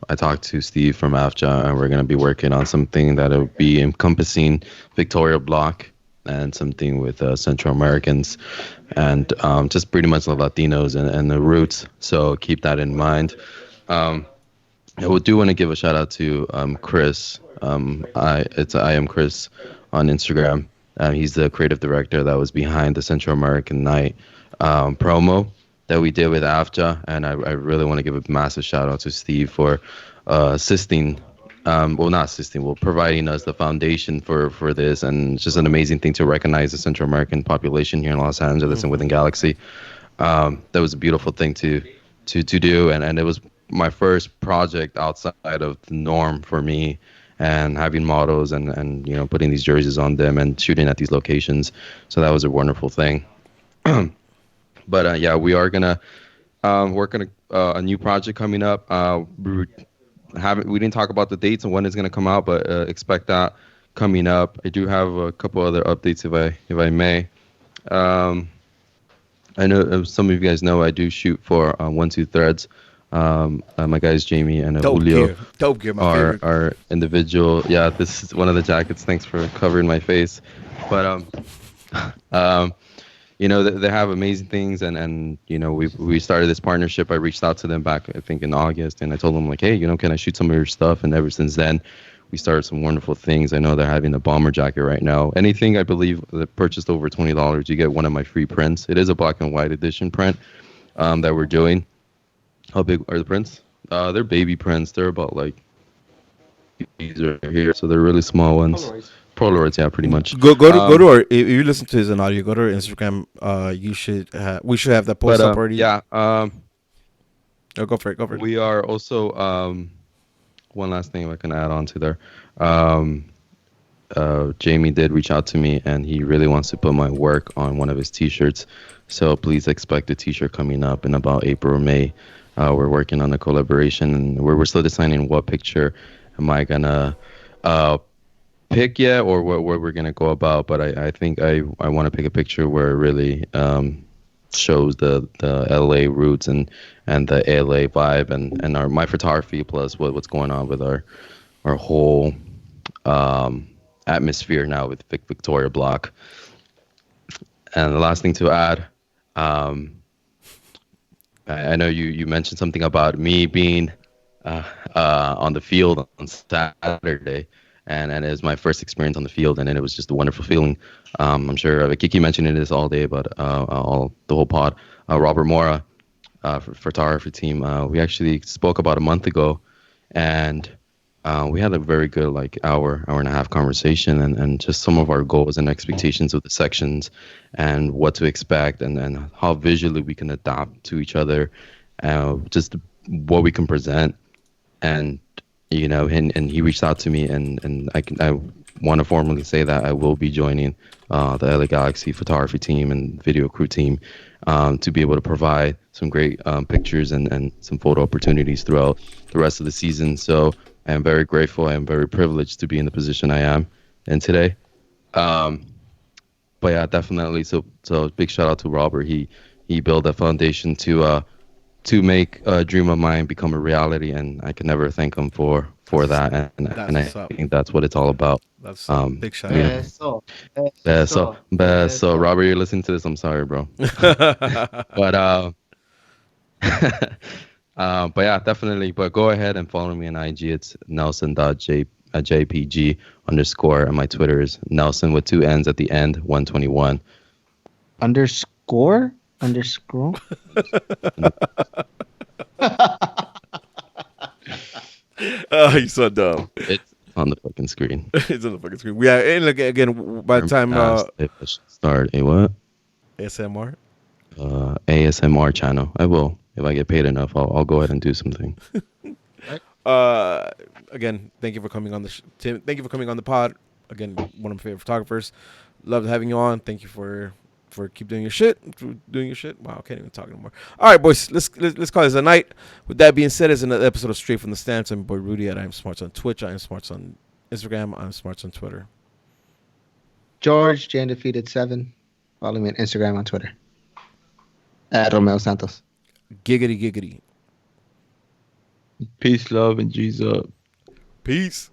I talked to Steve from AFJA, and we're going to be working on something that will be encompassing Victoria Block and something with Central Americans and just pretty much the Latinos and the roots. So keep that in mind. I do want to give a shout out to Chris. I am Chris on Instagram. He's the creative director that was behind the Central American Night promo that we did with AFJA, and I really want to give a massive shout out to Steve for assisting. Providing us the foundation for this, and it's just an amazing thing to recognize the Central American population here in Los Angeles and within Galaxy. That was a beautiful thing to do, and it was my first project outside of the norm for me, and having models and putting these jerseys on them and shooting at these locations. So that was a wonderful thing. But yeah, we are gonna work on a new project coming up. We didn't talk about the dates and when it's gonna come out, but expect that coming up. I do have a couple other updates if I may. I know some of you guys know I do shoot for 1-2 Threads. My guys Jamie and Julio Dope gear, my favorite. Are individual. Yeah, this is one of the jackets. Thanks for covering my face. But they have amazing things, and we started this partnership. I reached out to them back, I think, in August, and I told them, like, hey, can I shoot some of your stuff? And ever since then, we started some wonderful things. I know they're having a bomber jacket right now. Anything, I believe, that purchased over $20, you get one of my free prints. It is a black and white edition print that we're doing. How big are the prints? They're baby prints. They're about like these right here, so they're really small ones. Polaroids, yeah, pretty much. Go to our. If you listen to his in audio, go to our Instagram. We should have that post up already. Yeah. Go for it. We are also one last thing I can add on to there. Jamie did reach out to me, and he really wants to put my work on one of his T-shirts. So please expect a T-shirt coming up in about April or May. We're working on a collaboration, and we're still deciding what picture am I gonna pick yet, or what we're gonna go about. But I think I want to pick a picture where it really shows the LA roots and the LA vibe and my photography plus what's going on with our whole atmosphere now with Victoria Block. And the last thing to add, I know you mentioned something about me being on the field on Saturday, and it was my first experience on the field, and it was just a wonderful feeling. I'm sure Kiki mentioned this all day, but the whole pod. Robert Mora, photography team, we actually spoke about a month ago, and We had a very good like hour and a half conversation, and just some of our goals and expectations of the sections, and what to expect, and how visually we can adapt to each other, just what we can present, and and he reached out to me, and I want to formally say that I will be joining the LA Galaxy photography team and video crew team, to be able to provide some great pictures and some photo opportunities throughout the rest of the season. So I am very grateful. I am very privileged to be in the position I am in today. But yeah, definitely. So big shout out to Robert. He built a foundation to make a dream of mine become a reality, and I can never thank him for that. And I think that's what it's all about. That's Um, big shout yeah. out. Eso. So Robert, you're listening to this. I'm sorry, bro. But but yeah, definitely. But go ahead and follow me on IG. It's Nelson.jpg_, and my Twitter is Nelson with 2 N's at the end, 121. Underscore. Oh, you're so dumb. It's on the fucking screen. It's on the fucking screen. Yeah, and look, again, by the time If I should start a what? SMR. ASMR channel. I will. If I get paid enough, I'll go ahead and do something. Again, thank you for coming on Tim. Thank you for coming on the pod. Again, one of my favorite photographers. Loved having you on. Thank you for keep doing your shit. Wow, I can't even talk anymore. All right, boys, let's call this a night. With that being said, it's another episode of Straight from the Stands. I'm your boy Rudy at I'm Smarts on Twitch. I'm Smarts on Instagram. I'm Smarts on Twitter. George, Jandefeated7. Follow me on Instagram, on Twitter. At Romeo Santos. Giggity. Peace, love, and Jesus. Peace.